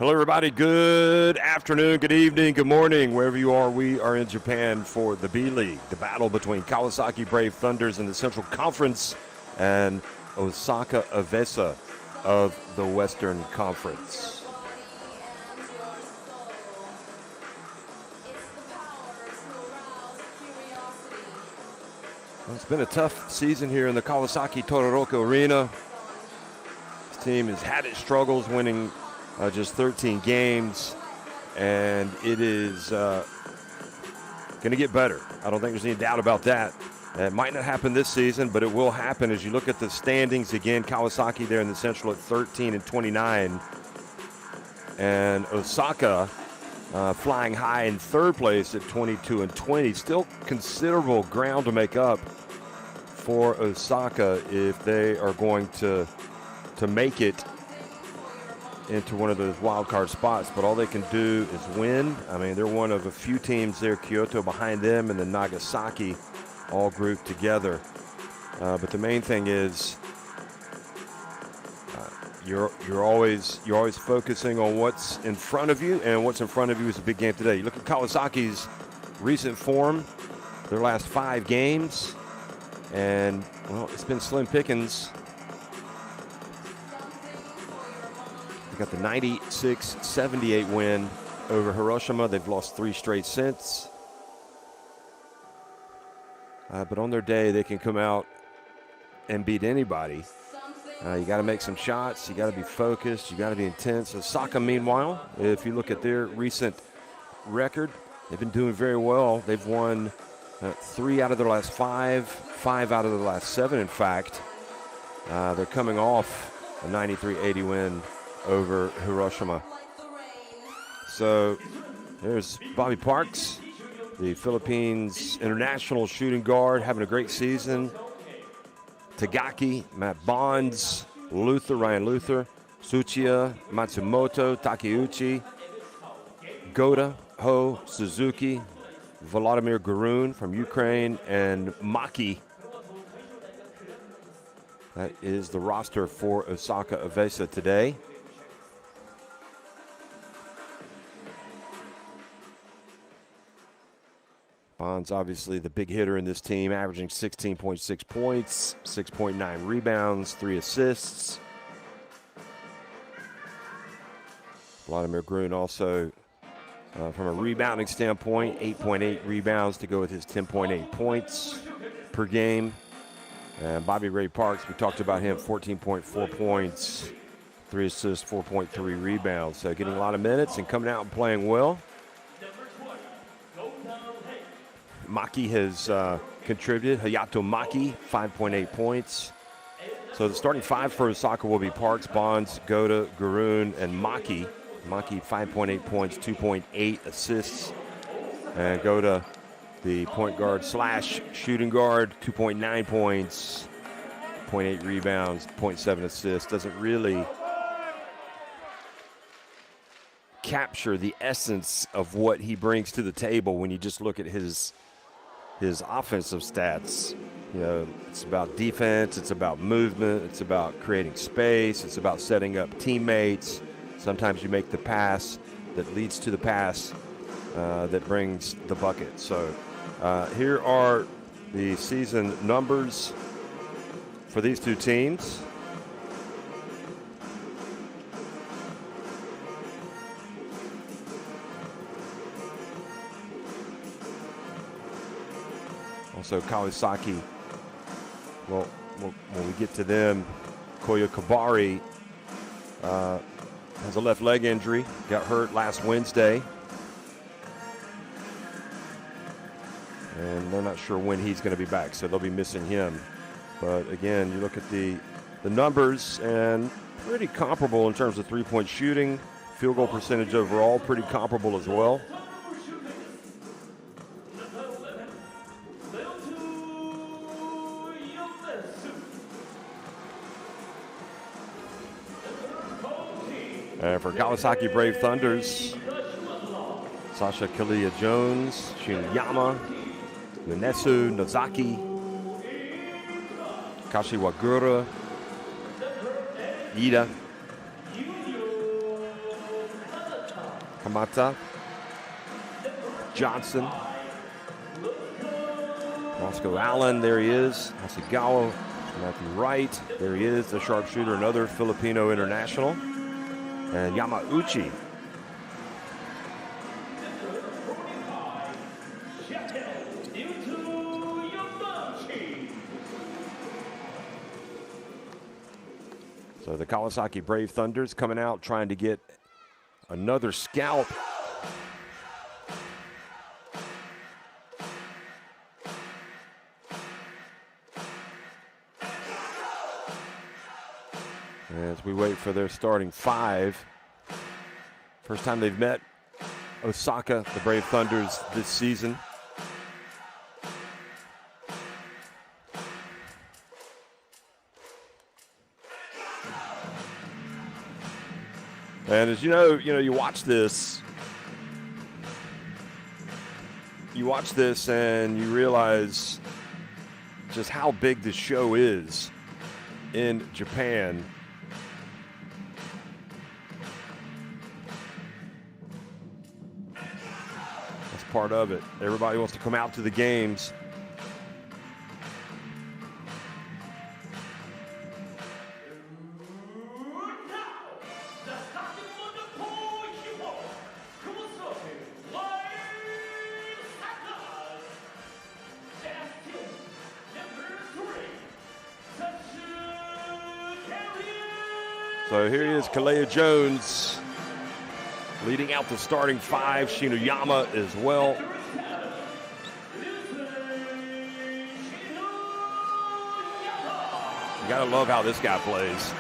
Hello, everybody. Good afternoon, good evening, good morning. Wherever you are, we are in Japan for the B.LEAGUE, the battle between Kawasaki Brave Thunders in the Central Conference and Osaka EVESSA of the Western Conference. Well, it's been a tough season here in the Kawasaki Todoroki Arena. This team has had its struggles winning just 13 games, and it is going to get better. I don't think there's any doubt about that. It might not happen this season, but it will happen. As you look at the standings again, Kawasaki there in the Central at 13 and 29, and Osaka flying high in third place at 22 and 20. Still considerable ground to make up for Osaka if they are going to make it into one of those wild card spots, but all they can do is win. I mean, they're one of a few teams there, Kyoto behind them, and then Nagasaki all grouped together. But the main thing is you're always focusing on what's in front of you, and what's in front of you is a big game today. You look at Kawasaki's recent form, their last 5 games, and well, it's been slim pickings. Got the 96-78 win over Hiroshima. They've lost 3 straight since. But on their day, they can come out and beat anybody. You got to make some shots. You got to be focused. You got to be intense. Osaka, meanwhile, if you look at their recent record, they've been doing very well. They've won 3 out of their last 5, 5 out of their last 7, in fact. They're coming off a 93-80 win over Hiroshima. So there's Bobby Parks, the Philippines international shooting guard, having a great season. Tagaki, Matt Bonds, Ryan Luther, Tsuchiya, Matsumoto, Takeuchi, Goda, Ho, Suzuki, Vladimir Gurun from Ukraine, and Maki. That is the roster for Osaka EVESSA today. Bonds, obviously the big hitter in this team, averaging 16.6 points, 6.9 rebounds, 3 assists. Vladimir Grun also, from a rebounding standpoint, 8.8 rebounds to go with his 10.8 points per game. And Bobby Ray Parks, we talked about him, 14.4 points, 3 assists, 4.3 rebounds. So getting a lot of minutes and coming out and playing well. Maki has contributed. Hayato Maki, 5.8 points. So the starting 5 for Osaka will be Parks, Bonds, Goda, Gurun, and Maki. Maki, 5.8 points, 2.8 assists. And Goda, the point guard slash shooting guard, 2.9 points, 0.8 rebounds, 0.7 assists. Doesn't really capture the essence of what he brings to the table when you just look at his offensive stats. You know, it's about defense, it's about movement, it's about creating space, it's about setting up teammates. Sometimes you make the pass that leads to the pass that brings the bucket. So here are the season numbers for these two teams. Also, Kawasaki, well, when we get to them, Koya Kabari has a left leg injury, got hurt last Wednesday. And they're not sure when he's going to be back, so they'll be missing him. But again, you look at the numbers, and pretty comparable in terms of three-point shooting, field goal percentage overall, pretty comparable as well. For Kawasaki Brave Thunders, Sasha Kalia Jones, Shinyama, Yonesu Nozaki, Kashiwagura, Ida, Kamata, Johnson, Roscoe Allen, there he is. Hasegawa, Matthew Wright, there he is, the sharpshooter, another Filipino international. And Yamauchi. So the Kawasaki Brave Thunders coming out trying to get another scalp. As we wait for their starting five. First time they've met Osaka, the Brave Thunders, this season. And as you know, you watch this and you realize just how big the show is in Japan. That's part of it. Everybody wants to come out to the games. So here he is, Kalea Jones, leading out the starting five. Shinoyama as well. You gotta love how this guy plays.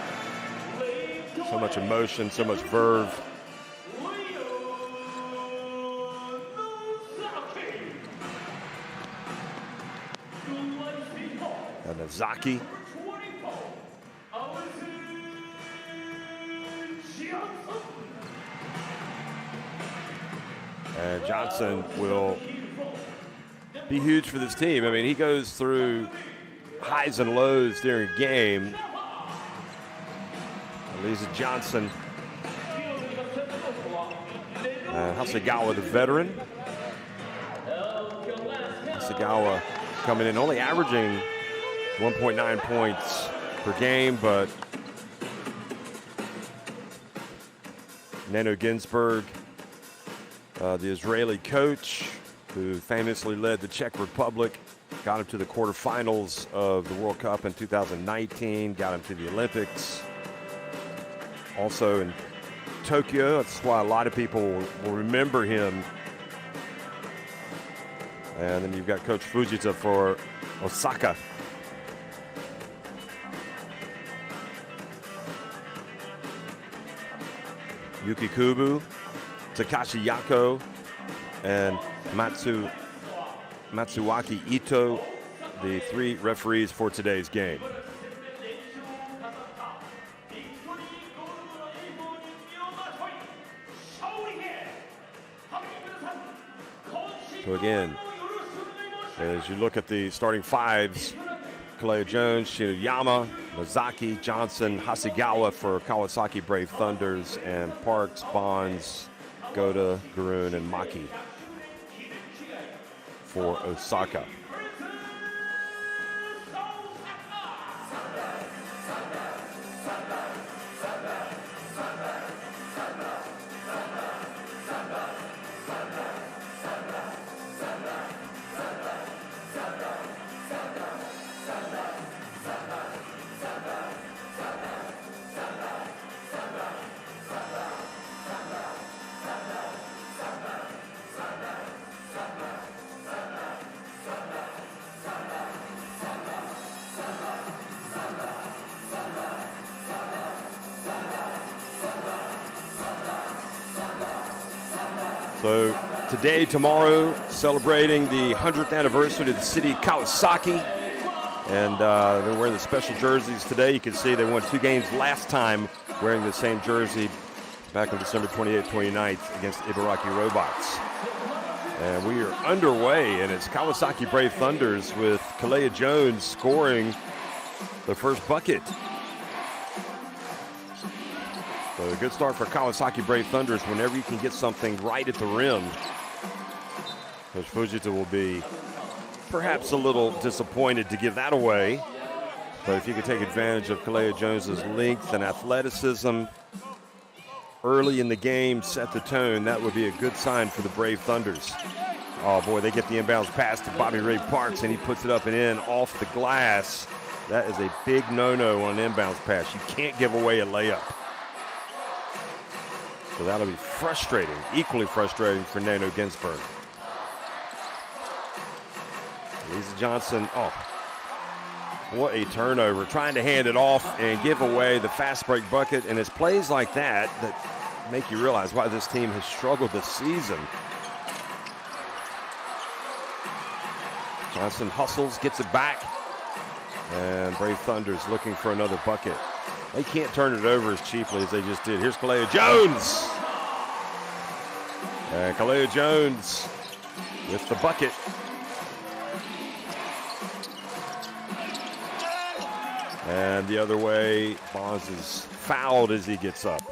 So much emotion, so much verve. And Nazaki. And Johnson will be huge for this team. I mean, he goes through highs and lows during a game. Lisa Johnson. Hasegawa, the veteran. Hasegawa coming in only averaging 1.9 points per game, but Nano Ginsburg, the Israeli coach who famously led the Czech Republic, got him to the quarterfinals of the World Cup in 2019, got him to the Olympics. Also in Tokyo, that's why a lot of people will remember him. And then you've got Coach Fujita for Osaka. Yuki Kubo, Takashi Yako, and Matsuwaki Ito, the three referees for today's game. So again, as you look at the starting fives, Kalea Jones, Shinoyama, Nozaki, Johnson, Hasegawa for Kawasaki Brave Thunders, and Parks, Bonds, Goda, Garoon, and Maki for Osaka. So today, tomorrow, celebrating the 100th anniversary of the city of Kawasaki. And they're wearing the special jerseys today. You can see they won 2 games last time wearing the same jersey back on December 28th, 29th against Ibaraki Robots. And we are underway, and it's Kawasaki Brave Thunders with Kalea Jones scoring the first bucket. So a good start for Kawasaki Brave Thunders whenever you can get something right at the rim. Coach Fujita will be perhaps a little disappointed to give that away. But if you could take advantage of Kalea Jones's length and athleticism early in the game, set the tone, that would be a good sign for the Brave Thunders. Oh boy, they get the inbounds pass to Bobby Ray Parks, and he puts it up and in off the glass. That is a big no-no on an inbounds pass. You can't give away a layup. So that'll be frustrating, equally frustrating for Nano Ginsburg. Lisa Johnson, oh, what a turnover. Trying to hand it off and give away the fast break bucket. And it's plays like that that make you realize why this team has struggled this season. Johnson hustles, gets it back. And Brave Thunder's looking for another bucket. They can't turn it over as cheaply as they just did. Here's Kalea Jones. And Kalea Jones with the bucket. And the other way, Bonds is fouled as he gets up.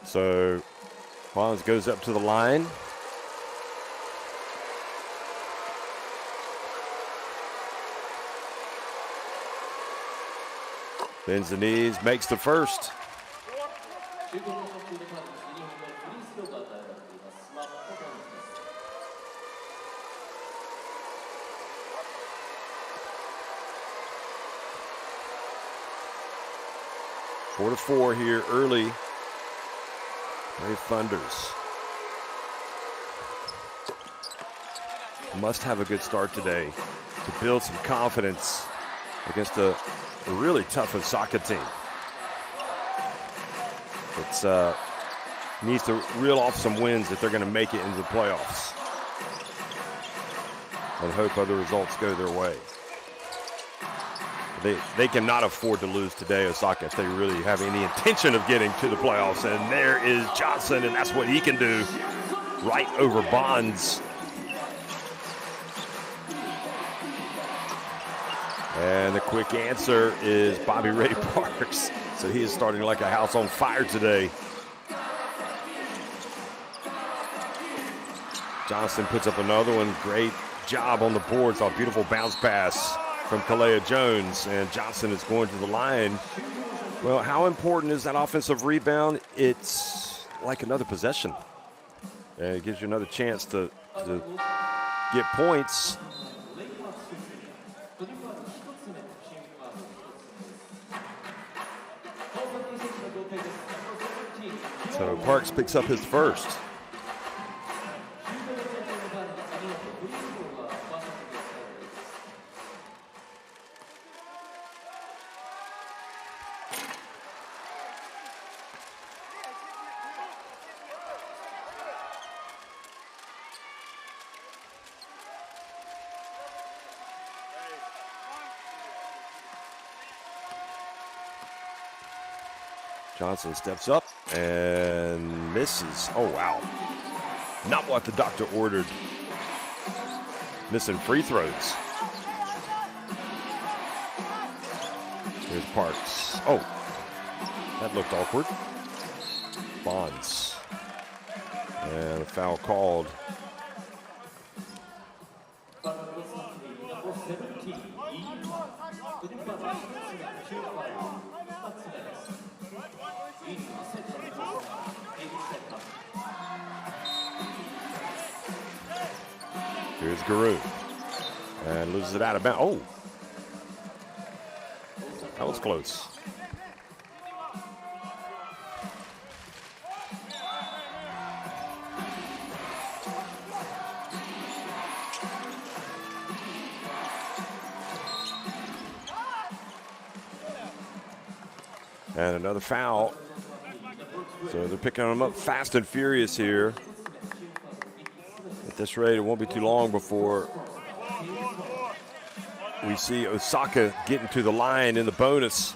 So Bonds goes up to the line. Bends the knees, makes the first. Four to four here early. Brave Thunders must have a good start today to build some confidence against a really tough Osaka team. It's needs to reel off some wins if they're going to make it into the playoffs, and hope other results go their way. They cannot afford to lose today, Osaka, if they really have any intention of getting to the playoffs. And there is Johnson, and that's what he can do, right over Bonds. And the quick answer is Bobby Ray Parks. So he is starting like a house on fire today. Johnson puts up another one. Great job on the boards. A beautiful bounce pass from Kalea Jones. And Johnson is going to the line. Well, how important is that offensive rebound? It's like another possession. And it gives you another chance to get points. So Parks picks up his first. Johnson steps up and misses. Oh, wow. Not what the doctor ordered. Missing free throws. Here's Parks. Oh, that looked awkward. Bonds. And a foul called. Here's Guru. And loses it out of bounds. Oh. That was close. And another foul. So they're picking them up fast and furious here. At this rate, it won't be too long before we see Osaka getting to the line in the bonus.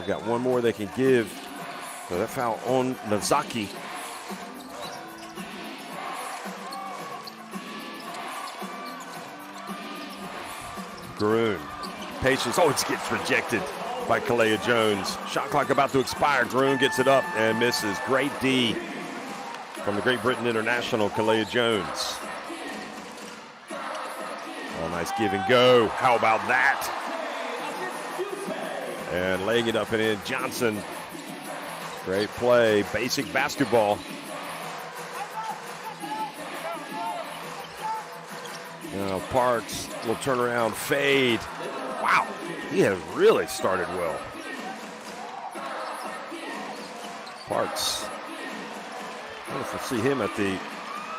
They've got one more they can give. So that foul on Nozaki. Garoon. Patience. Oh, it gets rejected by Kalea Jones. Shot clock about to expire. Garoon gets it up and misses. Great D from the Great Britain International, Kalea Jones. Oh, nice give and go. How about that? And laying it up and in, Johnson. Great play, basic basketball. Now Parks will turn around, fade. Wow, he has really started well. Parks. I don't know if we'll see him at the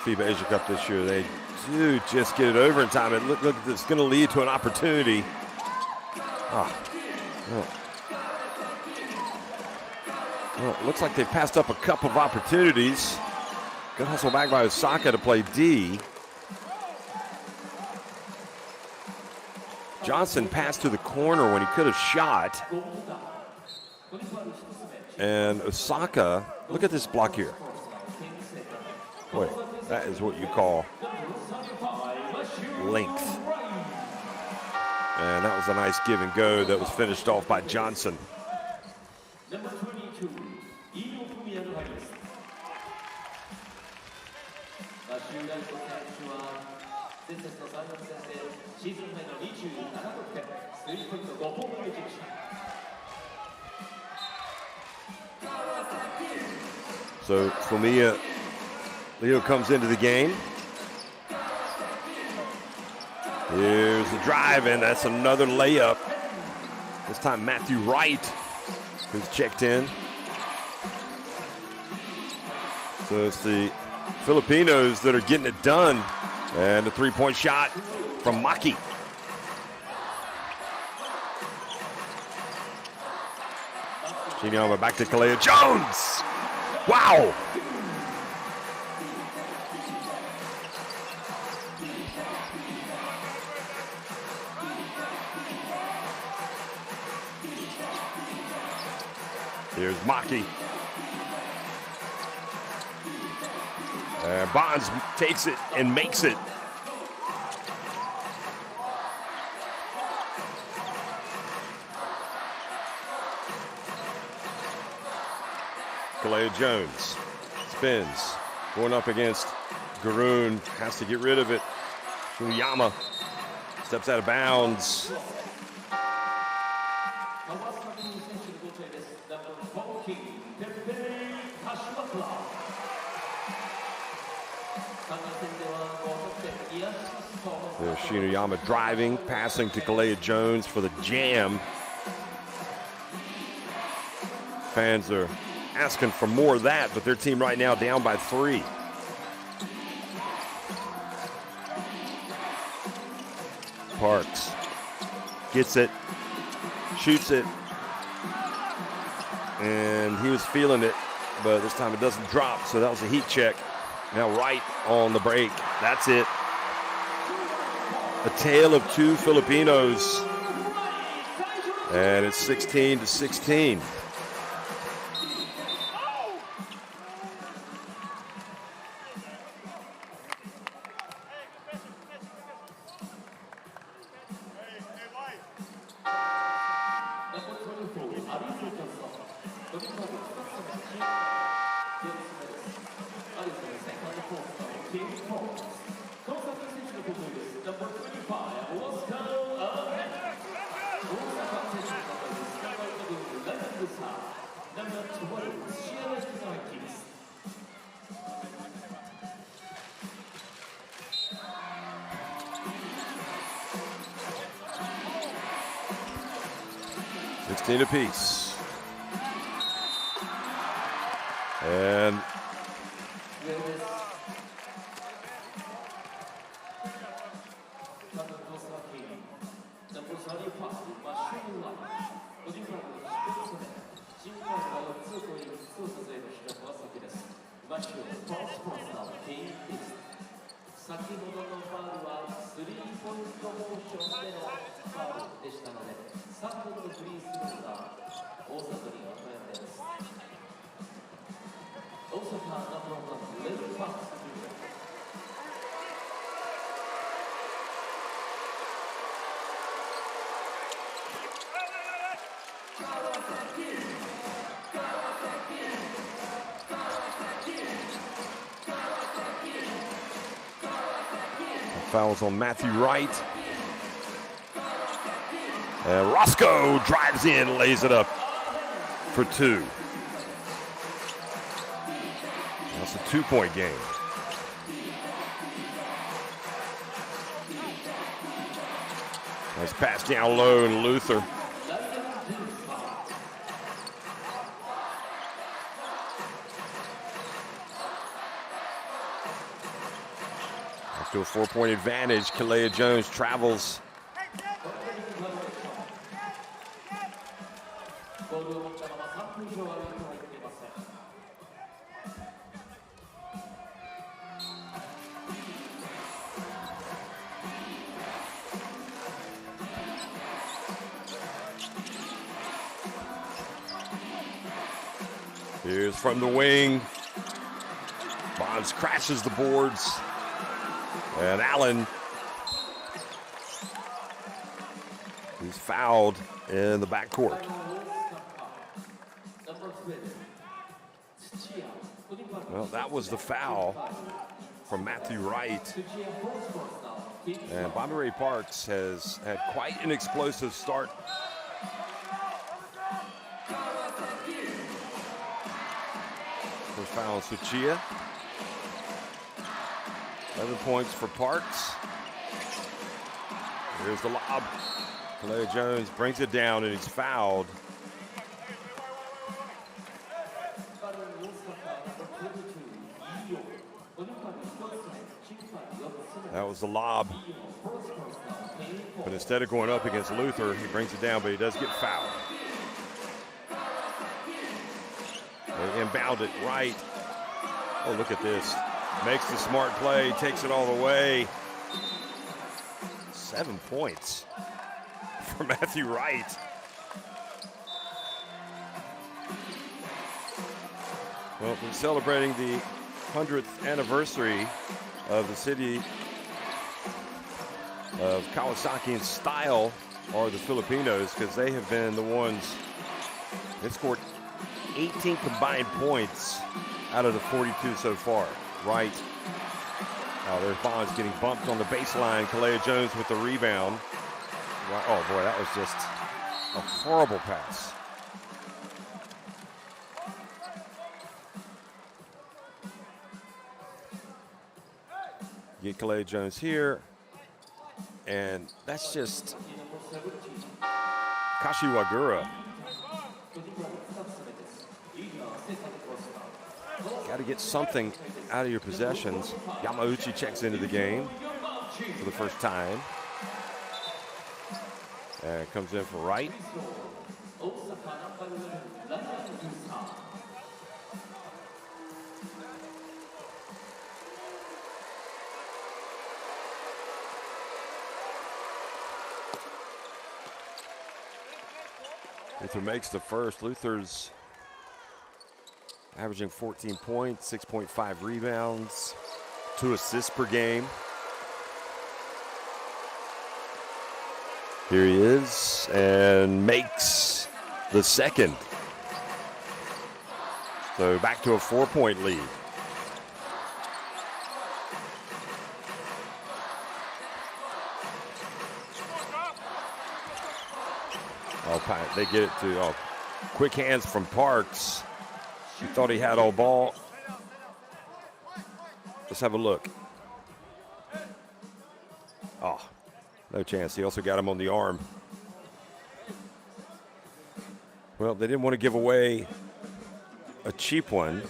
FIBA Asia Cup this year. They do just get it over in time. And look, it's going to lead to an opportunity. Well, it looks like they've passed up a couple of opportunities. Good hustle back by Osaka to play D. Johnson passed to the corner when he could have shot. And Osaka, look at this block here. Boy, that is what you call length. And that was a nice give and go that was finished off by Johnson. So Fumiya Leo comes into the game. Here's the drive, and that's another layup. This time Matthew Wright, who's checked in. So it's the Filipinos that are getting it done. And a three-point shot from Maki. Chinyama back to Kalea Jones. Wow. Here's Maki. And Bonds takes it and makes it. Kalea Jones spins, going up against Garoon, has to get rid of it. Uyama steps out of bounds. There's Shinuyama driving, passing to Kalea Jones for the jam. Fans are asking for more of that, but their team right now down by 3. Parks gets it, shoots it, and he was feeling it, but this time it doesn't drop, so that was a heat check. Now Wright on the break. That's it. A tale of two Filipinos, and it's 16-16. Apiece. And Fouls on Matthew Wright. And Roscoe drives in, lays it up for 2. That's a 2-point game. Nice pass down low, and Luther. Let's do a 4-point advantage. Kalea Jones travels. Here's from the wing. Bonds crashes the boards. And Allen, he's fouled in the backcourt. Well, that was the foul from Matthew Wright. And Bobby Ray Parks has had quite an explosive start. First foul on Suchia. 11 points for Parks. Here's the lob. Kalea Jones brings it down, and he's fouled. That was the lob. But instead of going up against Luther, he brings it down, but he does get fouled. They inbound it right. Oh, look at this. Makes the smart play, takes it all the way. 7 points for Matthew Wright. Well, we're celebrating the 100th anniversary of the city of Kawasaki in style are the Filipinos, because they have been the ones that scored 18 combined points out of the 42 so far. Right. Oh, there's Bonds getting bumped on the baseline. Kalea Jones with the rebound. Oh, boy, that was just a horrible pass. Get Kalea Jones here. And that's just Kashiwagura. Got to get something out of your possessions. Yamauchi checks into the game for the first time. And comes in for Wright. Luther makes the first. Luther's averaging 14 points, 6.5 rebounds, 2 assists per game. Here he is, and makes the second. So back to a 4-point lead. Oh, they get it to, quick hands from Parks. He thought he had all ball. Let's have a look. Oh, no chance. He also got him on the arm. Well, they didn't want to give away a cheap one.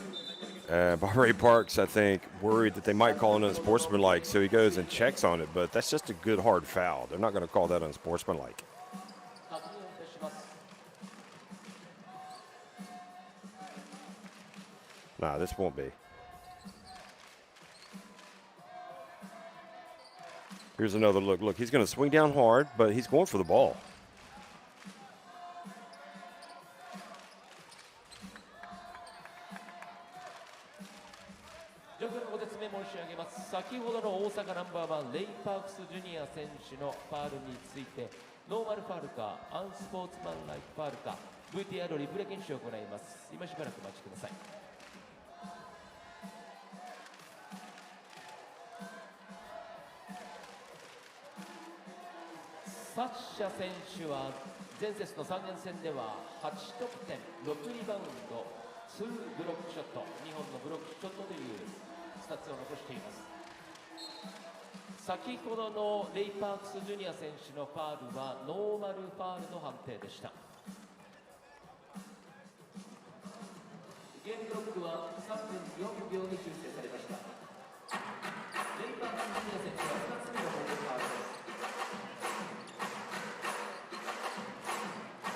Ray Parks, I think, worried that they might call it unsportsmanlike, so he goes and checks on it, but that's just a good hard foul. They're not going to call that unsportsmanlike. Nah, this won't be. Here's another look. Look, he's going to swing down hard, but he's going for the ball. 先ほどの大阪ナンバーワンレイ・パークスジュニア選手のファールについてノーマルファールかアンスポーツマンライクファールか VTR リプレイ検証を行います。今しばらくお待ちください。サッシャ選手は前節の3連戦では8得点6リバウンド2ブロックショット2本のブロックショットというスタッツを残しています。先ほどのレイ・パークスジュニア選手のファールはノーマルファールの判定でした。ゲームクロックは3分4秒に修正されました。レイ・パークスジュニア選手は2つ目のホールファールで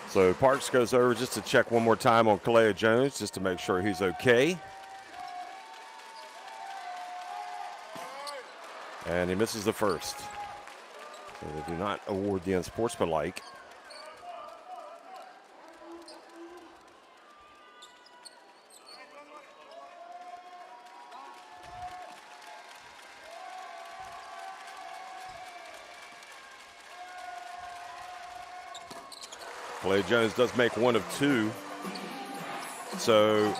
す。So Parks goes over just to check one more time on Kalea Jones, just to make sure he's okay. And he misses the first. So they do not award the unsportsmanlike. Kalea Jones does make one of two. So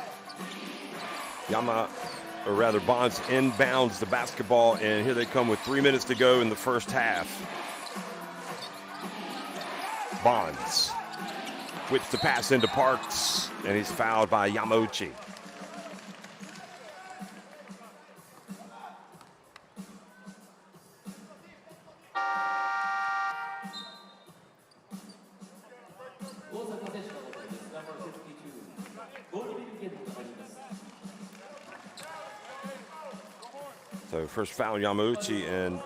Bonds inbounds the basketball, and here they come with 3 minutes to go in the first half. Bonds whips the pass into Parks, and he's fouled by Yamauchi. So first foul Yamauchi, and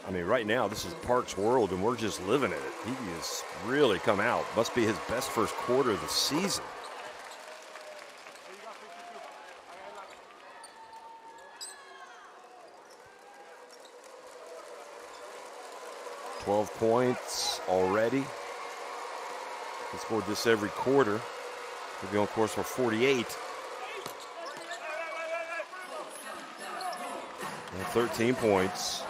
I mean right now this is Parks' world and we're just living in it. He has really come out. Must be his best first quarter of the season. "12 points already. He scored this every quarter. He'll be on course for 48. 13 points.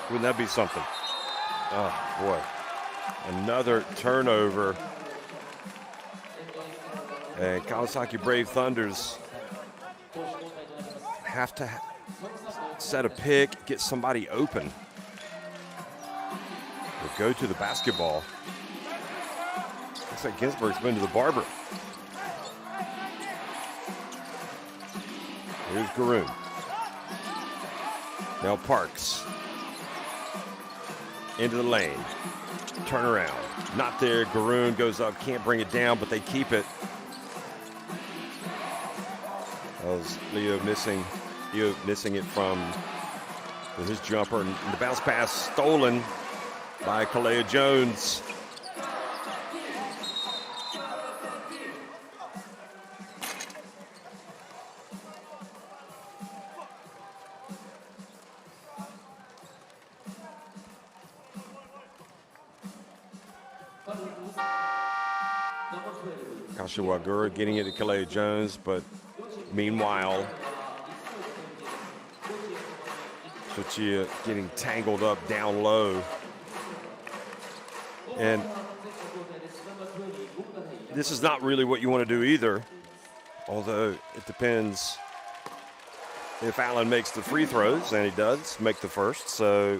Wouldn't that be something? Oh, boy. Another turnover. And Kawasaki Brave Thunders have to set a pick, get somebody open. We'll go to the basketball. Looks like Ginsburg's been to the barber. Here's Garoon. Now Parks. Into the lane. Turn around. Not there. Garoon goes up. Can't bring it down, but they keep it. That was Leo missing it from his jumper. And the bounce pass stolen by Kalea Jones. Kashiwagura getting it to Kalea Jones, but meanwhile, Sochia getting tangled up down low. And this is not really what you want to do either, although it depends if Allen makes the free throws, and he does make the first. So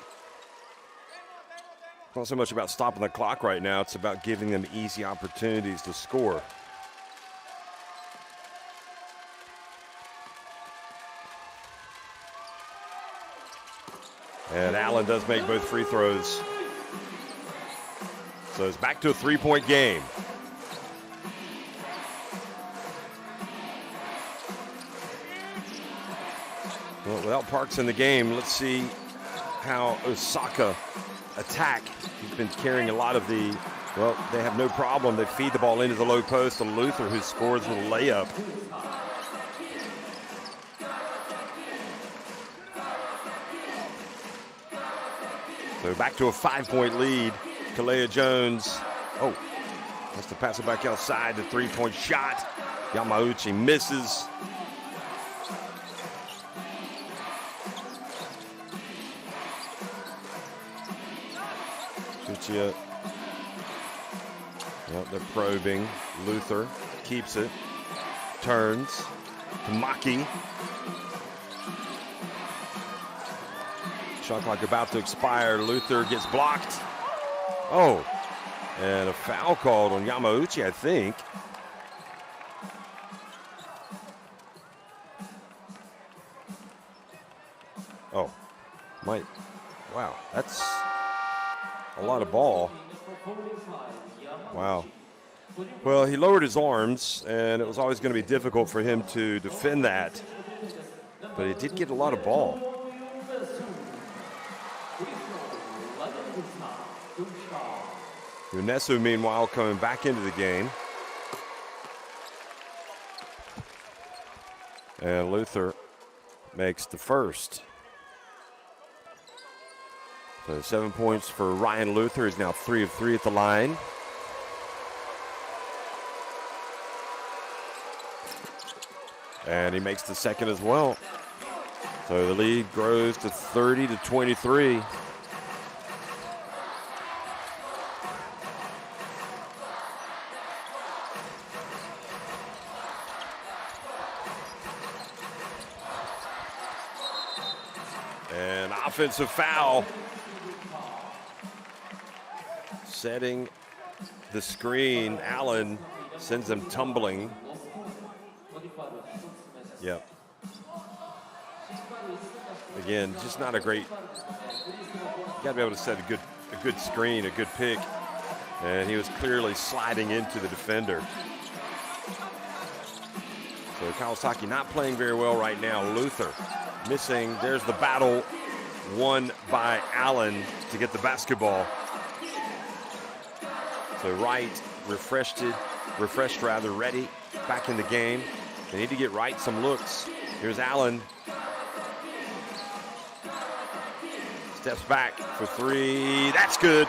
it's not so much about stopping the clock right now, it's about giving them easy opportunities to score. And Allen does make both free throws. So it's back to a three-point game. Well, without Parks in the game, let's see how Osaka attack. He's been carrying a lot of the, well, they have no problem. They feed the ball into the low post to Luther, who scores with a layup. So back to a 5-point lead. Kalea Jones, has to pass it back outside. The three-point shot. Yamauchi misses. Uchiha. Yep, they're probing. Luther keeps it. Turns to Maki. Shot clock about to expire. Luther gets blocked. Oh, and a foul called on Yamauchi, I think. Oh, might. Wow, that's a lot of ball. Wow. Well, he lowered his arms, and it was always going to be difficult for him to defend that. But he did get a lot of ball. Unesu, meanwhile, coming back into the game. And Luther makes the first. So 7 points for Ryan Luther. He's now 3 of 3 at the line. And he makes the second as well. So the lead grows to 30-23. And offensive foul. Setting the screen. Allen sends them tumbling. Yep. Again, just not a great. You got to be able to set a good screen, a good pick, and he was clearly sliding into the defender. So Kawasaki not playing very well right now. Luther missing. There's the battle won by Allen to get the basketball. So Wright refreshed, ready, back in the game. They need to get Wright some looks. Here's Allen. Steps back for three. That's good.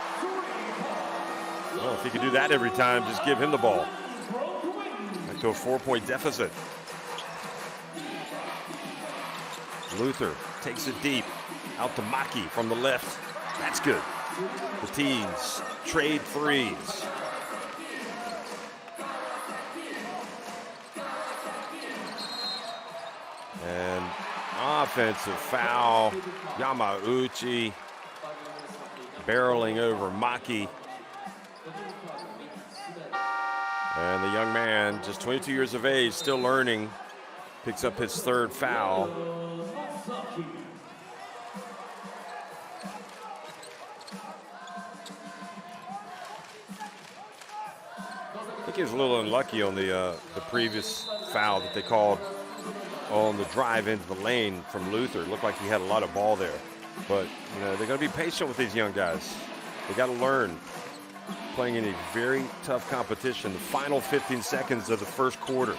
Well, if he could do that every time, just give him the ball. Back to a 4-point deficit. Luther takes it deep. Out to Maki from the left. That's good. The teams trade threes. And offensive foul. Yamauchi barreling over Maki. And the young man, just 22 years of age, still learning, picks up his third foul. I think he was a little unlucky on the previous foul that they called on the drive into the lane from Luther. It looked like he had a lot of ball there. But, you know, they're going to be patient with these young guys. They got to learn. Playing in a very tough competition. The final 15 seconds of the first quarter.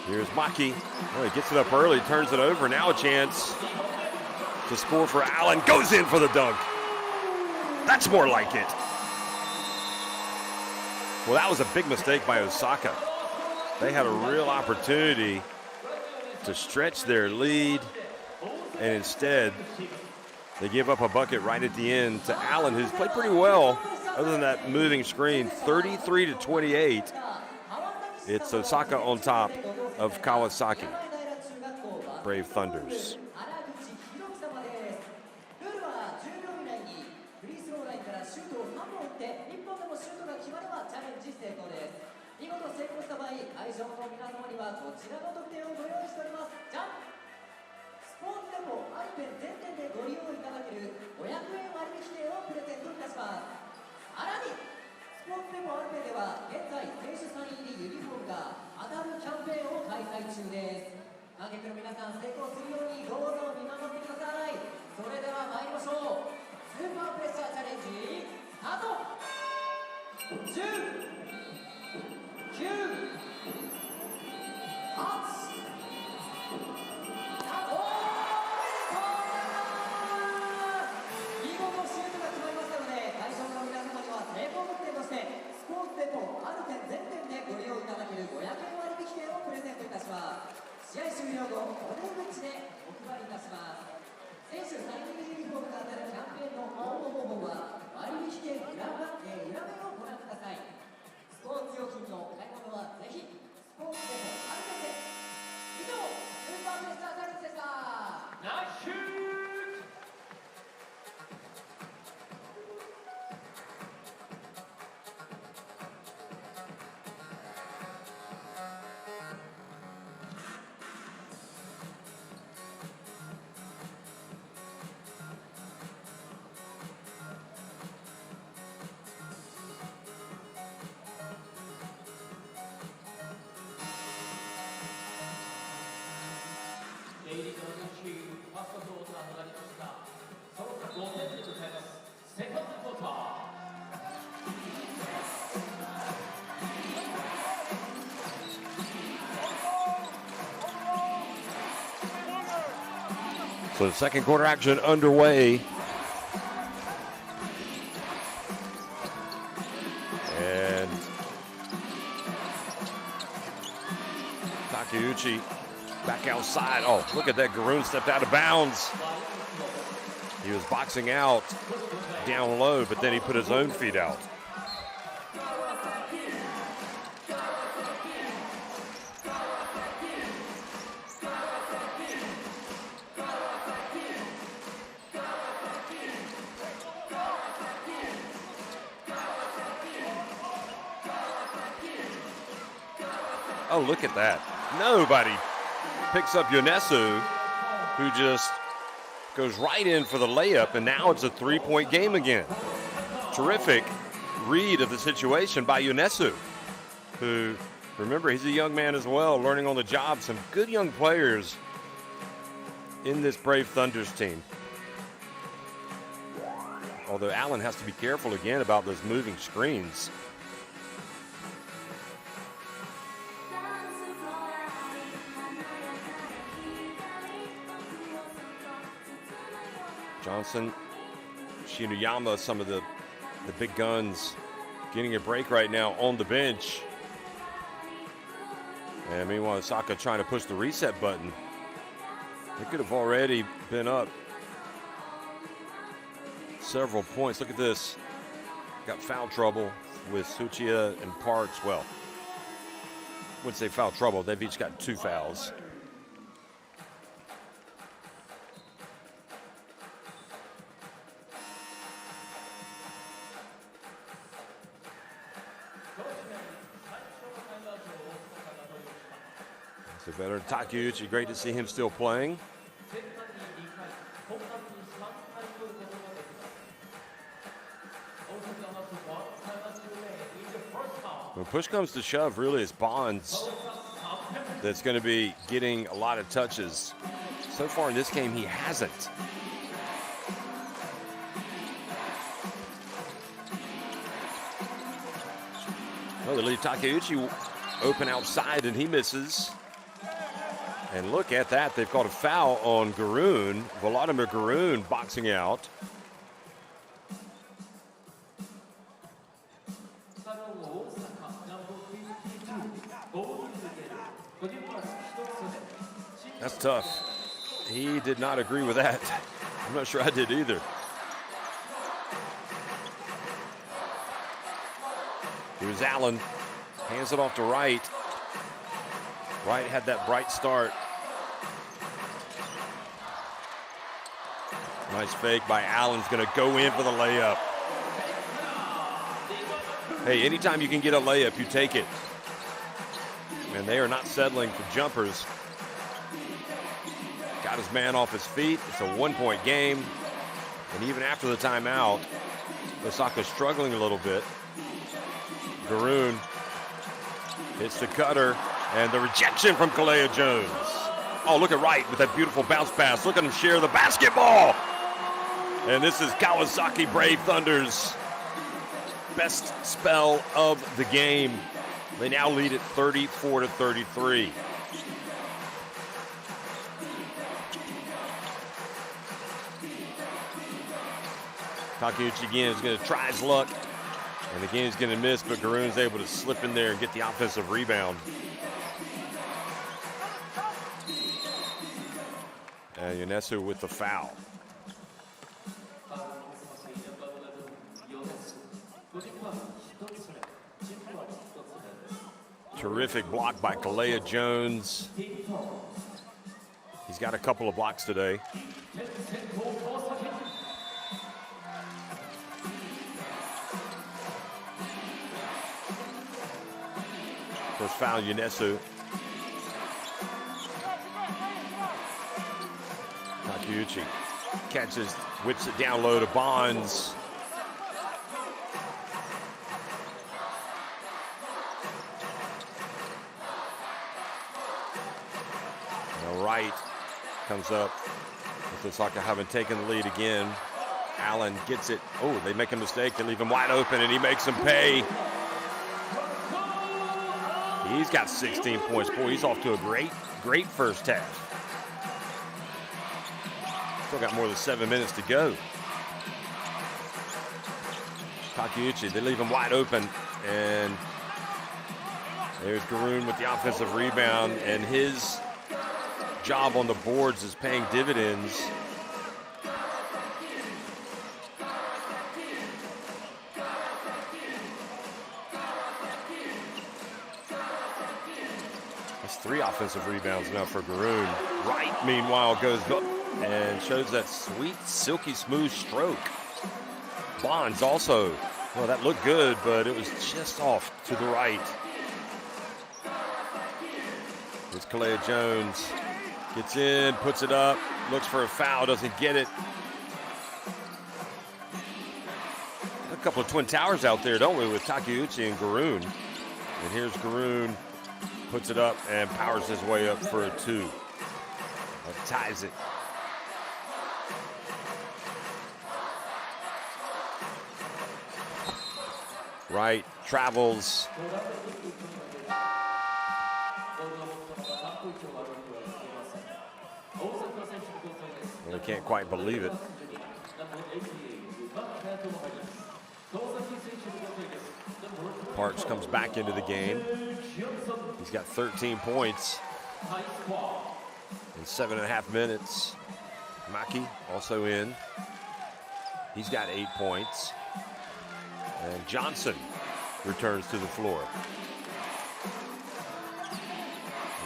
Here's Maki. Oh, he gets it up early, turns it over. Now a chance to score for Allen. Goes in for the dunk. That's more like it. Well, that was a big mistake by Osaka. They had a real opportunity to stretch their lead, and instead they give up a bucket right at the end to Allen, who's played pretty well other than that moving screen. 33-28. It's Osaka on top of Kawasaki. Brave Thunders. So the second quarter action underway. And Takeuchi back outside. Oh, look at that. Garoon stepped out of bounds. He was boxing out down low, but then he put his own feet out. Oh, look at that. Nobody picks up Yonesu, who just goes right in for the layup, and now it's a three-point game again. Terrific read of the situation by Yonesu, who, remember, he's a young man as well, learning on the job. Some good young players in this Brave Thunders team. Although Allen has to be careful again about those moving screens. Johnson, Shinuyama, some of the big guns getting a break right now on the bench. And meanwhile, Osaka trying to push the reset button. They could have already been up several points. Look at this. Got foul trouble with Tsuchiya and Parks. Well, I wouldn't say foul trouble. They've each got 2 fouls. The veteran Takeuchi, great to see him still playing. When push comes to shove, really it's Bonds that's going to be getting a lot of touches. So far in this game, he hasn't. Oh, they leave Takeuchi open outside, and he misses. And look at that. They've called a foul on Garoon. Vladimir Garoon boxing out. That's tough. He did not agree with that. I'm not sure I did either. Here's Allen. Hands it off to Wright. Wright had that bright start. Nice fake by Allen's going to go in for the layup. Hey, anytime you can get a layup, you take it. And they are not settling for jumpers. Got his man off his feet. It's a 1-point game. And even after the timeout, Osaka's struggling a little bit. Garoon hits the cutter. And the rejection from Kalea Jones. Oh, look at Wright with that beautiful bounce pass. Look at him share the basketball. And this is Kawasaki Brave Thunder's best spell of the game. They now lead at 34-33. Takeuchi again is going to try his luck. And again, he's going to miss, but Garoon's able to slip in there and get the offensive rebound. And Yonesu with the foul. Terrific block by Kalea Jones. He's got a couple of blocks today. First foul, Yonesu. Takeuchi catches, whips it down low to Bonds. Now Wright comes up with Osaka having taken the lead again. Allen gets it. Oh, they make a mistake. They leave him wide open, and he makes them pay. He's got 16 points. Boy, he's off to a great first half. Still got more than 7 minutes to go. Takeuchi, they leave him wide open, and there's Garoon with the offensive rebound, and his job on the boards is paying dividends. That's 3 offensive rebounds now for Garoon. Wright, meanwhile, goes up and shows that sweet, silky smooth stroke. Bonds also, well, that looked good, but it was just off to the right. Here's Kalea Jones. Gets in, puts it up, looks for a foul, doesn't get it. A couple of twin towers out there, don't we, with Takeuchi and Garoon. And here's Garoon, puts it up and powers his way up for a 2. That ties it. Wright travels. Well, they can't quite believe it. Parks comes back into the game. He's got 13 points in 7.5 minutes. Maki also in. He's got 8 points. And Johnson returns to the floor.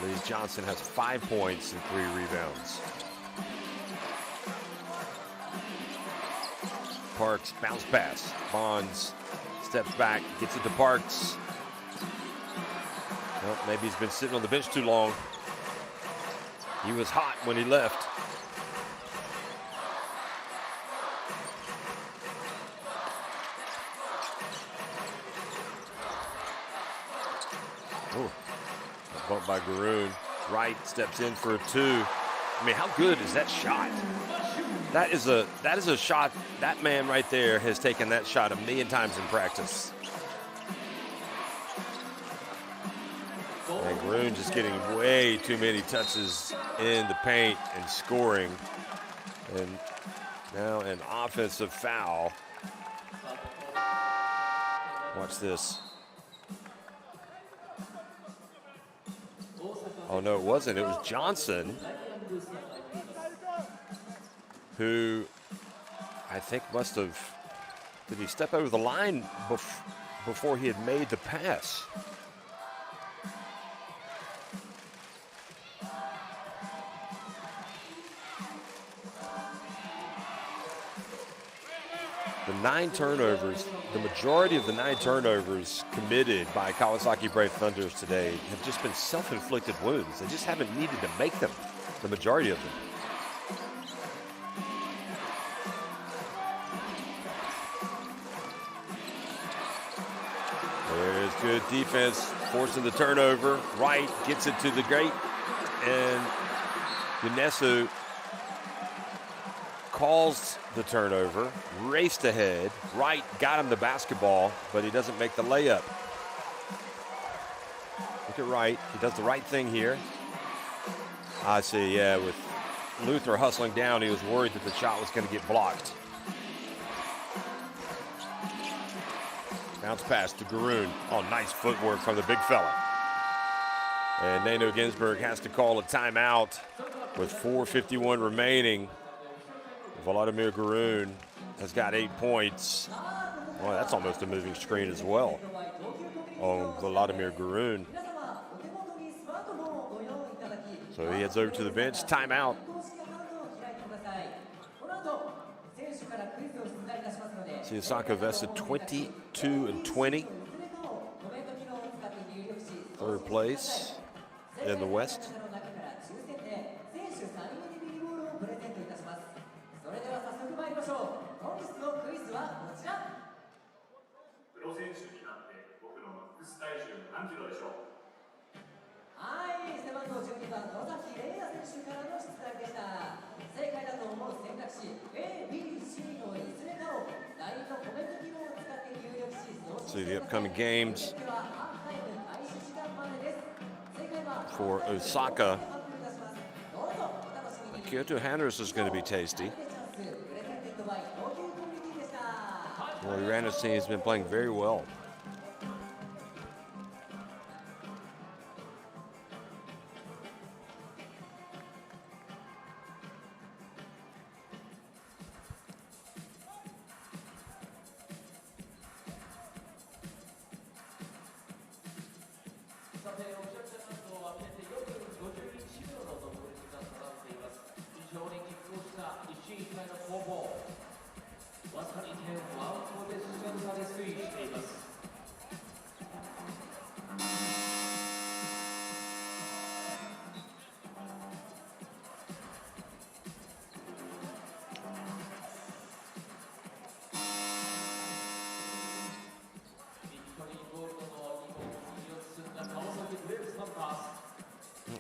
Lee Johnson has 5 points and 3 rebounds. Parks, bounce pass. Bonds steps back, gets it to Parks. Well, maybe he's been sitting on the bench too long. He was hot when he left. Bumped by Garoon. Wright steps in for a 2. I mean, how good is that shot? That is a shot. That man right there has taken that shot 1,000,000 times in practice. And Garoon just getting way too many touches in the paint and scoring. And now an offensive foul. Watch this. Oh, no, it wasn't. It was Johnson, who I think must have, did he step over the line before he had made the pass? The 9 turnovers, the majority of the 9 turnovers committed by Kawasaki Brave Thunders today have just been self-inflicted wounds. They just haven't needed to make them, the majority of them. There's good defense, forcing the turnover. Wright gets it to the great, and Yunesu calls the turnover, raced ahead. Wright got him the basketball, but he doesn't make the layup. Look at Wright. He does the right thing here. I see, yeah, with Luther hustling down, he was worried that the shot was going to get blocked. Bounce pass to Garoon. Oh, nice footwork from the big fella. And Nano Ginsburg has to call a timeout with 4:51 remaining. Vladimir Garoon has got 8 points. Well, that's almost a moving screen as well on Vladimir Garoon. So he heads over to the bench. Timeout. See Osaka EVESSA 22-20. 3rd place in the West. See the upcoming games for Osaka. Kyoto Hatters is going to be tasty. Well, Irana's team has been playing very well.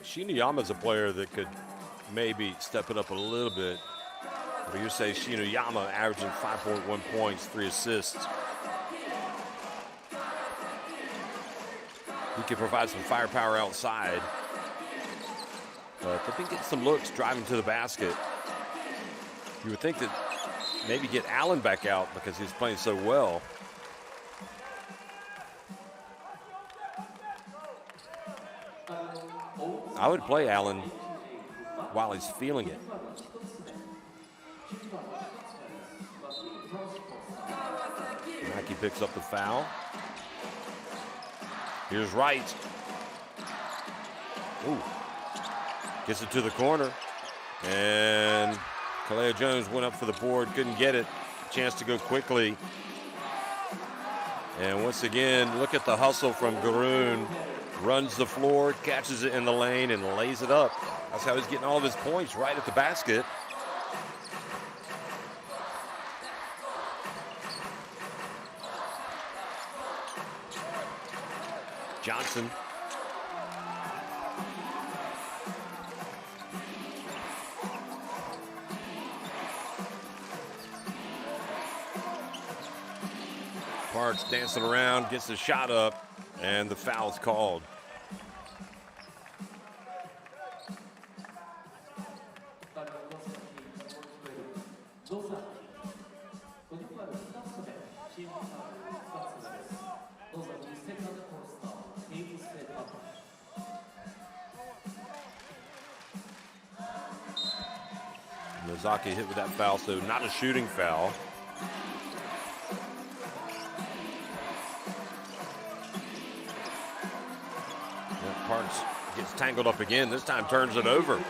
Shiniyama's a player that could maybe step it up a little bit. But you say Shiniyama averaging 5.1 points, 3 assists. He can provide some firepower outside. But they've been getting some looks driving to the basket. You would think that maybe get Allen back out because he's playing so well. I would play Allen while he's feeling it. Nike picks up the foul. Here's Wright. Ooh. Gets it to the corner. And Kalea Jones went up for the board, couldn't get it. Chance to go quickly. And once again, look at the hustle from Garoon. Runs the floor, catches it in the lane, and lays it up. That's how he's getting all of his points, right at the basket. Johnson. Parks dancing around, gets the shot up, and the foul's called. Miyazaki hit with that foul, so not a shooting foul. Parks gets tangled up again. This time turns it over.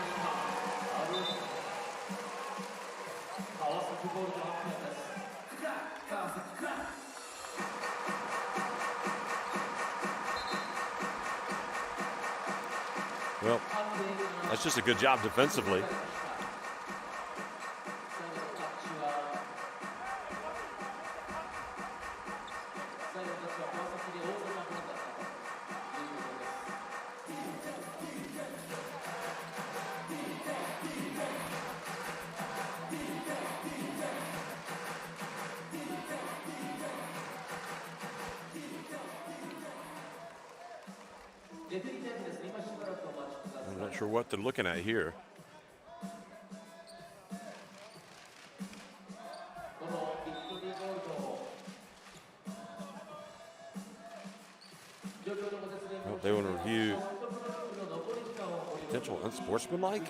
Well, that's just a good job defensively. I'm not sure what they're looking at here. Well, they want to review potential unsportsmanlike.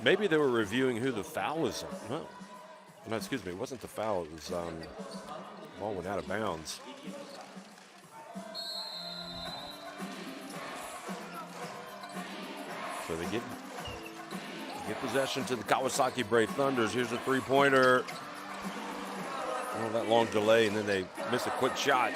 Maybe they were reviewing who the foul is on. No, excuse me, it wasn't the foul. It was ball went out of bounds. So they get possession to the Kawasaki Brave Thunders. Here's a three-pointer. Oh, that long delay, and then they miss a quick shot.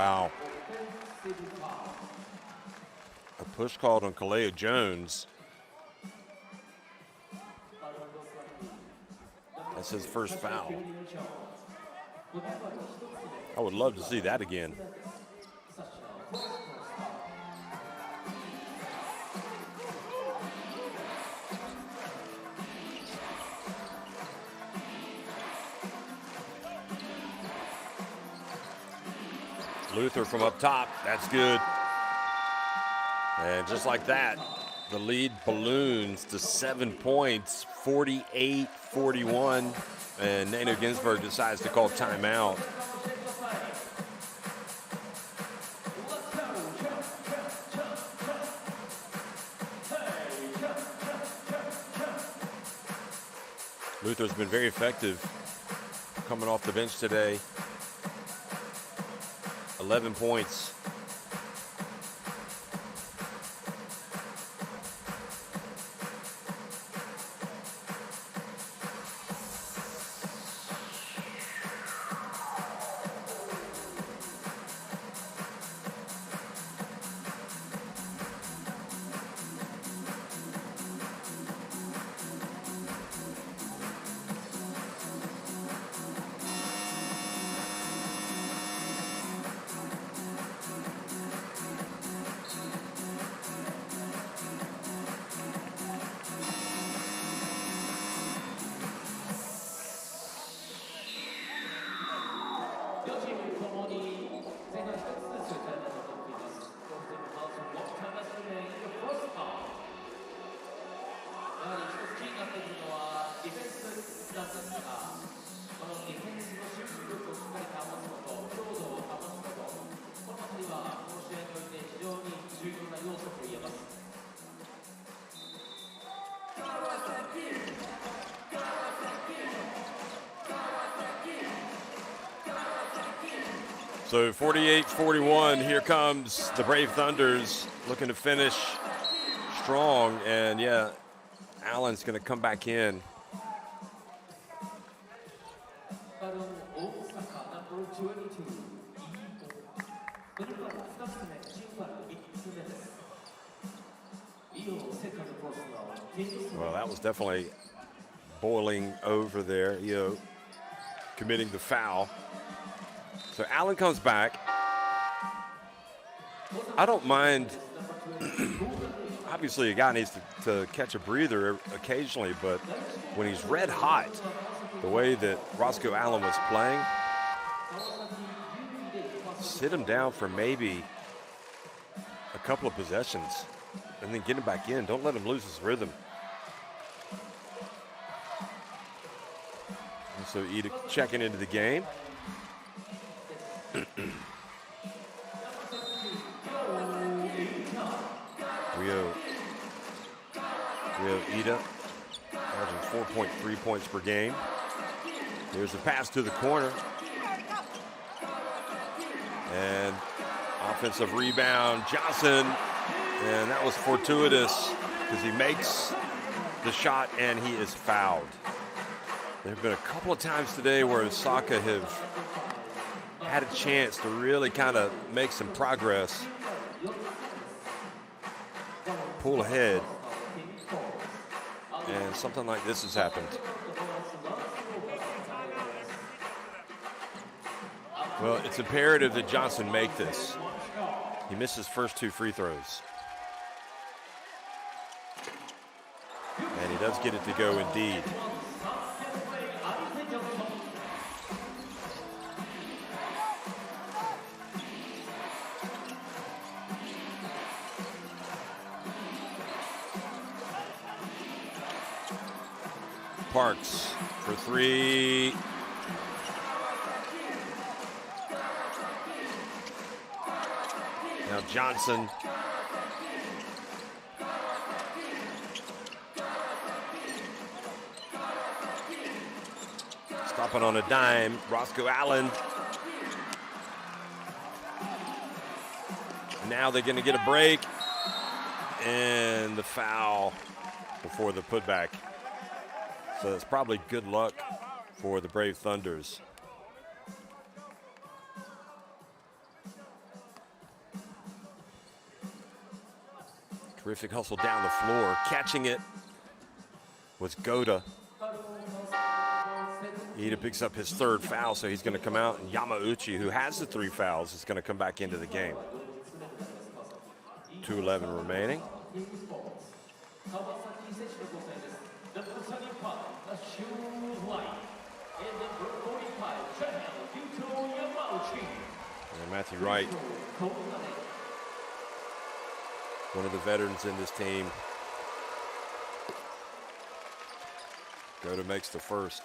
Wow. A push called on Kalea Jones. That's his first foul. I would love to see that again. Luther from up top, that's good. And just like that, the lead balloons to 7 points, 48-41. And Nano Ginsburg decides to call timeout. Luther's been very effective coming off the bench today. 11 points. So 48-41, here comes the Brave Thunders looking to finish strong. And yeah, Allen's gonna come back in. Well, that was definitely boiling over there, committing the foul. So Allen comes back. I don't mind. Obviously, a guy needs to catch a breather occasionally, but when he's red hot, the way that Roscoe Allen was playing, sit him down for maybe a couple of possessions and then get him back in. Don't let him lose his rhythm. And so Ida checking into the game. We have Ida averaging 4.3 points per game. Here's a pass to the corner. And offensive rebound, Johnson. And that was fortuitous because he makes the shot and he is fouled. There have been a couple of times today where Osaka have had a chance to really kind of make some progress, pull ahead, and something like this has happened. Well, it's imperative that Johnson make this. He missed his first 2 free throws. And he does get it to go indeed. Parks for 3. Now Johnson. Stopping on a dime, Roscoe Allen. Now they're going to get a break. And the foul before the putback. So it's probably good luck for the Brave Thunders. Terrific hustle down the floor. Catching it was Goda. Ida picks up his third foul, so he's going to come out. And Yamauchi, who has the 3 fouls, is going to come back into the game. 2:11 remaining. And Matthew Wright, one of the veterans in this team. Goda makes the first.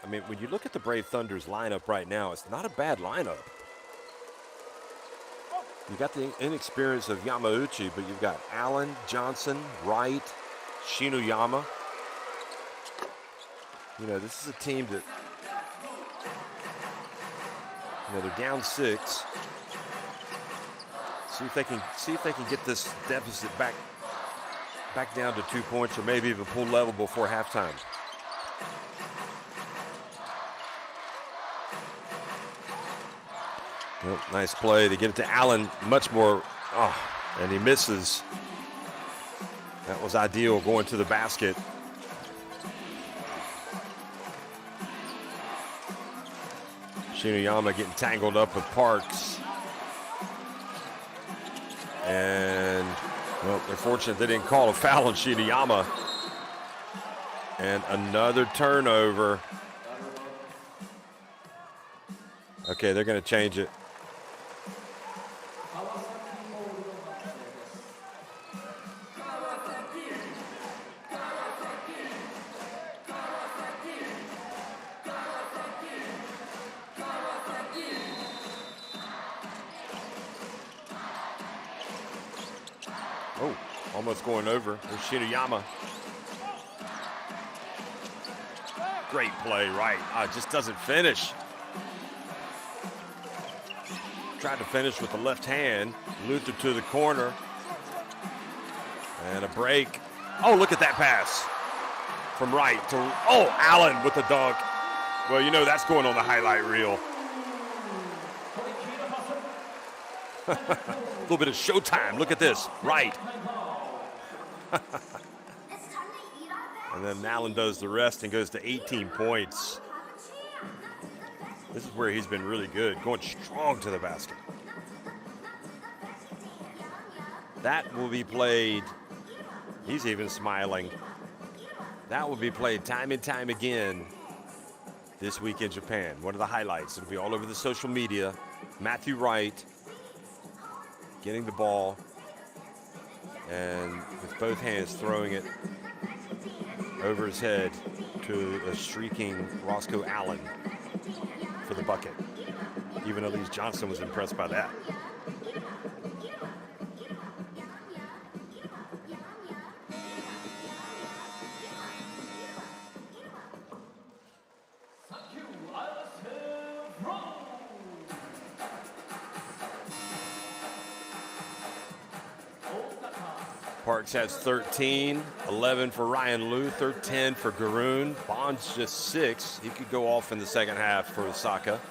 I mean, when you look at the Brave Thunder's lineup right now, it's not a bad lineup. You got the inexperience of Yamauchi, but you've got Allen, Johnson, Wright, Shinuyama. You know, this is a team that, you know, they're down 6. See if they can get this deficit back down to 2 points, or maybe even pull level before halftime. Well, nice play. They get it to Allen much more. Oh, and he misses. That was ideal, going to the basket. Shinuyama getting tangled up with Parks. And, well, they're fortunate they didn't call a foul on Shinuyama. And another turnover. Okay, they're going to change it. Oh, almost going over. There's Shinuyama. Great play, right? Just doesn't finish. Tried to finish with the left hand. Luther to the corner. And a break. Oh, look at that pass. From Wright to, oh, Allen with the dunk. Well, you know that's going on the highlight reel. A little bit of showtime. Look at this. Right. And then Allen does the rest and goes to 18 points. This is where he's been really good, going strong to the basket. That will be played. He's even smiling. That will be played time and time again this week in Japan. One of the highlights. It'll be all over the social media. Matthew Wright getting the ball and with both hands throwing it over his head to a streaking Roscoe Allen for the bucket. Even Elise Johnson was impressed by that. Parks has 13, 11 for Ryan Luther, 10 for Garoon. Bond's just 6. He could go off in the second half for Osaka.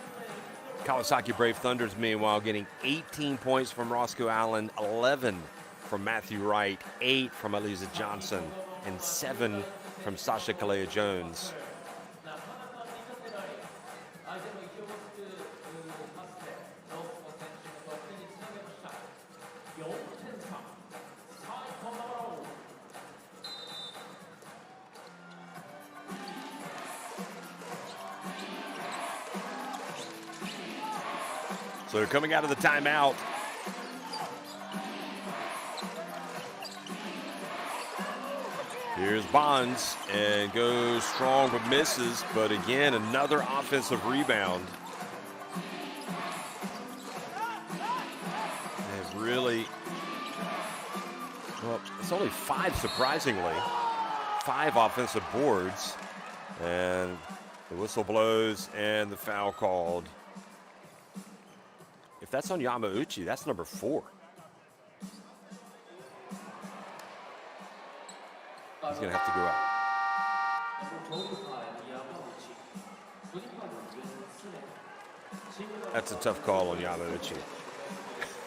Kawasaki Brave Thunders, meanwhile, getting 18 points from Roscoe Allen, 11 from Matthew Wright, 8 from Eliza Johnson, and 7 from Sasha Kalea-Jones. So they're coming out of the timeout. Here's Bonds and goes strong but misses. But again, another offensive rebound. They've really, well, it's only 5 surprisingly. 5 offensive boards. And the whistle blows and the foul called. If that's on Yamauchi, that's number 4. He's going to have to go out. That's a tough call on Yamauchi,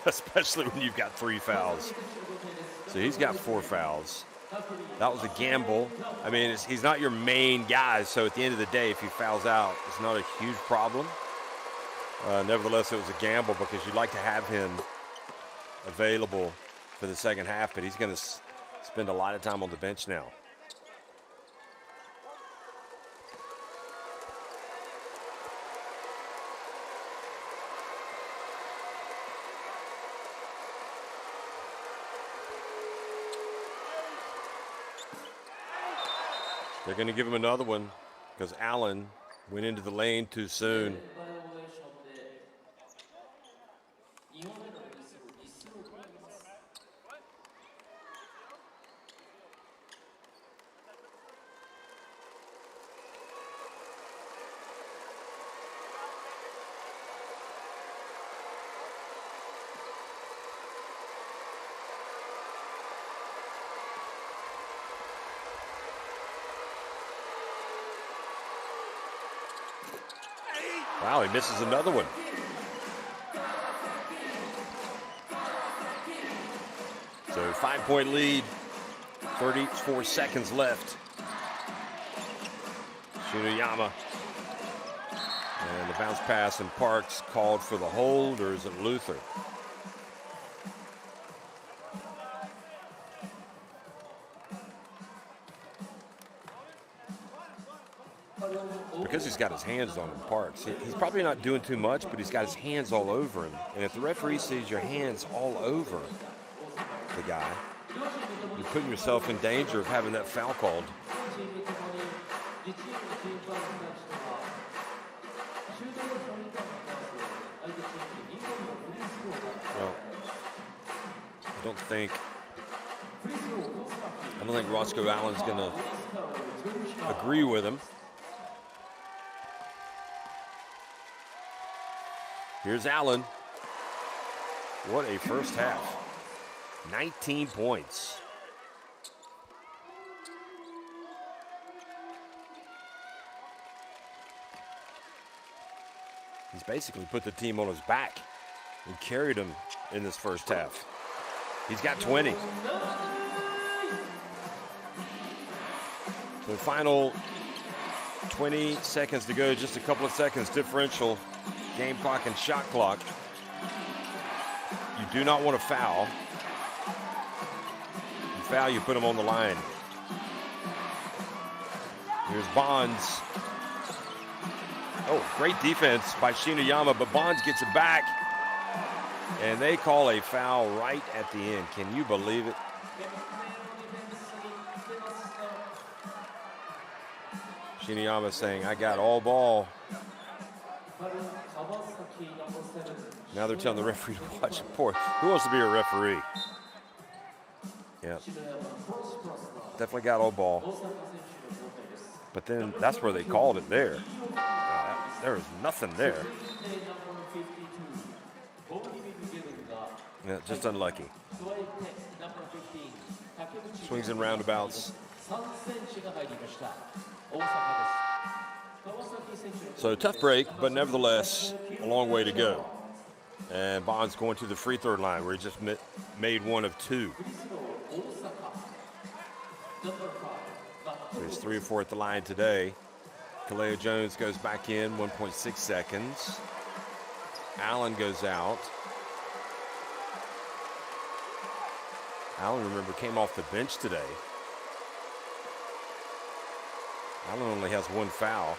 especially when you've got 3 fouls. So he's got 4 fouls. That was a gamble. I mean, he's not your main guy, so at the end of the day, if he fouls out, it's not a huge problem. Nevertheless, it was a gamble because you'd like to have him available for the second half, but he's going to spend a lot of time on the bench now. They're going to give him another one because Allen went into the lane too soon. Wow, he misses another one. So 5-point lead, 34 seconds left. Shinuyama. And the bounce pass, and Parks called for the hold, or is it Luther? Because he's got his hands on him, Parks. He's probably not doing too much, but he's got his hands all over him. And if the referee sees your hands all over the guy, you're putting yourself in danger of having that foul called. Well, I don't think Roscoe Allen's going to agree with him. Here's Allen. What a first half. 19 points. He's basically put the team on his back and carried him in this first half. He's got 20. The final 20 seconds to go, just a couple of seconds differential. Game clock and shot clock. You do not want to foul. You foul, you put them on the line. Here's Bonds. Oh, great defense by Shinuyama, but Bonds gets it back. And they call a foul right at the end. Can you believe it? Shinuyama saying, I got all ball. Now they're telling the referee to watch it. Poor. Who wants to be a referee? Yeah. Definitely got all ball. But then that's where they called it there. There was nothing there. Yeah, just unlucky. Swings and roundabouts. So tough break, but nevertheless, a long way to go. And Bonds going to the free throw line where he just made one of 2. So he's 3 or 4 at the line today. Kaleo Jones goes back in, 1.6 seconds. Allen goes out. Allen, remember, came off the bench today. Allen only has 1 foul.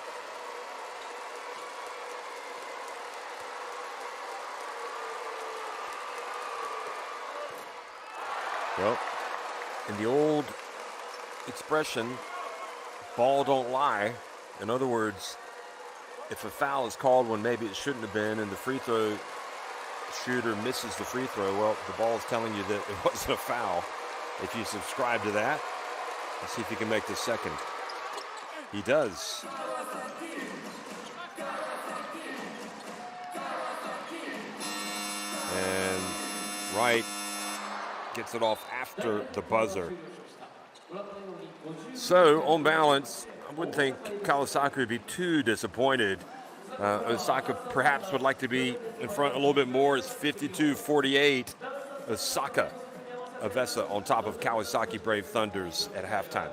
Well, in the old expression, ball don't lie. In other words, if a foul is called when maybe it shouldn't have been and the free throw shooter misses the free throw, well, the ball is telling you that it wasn't a foul. If you subscribe to that, let's see if he can make the second. He does. And Wright gets it off after the buzzer. So, on balance, I wouldn't think Kawasaki would be too disappointed. Osaka perhaps would like to be in front a little bit more. It's 52-48. Osaka EVESSA on top of Kawasaki Brave Thunders at halftime.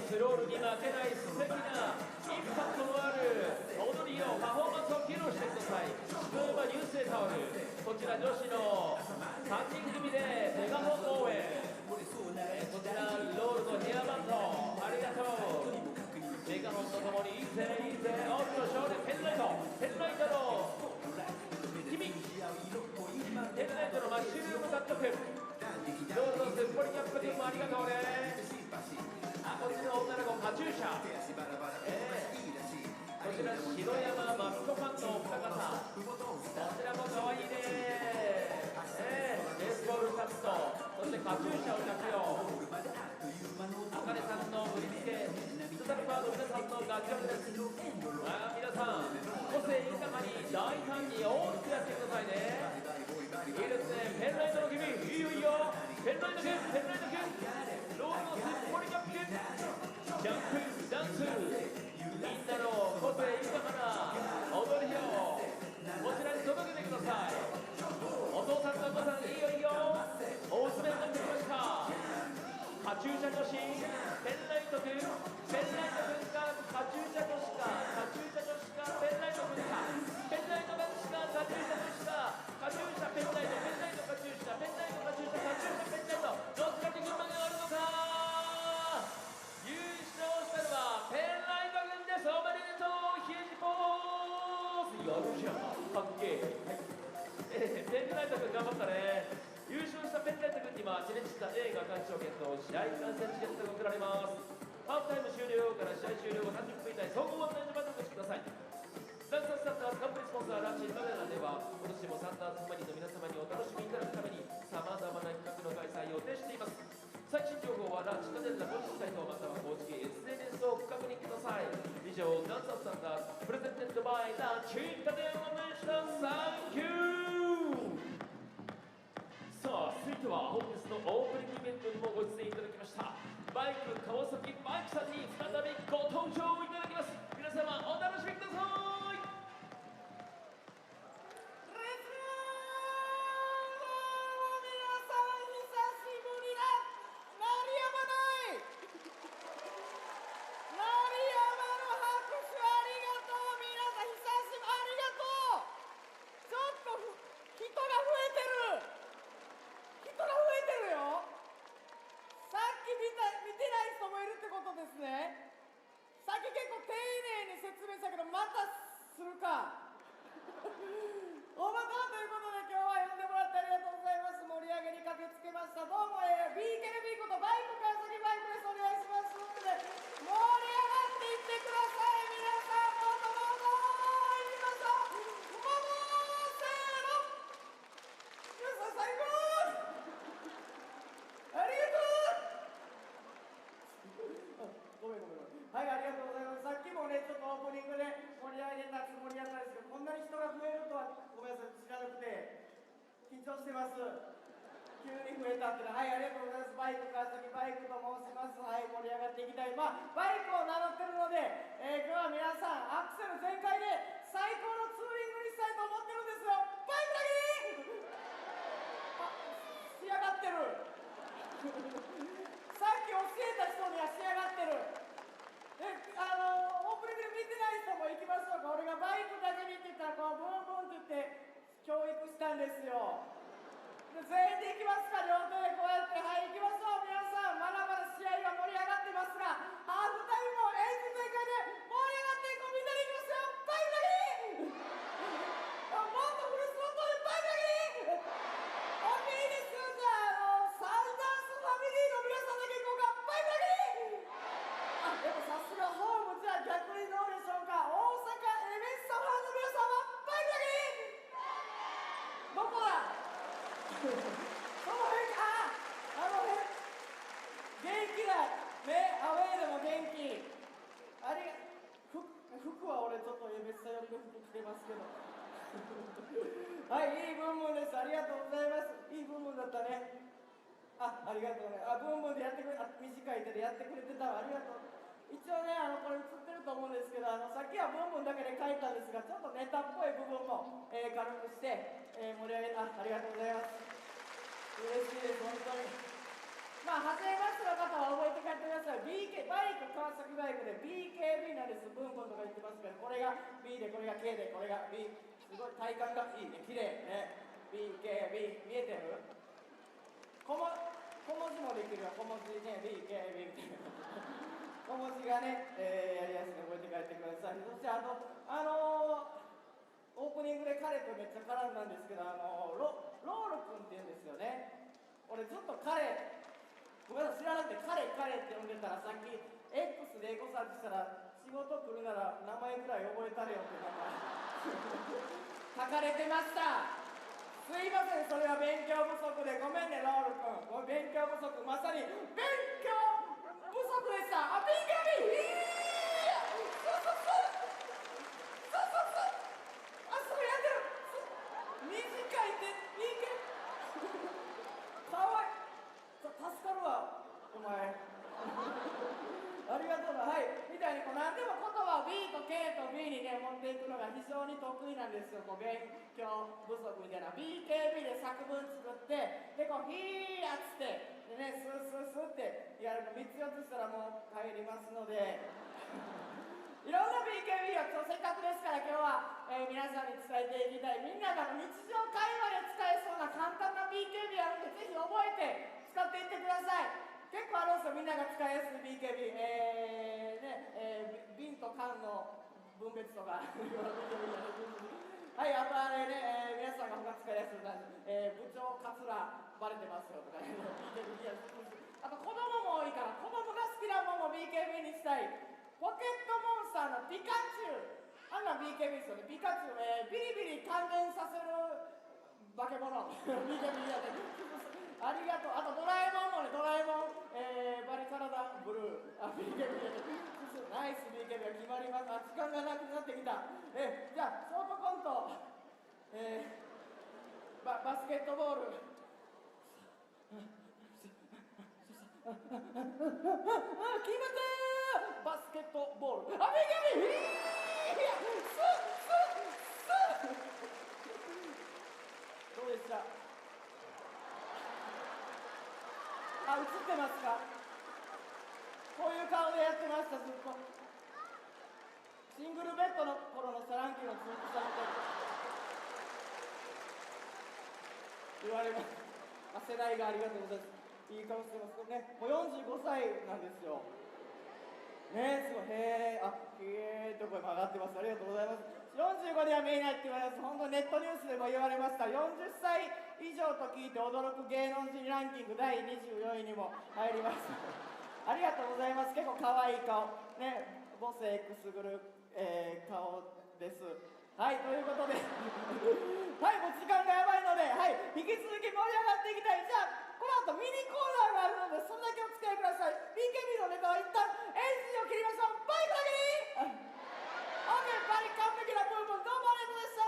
スロールに負けない素敵なインパクトのある踊りをパフォーマンスを披露してください。スクーバニュースでタオル、こちら女子の3人組でメガホン応援、こちらロールのヘアバンド、ありがとう。メガホンとともにいいぜいいぜ、オールの勝利、ペンライトの君、ペンライトのマッシュルーム獲得、ロールのすっぽりキャップ君もありがとうね。こっちの女の子カチューシャ、こちら白山マスコファンのお二方、こちらも可愛いね。ベースボールカット、そしてカチューシャを着用。あかねさんの振り付け、スタルパーの皆さんの楽曲です。皆さん、個性豊かに大胆に大きくやってくださいね。いいですね、ペンライトの君、いいよいいよ。ペンライト君、ペンライト君、ロールのすっぽりキャップ君、ジャンプ、ダンス、みんなの個性豊かな踊りをこちらに届けてください。お父さんとお母さん、いいよいいよ。大詰めになってきました。カチューシャ女子、ペンライト君、ペンライト君かカチューシャ女子か、カチューシャ女子かペンライト君か、ペンライト男子かカチューシャ女子か、カチューシャペンライト、ペンライトカチューシャ、ペンライトカチューシャ、カチューシャペンライト、どっちかに順番があるのか。優勝したのはペンライト軍です。おめでとう。ヒージポーズやるじゃん、かっけえ。ペンライト君頑張ったね。優勝したペンライト君にはチレチした映画鑑賞券と試合観戦チケットが贈られます。ハーフタイム終了から試合終了後30分以内、総合案内所までお越しください。ダンサースタッフカンパニースポンサーランチバナナでは、今年もサンダースマニーの皆様にお楽しみいただくためにさまざまな企画の開催を予定しています。最新情報はランチカネルラ公式サイトまたは公式 SNS をご確認ください。以上、ダンサースタンダースプレゼンテッドバイランチカネルラでした。サンキュー。さあ、続いては本日のオープニングイベントにもご出演いただきましたバイク川崎バイクさんに再びご登場いただきます。皆様お楽しみください。さっき結構丁寧に説明したけどまたするかおまたということで今日は呼んでもらってありがとうございます。盛り上げに駆けつけました。どうもBKB ことバイク川崎バイクです。お願いしますので盛り上がっていってください。皆さんどうぞどうぞ行きましょう。ももせーの。皆さん最高ありがとうごめんはい、ありがとうございます。さっきもね、ちょっとオープニングで盛り上げたつもりだったんですけど、こんなに人が増えるとはごめんなさい、知らなくて緊張してます。急に増えたってのは、はい、ありがとうございます。バイク川崎バイクと申します。はい、盛り上がっていきたい。バイクを名乗ってるので、今日は皆さんアクセル全開で最高のツーリングにしたいと思ってるんですよ。バイクだけ仕上がってるさっき教えた人には仕上がってる。オープニングで見てない人も行きましょうか。俺がバイクだけにって言ったらこうブンブンって言って教育したんですよ。で全員で行きますか。両手でこうやってはい行きましょう。皆さんまだまだ試合が盛り上がってますがハーフタイムもエンジン全開で盛り上がって俺ちょっとエベッサよりの服着てますけどはい、いいブンブンです。ありがとうございます。いいブンブンだったね。ありがとうね。ブンブンでやってくれ、短い手でやってくれてたわ。ありがとう。一応ね、これ映ってると思うんですけど、さっきはブンブンだけで書いたんですが、ちょっとネタっぽい部分も、軽くして、盛り上げた。ありがとうございます。嬉しいです、本当に。初めましての方は覚えて帰ってください。BK、バイク、川崎バイクで BKB なんです。ブンブンとか言ってますけど、これが B で、これが K で、これが B。すごい体感がいいね、綺麗ね。BKB、見えてる？小文字もできるよ、小文字ね、BKB みたいな。小文字がね、やりやすいので覚えて帰ってください。そしてオープニングで彼とめっちゃ絡んだんですけど、ロール君って言うんですよね。俺ずっと彼、ごめんなさい、知らなくて彼って呼んでたら、さっき X でエゴサーチしたら、仕事来るなら名前ぐらい覚えたれよって書かれてました。すいません、それは勉強不足でごめんね、ロール君。これ勉強不足、まさに勉強不足でした。勉強すぐやってる。短いって人間かわいい。助かるわ、お前。ありがとうな。はい、みたいに何でも言葉を B と K と B にね持っていくのが非常に得意なんですよ。勉強不足みたいな BKB で作文作って、でヒーやっつってでね、スーってやるの3つ4つしたらもう帰りますのでいろんな BKB をせっかくですから今日は、皆さんに伝えていきたい。みんなが日常会話で使えそうな簡単な BKB あるんで、ぜひ覚えて使っていってください。結構あるんですよ、みんなが使いやすい BKB。瓶と缶の分別とかはい、あとね、皆さんが他使いやすい感じ、部長カツラバレてますよとかねBKB やあと子供も多いから子供が好きなものを BKB にしたい。ポケットモンスターのピカチュウ、あんな BKB ですよね。ピカチュウ、ビリビリ感電させる化け物BKB やってありがとう。あとドラえもんもね、ドラえもん、バリカラダブルー、BKB やってナイス BKB が決まります。時間がなくなってきた。じゃあショートコント、バスケットボール決まったバスケットボール。BKB どうでした？映ってますか？こういう顔でやってました、ずっと。シングルベッドの頃のシャランキーのツイートされて言われます。世代がありがとうございます。いい顔してますね。もう45歳なんですよ。ねえ、すごい。へえと声も上がってます。ありがとうございます。45には見えないって言われます。本当ネットニュースでも言われました。40歳以上と聞いて驚く芸能人ランキング第24位にも入りました。ありがとうございます。結構可愛い顔。ね、母性くすぐる、顔です。はい、ということではい、もう時間がやばいので、はい、引き続き盛り上がっていきたい。じゃあこの後ミニコーナーがあるのでそれだけお付き合いください。 BKB のネタは一旦 NG を切りましょう。バイクだけにOK、バリ完璧な部分どうもありがとうでした。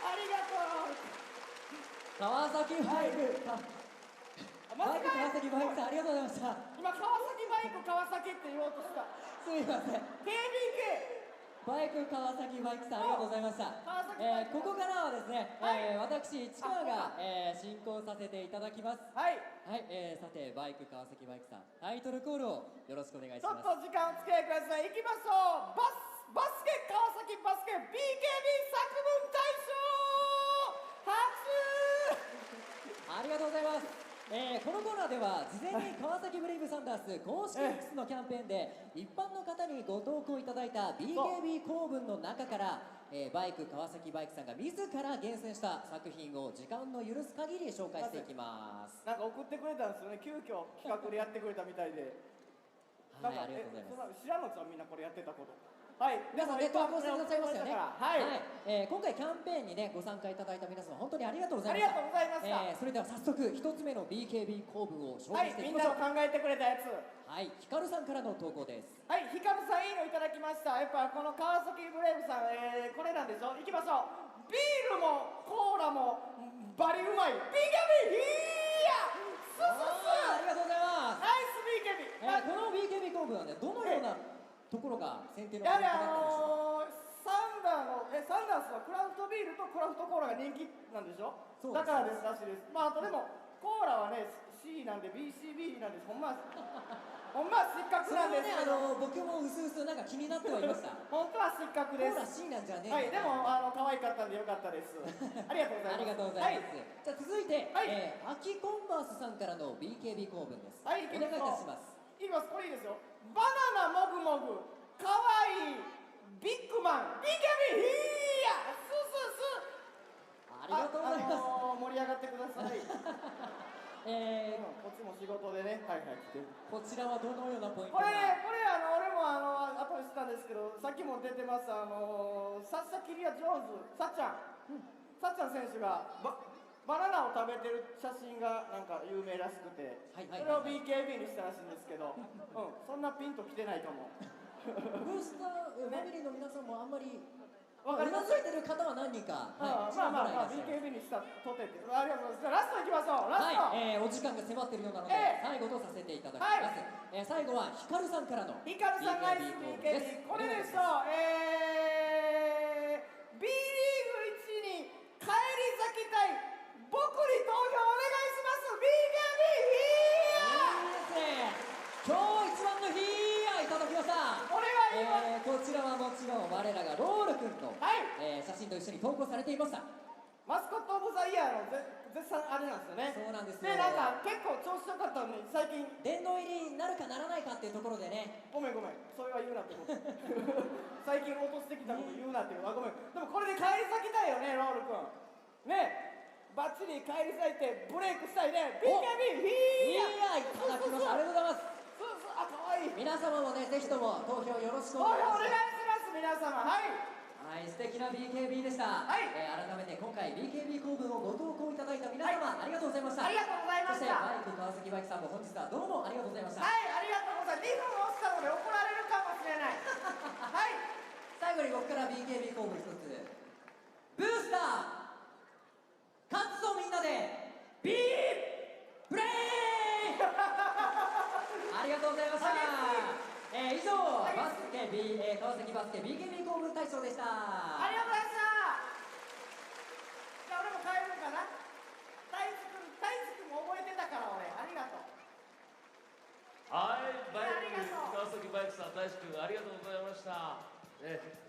ありがとう。川崎バイク、間違え川崎バイクさんありがとうございました。今川崎バイク川崎って言おうとした。すみません。KBK バイク川崎バイクさんありがとうございました。ここからはですね、私市川が、進行させていただきます。はい、さてバイク川崎バイクさんタイトルコールをよろしくお願いしちょます。っと時間お付き合いください。行きましょう。バスケ川崎バスケ BKB 作文大賞初ありがとうございます。このコーナーでは事前に川崎ブレイブサンダース公式 X のキャンペーンで一般の方にご投稿いただいた BKB 公文の中から、バイク川崎バイクさんが自ら厳選した作品を時間の許す限り紹介していきます。なんか送ってくれたんですよね。急遽企画でやってくれたみたいで。はい、ありがとうございます。知らんのちゃんみんなこれやってたこと。はい、皆さんね投稿してくださいましたよね。はい、今回キャンペーンにねご参加いただいた皆様本当にありがとうございました。ありがとうございました。それでは早速一つ目の BKB 公文を紹はい、介していみんきましょう。なの考えてくれたやつ。はい、ヒカルさんからの投稿です。はい、ヒカルさんいいのいただきました。やっぱこの川崎ブレイブさん、これなんでしょ。いきましょう。ビールもコーラもバリうまい BKB いやスススありがとうございます。ナイス BKB、この BKB 公文はねどのようなところが選定のやはりポイントだったんでしょう。サンダースはクラフトビールとクラフトコーラが人気なんでしょ。そうですだからですらしいです。まああとでもコーラはね C なんで BCB なんです。ほんまは失格それはねなんですけど、僕もうすうすなんか気になってはいました。本当は失格です。コーラ C なんじゃねえはい、でも可愛かったんでよかったです。ありがとうございます。ありがとうございます。じゃあ続いて、はい秋コンバースさんからの BKB 公文です。はい、お願いいたします。いきます。これいいですよ。バナナもぐもぐかわいいビッグマン BKB いやスススありがとうございます。盛り上がってください。こっちも仕事でね、はいはい来てる。こちらはどのようなポイントが。これね、俺も後で知ったんですけど、さっきも出てます、サッシャキリア・ジョーンズ、さっちゃん選手がバナナを食べてる写真がなんか有名らしくて、それを BKB にしたらしいんですけど、そんなピンときてないと思う。ブースターファミリーの皆さんもあんまりうわかります。なずいてる方は何人か、まあ BKB にしたとてって、ありがとうございます。ラストいきましょう。ラスト。はい、お時間が迫っているようなので、最後とさせていただきます。最後はヒカルさんからのヒカルさんナイス BKB、これでしょう。B リーグ1に返り咲きたい僕に投票お願いします。 BKB 今日一番のヒーヤーいただきました。これはいいわ。こちらはもちろん我らがロール君と、はい写真と一緒に投稿されていました。マスコット・オブ・ザ・イヤーの絶賛あれなんですよね。そうなんですよ。で、なんか結構調子よかったのに最近殿堂入りになるかならないかっていうところでね。ごめんそれは言うなってこと最近落としてきたこと言うなってごめん。でもこれで帰り咲きたいよね、ロール君ね。バッチリ帰り咲いてブレイクしたいね。 BKB いやいただきました。ありがとうございます。あ、かわいい。皆様もねぜひとも投票よろしくお投票お願いします。願いします皆様。はい、素敵な BKB でした。改めて今回 BKB 公文をご投稿いただいた皆様、ありがとうございました。ありがとうございました。そしてバイク川崎バイクさんも本日はどうもありがとうございました。はい、ありがとうございます。2分押したので怒られるかもしれないはい、最後に僕から BKB 公文一つ。ブースター勝つぞみんなでビーブレイありがとうございました。以上、バスケ、川崎バスケ BKB 公文大賞でした。ありがとうございました。じゃあ俺も帰るかな。大地君も覚えてたから俺、ありがとう。はい、川崎バイクさん、大志くんありがとうございました。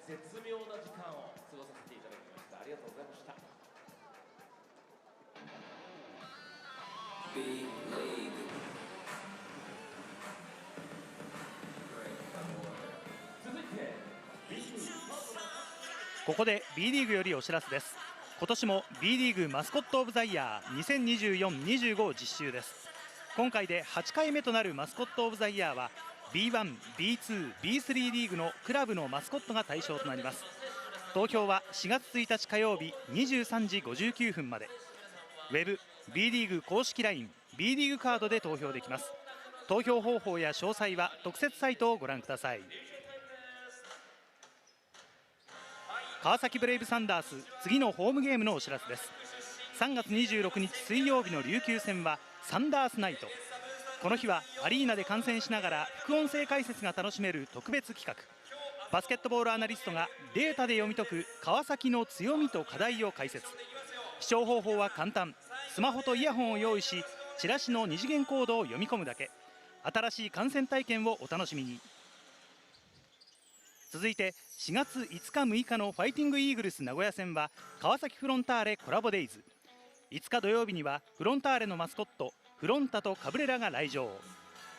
絶妙な時間を過ごさせていただきました。ありがとうございました。続いて B リーグ。ここで B リーグよりお知らせです。今年も B リーグマスコットオブザイヤー2024-25実施です。今回で8回目となるマスコットオブザイヤーは B1、B2、B3 リーグのクラブのマスコットが対象となります。投票は4月1日火曜日23時59分まで。ウェブ B リーグ公式 LINE、B リーグカードで投票できます。投票方法や詳細は特設サイトをご覧ください。川崎ブレイブサンダース、次のホームゲームのお知らせです。3月26日水曜日の琉球戦はサンダースナイト。この日はアリーナで観戦しながら副音声解説が楽しめる特別企画。バスケットボールアナリストがデータで読み解く川崎の強みと課題を解説。視聴方法は簡単。スマホとイヤホンを用意し、チラシの二次元コードを読み込むだけ。新しい観戦体験をお楽しみに。続いて4月5日6日のファイティングイーグルス名古屋戦は川崎フロンターレコラボデイズ。5日土曜日にはフロンターレのマスコットフロンタとカブレラが来場。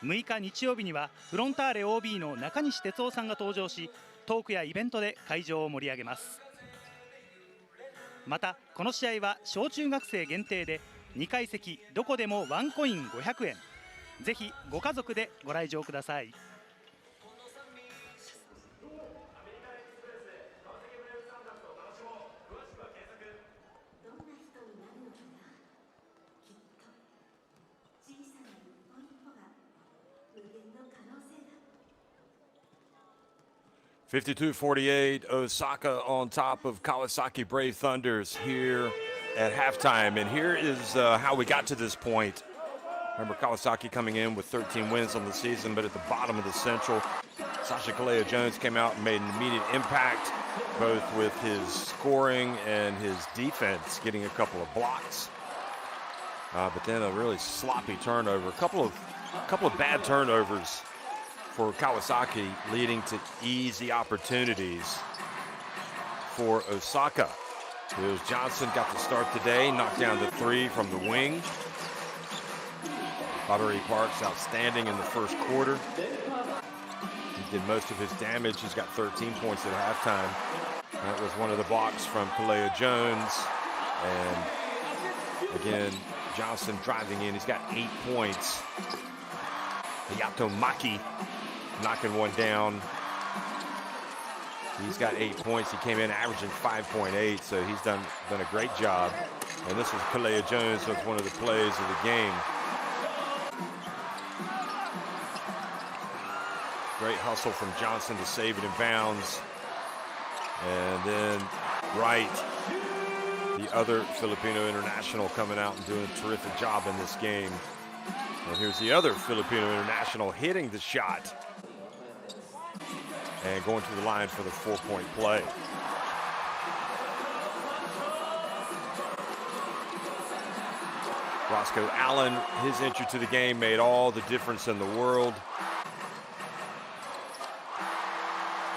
6日日曜日にはフロンターレ OB の中西哲夫さんが登場し、トークやイベントで会場を盛り上げます。またこの試合は小中学生限定で2階席どこでもワンコイン500円。ぜひご家族でご来場ください。52-48, Osaka on top of Kawasaki Brave Thunders here at halftime. And here is how we got to this point. Remember, Kawasaki coming in with 13 wins on the season, but at the bottom of the Central. Sasha Kalea-Jones came out and made an immediate impact, both with his scoring and his defense, getting a couple of blocks. But then a really sloppy turnover, a couple of bad turnovers for Kawasaki, leading to easy opportunities for Osaka. Here's Johnson, got the start today, knocked down to 3 from the wing. Bobby Parks outstanding in the first quarter. He did most of his damage. He's got 13 points at halftime. That was one of the blocks from Kalea-Jones. And again, Johnson driving in. He's got 8 points. Hayato Maki knocking one down. He's got 8 points. He came in averaging 5.8, so he's done a great job. And this was Kalea-Jones, so it's one of the plays of the game. Great hustle from Johnson to save it in bounds. And then Wright, the other Filipino international, coming out and doing a terrific job in this game. And here's the other Filipino international hitting the shot and going to the line for the 4-point play. Roscoe Allen, his entry to the game made all the difference in the world.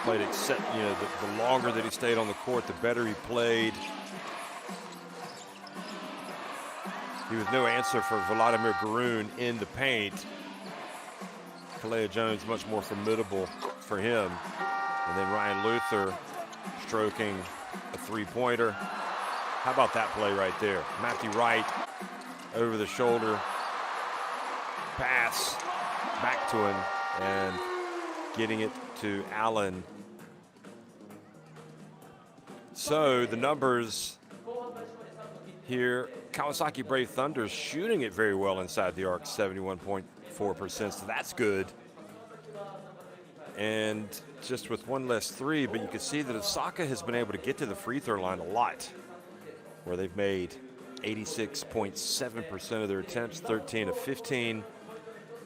Played the longer that he stayed on the court, the better he played. He was no answer for Vladimir Garoon in the paint. Kalea-Jones much more formidable for him. And then Ryan Luther stroking a 3-pointer. How about that play right there? Matthew Wright over the shoulder, pass back to him, and getting it to Allen. So the numbers here, Kawasaki Brave Thunders shooting it very well inside the arc, 71.4%, so that's good. And just with one less 3, but you can see that Osaka has been able to get to the free throw line a lot, where they've made 86.7% of their attempts, 13 of 15.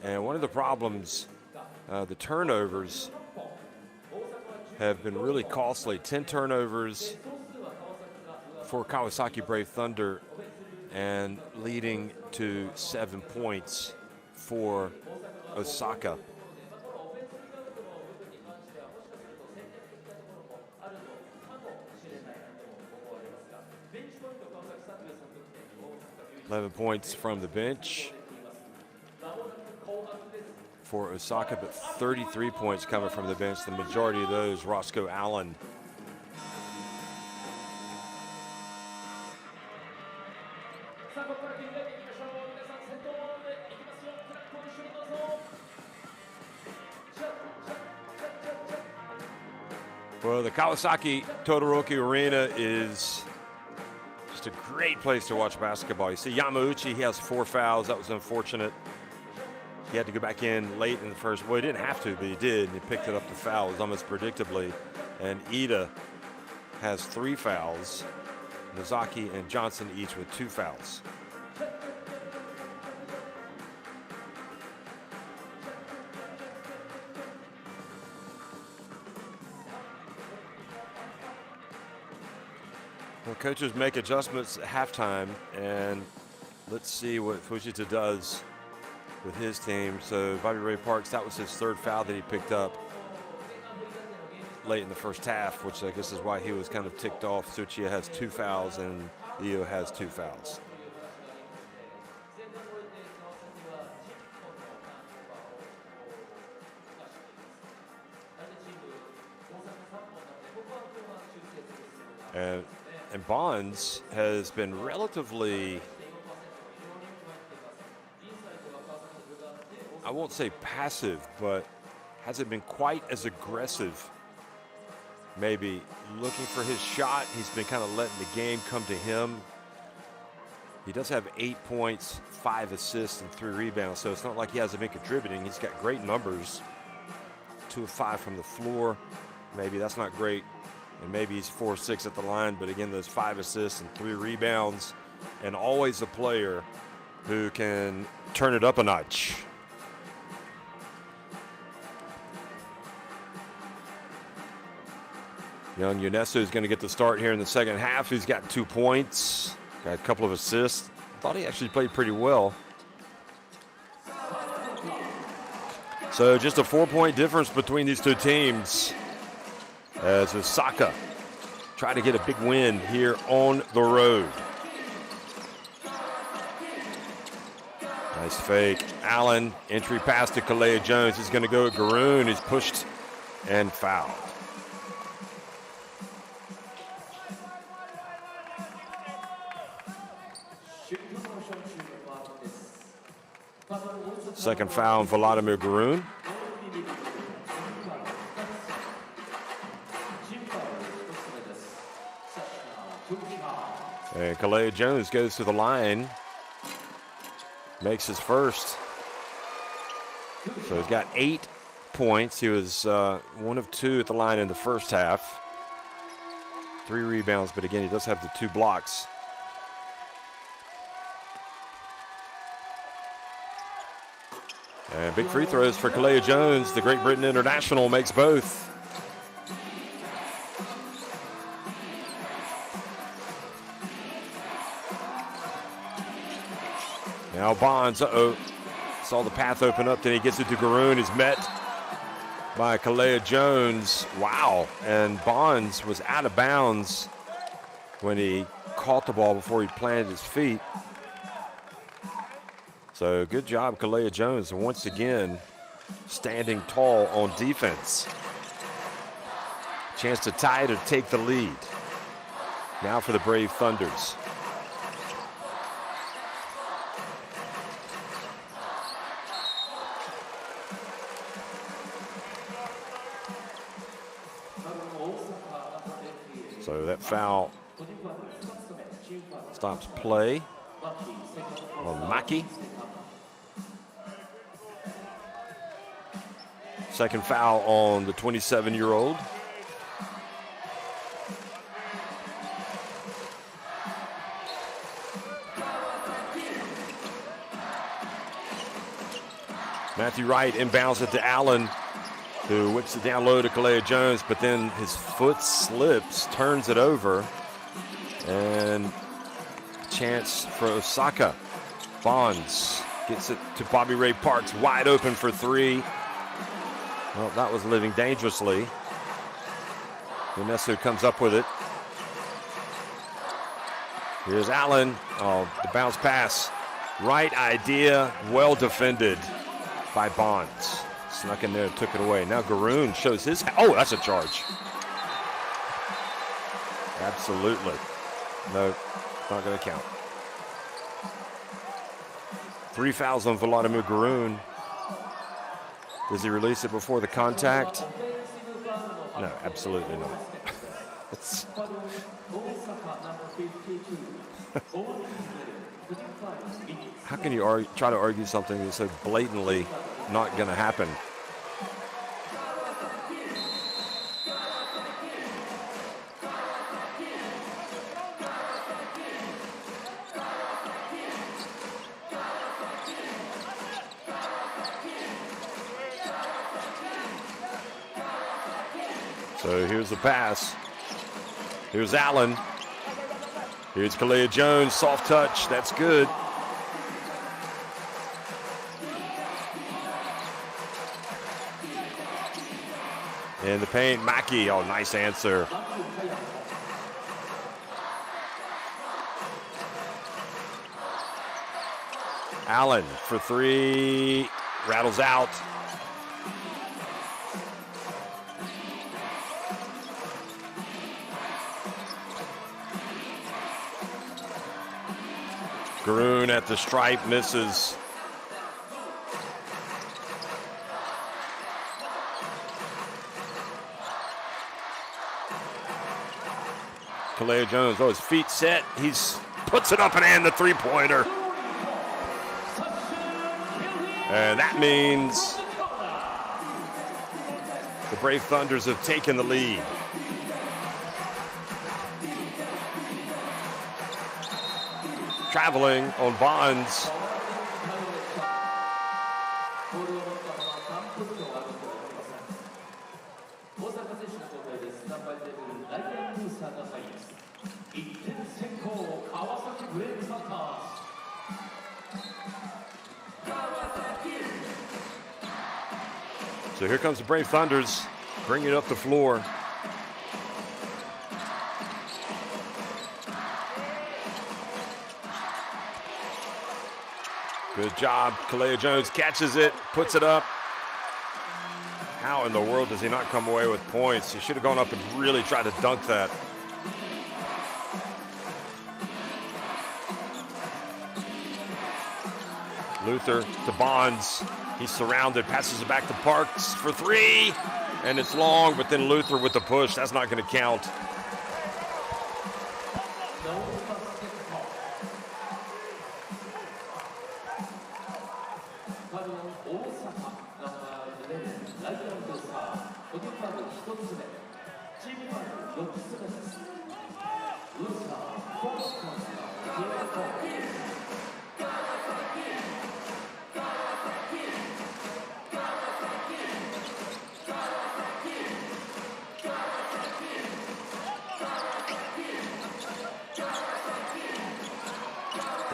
And one of the problems, the turnovers have been really costly. 10 turnovers for Kawasaki Brave Thunder, and leading to 7 points for Osaka. $11 points from the bench for Osaka, but 33 points coming from the bench. The majority of those, Roscoe Allen. Well, the Kawasaki Todoroki Arena is just a great place to watch basketball. You see Yamauchi, he has 4 fouls. That was unfortunate. He had to go back in late in the first. Well, he didn't have to, but he did. And he picked it up the fouls almost predictably. And Ida has 3 fouls. Nozaki and Johnson each with 2 fouls. Well, coaches make adjustments at halftime, and let's see what Fujita does with his team. So Bobby Ray Parks, that was his 3rd foul that he picked up late in the first half, which I guess is why he was kind of ticked off. Tsuchiya has 2 fouls, and Io has 2 fouls. And Bonds has been relatively, I won't say passive, but hasn't been quite as aggressive. Maybe looking for his shot. He's been kind of letting the game come to him. He does have 8 points, 5 assists, and 3 rebounds, so it's not like he hasn't been contributing. He's got great numbers. 2 of 5 from the floor. maybe that's not great. And maybe he's 4-6 at the line, but again, those 5 assists and 3 rebounds, and always a player who can turn it up a notch. Young Unesu is going to get the start here in the second half. He's got 2 points, got a couple of assists. Thought he actually played pretty well. So just a 4-point difference between these two teams as Osaka try to get a big win here on the road. Nice fake. Allen, entry pass to Kalea Jones. He's going to go at Garoon. He's pushed and fouled. Second foul on Vladimir Garoon. And Kalea Jones goes to the line. Makes his first. So he's got 8 points. He was 1 of 2 at the line in the first half. 3 rebounds, but again, he does have the 2 blocks. And big free throws for Kalea Jones. The Great Britain International makes both. Now Bonds, saw the path open up, then he gets it to Garoon. He's met by Kalea Jones. Wow, and Bonds was out of bounds when he caught the ball before he planted his feet. So good job, Kalea Jones, once again standing tall on defense. Chance to tie it or take the lead. Now for the Brave Thunders. So that foul stops play on Maki. Second foul on the 27-year-old. Matthew Wright inbounds it to Allen, who whips it down low to Kalea Jones, but then his foot slips, turns it over, and chance for Osaka. Bonds gets it to Bobby Ray Parks, wide open for 3. Well, that was living dangerously. Unesu comes up with it. Here's Allen. Oh, the bounce pass. Right idea, well defended by Bonds. Snuck in there and took it away. Now Garoon shows his. Oh, that's a charge. Absolutely. No, not going to count. 3 fouls on Vladimir Garoon. Does he release it before the contact? No, absolutely not. How can you try to argue something that's so blatantly not going to happen? So here's the pass. Here's Allen. Here's Kalea Jones, soft touch, that's good. In the paint, Maki, oh, nice answer. Allen for 3, rattles out. Garoon at the stripe, misses. Kalea Jones, oh, his feet set. He's puts it up and in the 3-pointer. And that means the Brave Thunders have taken the lead. Traveling on Bonds. So here comes the Brave Thunders, bringing it up the floor. Good job. Kalea Jones catches it, puts it up. How in the world does he not come away with points? He should have gone up and really tried to dunk that. Luther to Bonds. He's surrounded, passes it back to Parks for three. And it's long, but then Luther with the push. That's not going to count.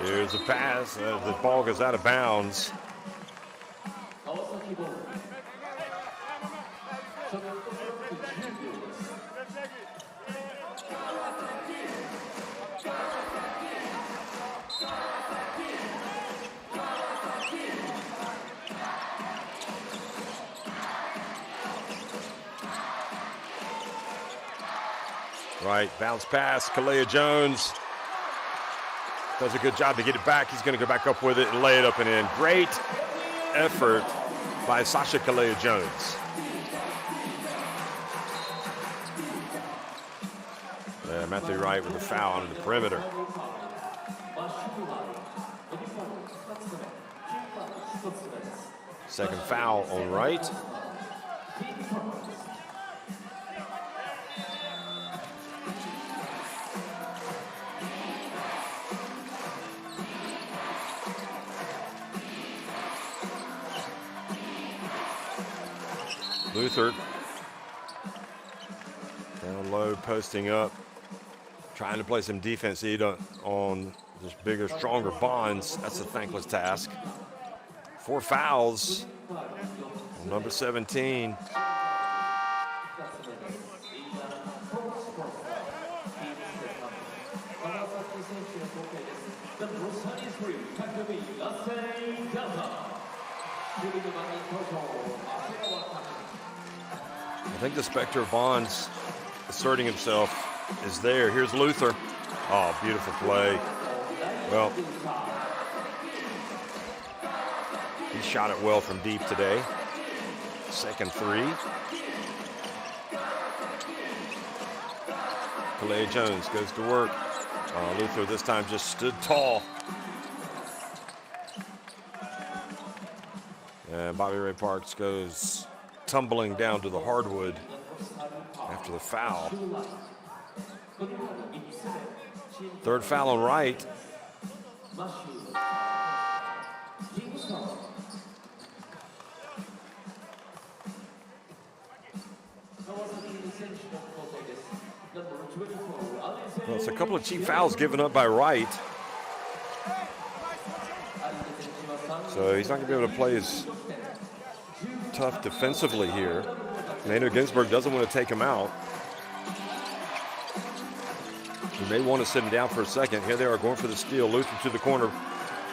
Here's a pass. The ball goes out of bounds. Right, bounce pass. Kalea Jones does a good job to get it back. He's going to go back up with it and lay it up and in. Great effort by Sasha Kalea Jones. Matthew Wright with a foul on the perimeter. Second foul on Wright. Luther down low, posting up, trying to play some defense on this bigger, stronger Bonds. That's a thankless task. 4 fouls on number 17. I think the specter of Bonds asserting himself is there. Here's Luther. Oh, beautiful play. Well, he shot it well from deep today. Second three. Kalea Jones goes to work. Luther this time just stood tall. And Bobby Ray Parks goes tumbling down to the hardwood after the foul. Third foul on Wright. Well, it's a couple of cheap fouls given up by Wright. So he's not going to be able to play as tough defensively here. Maynard Ginsburg doesn't want to take him out. He may want to sit him down for a second. Here they are going for the steal. Luther to the corner.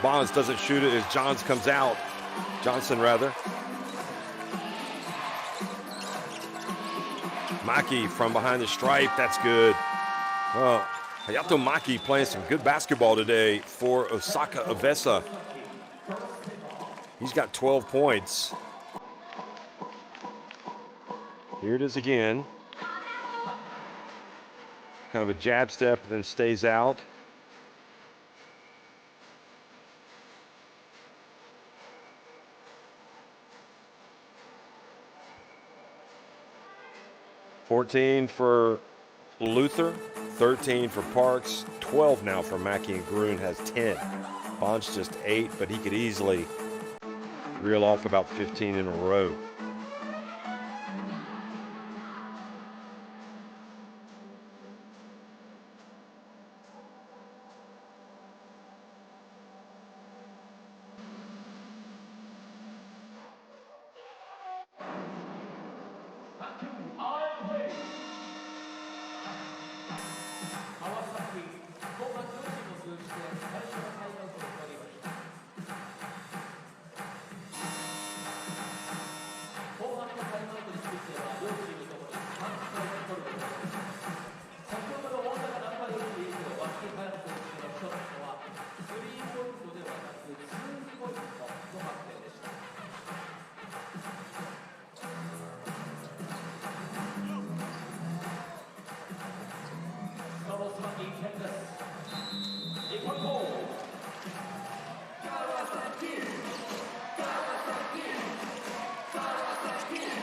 Bonds doesn't shoot it as Johns comes out. Johnson, rather. Maki from behind the stripe. That's good. Well, Hayato Maki playing some good basketball today for Osaka EVESSA. He's got 12 points. Here it is again. Kind of a jab step, then stays out. 14 for Luther, 13 for Parks, 12 now for Mackey, and Gruen has 10. Bond's just 8, but he could easily reel off about 15 in a row.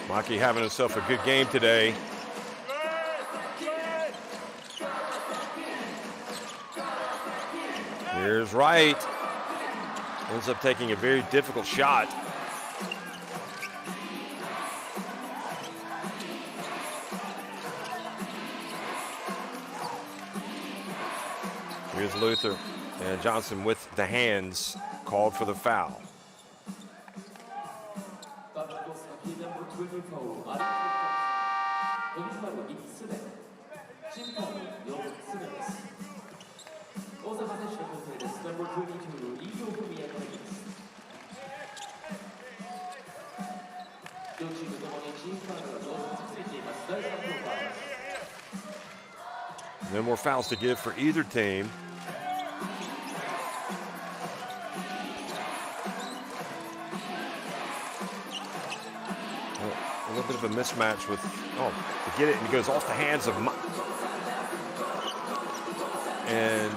Maki having himself a good game today. Here's Wright. Ends up taking a very difficult shot. Here's Luther, and Johnson with the hands called for the foul. No more fouls to give for either team. A little bit of a mismatch with, to get it, and he goes off the hands of, and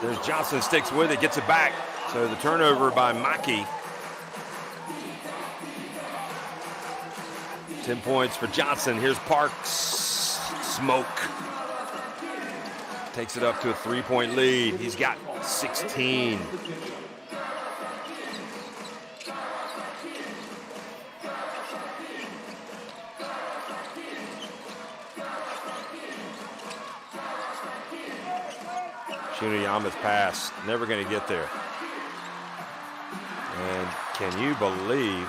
there's Johnson, sticks with it, gets it back. So the turnover by Maki. 10 points for Johnson. Here's Parks. Smoke. Takes it up to a 3-point lead. He's got 16. Shinoyama's pass, never going to get there. And can you believe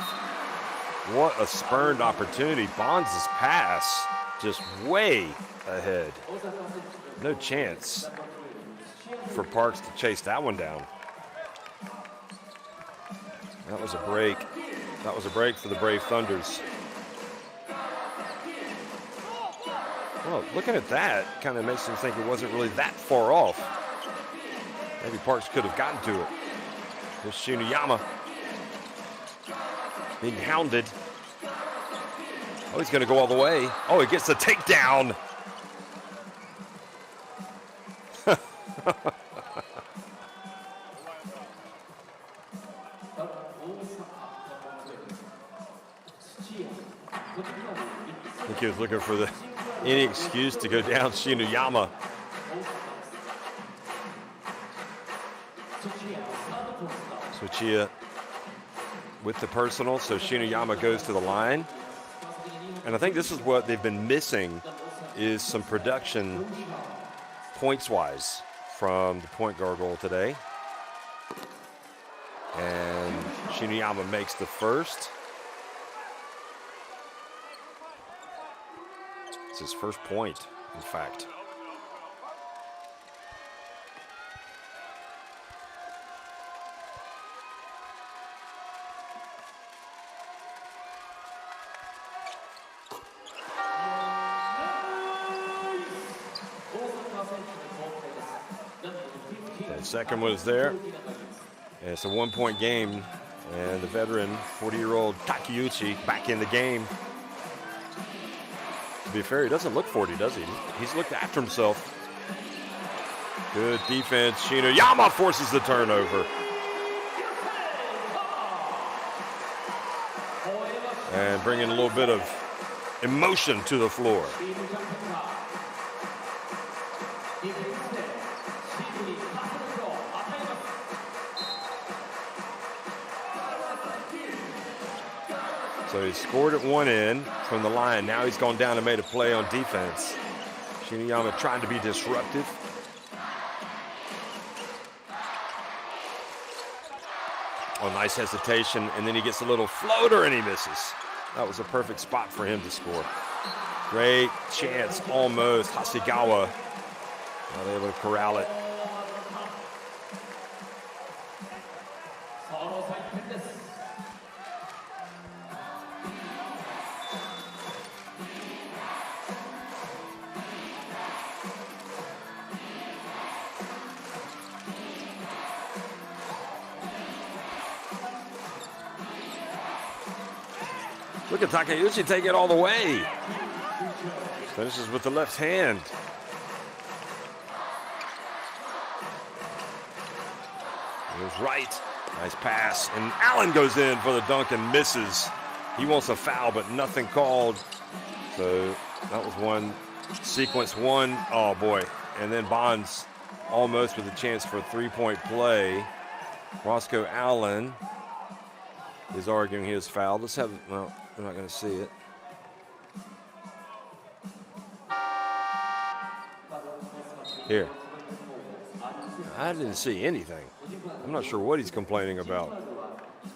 what a spurned opportunity? Bonds' pass just way ahead. No chance for Parks to chase that one down. That was a break. That was a break for the Brave Thunders. Well, looking at that kind of makes them think it wasn't really that far off. Maybe Parks could have gotten to it. There's Shinoyama being hounded. Oh, he's going to go all the way. Oh, he gets the takedown. I think he was looking for any excuse to go down Shinoyama. Tsuchiya with the personal, so Shinoyama goes to the line. And I think this is what they've been missing, is some production points-wise from the point guard role today. And Shinoyama makes the first. It's his first point, in fact. The second one is there. And it's a 1-point game. And the veteran, 40-year-old Takeuchi, back in the game. To be fair, he doesn't look 40, does he? He's looked after himself. Good defense. Shinoyama forces the turnover. And bringing a little bit of emotion to the floor. So he scored at one end from the line. Now he's gone down and made a play on defense. Shiniyama trying to be disruptive. Oh, nice hesitation, and then he gets a little floater and he misses. That was a perfect spot for him to score. Great chance, almost. Hasegawa not able to corral it. Look at Takeuchi take it all the way. Finishes with the left hand. It was right. Nice pass. And Allen goes in for the dunk and misses. He wants a foul, but nothing called. So that was one. Sequence one. Oh, boy. And then Bonds almost with a chance for a three-point play. Roscoe Allen is arguing he was fouled. Let's have, well, we're not going to see it. Here. I didn't see anything. I'm not sure what he's complaining about.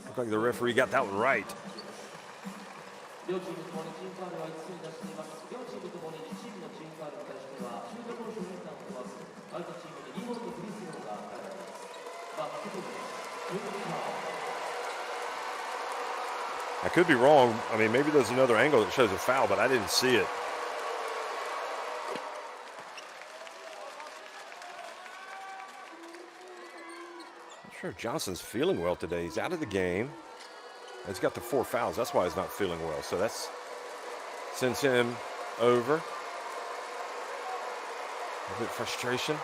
Looks like the referee got that one right. I could be wrong. I mean, maybe there's another angle that shows a foul, but I didn't see it. I'm sure Johnson's feeling well today. He's out of the game. He's got the 4 fouls. That's why he's not feeling well. So that's sends him over. A bit of frustration.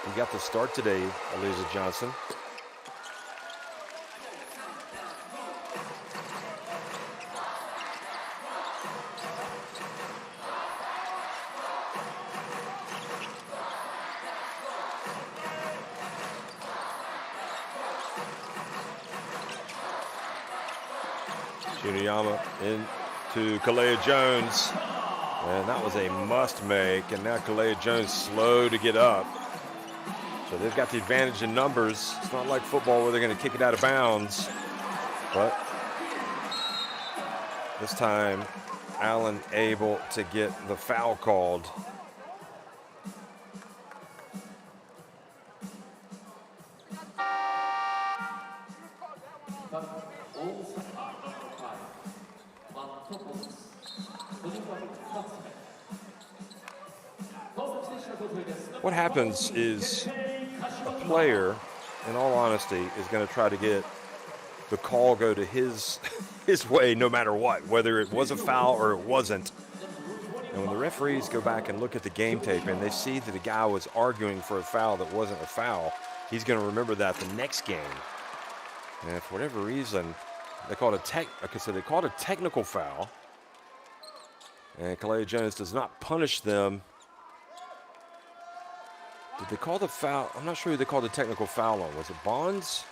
He got the start today, Eliza Johnson. Shiniyama into Kalea Jones, and that was a must make, and now Kalea Jones slow to get up. So they've got the advantage in numbers. It's not like football where they're going to kick it out of bounds, but this time Allen able to get the foul called. What happens is a player, in all honesty, is going to try to get the call go to his way no matter what, whether it was a foul or it wasn't. And when the referees go back and look at the game tape and they see that the guy was arguing for a foul that wasn't a foul, he's going to remember that the next game. And for whatever reason, they called a technical foul. And Kalea Jones does not punish them. Did they call the foul? I'm not sure who they called the technical foul on. Was it Bonds?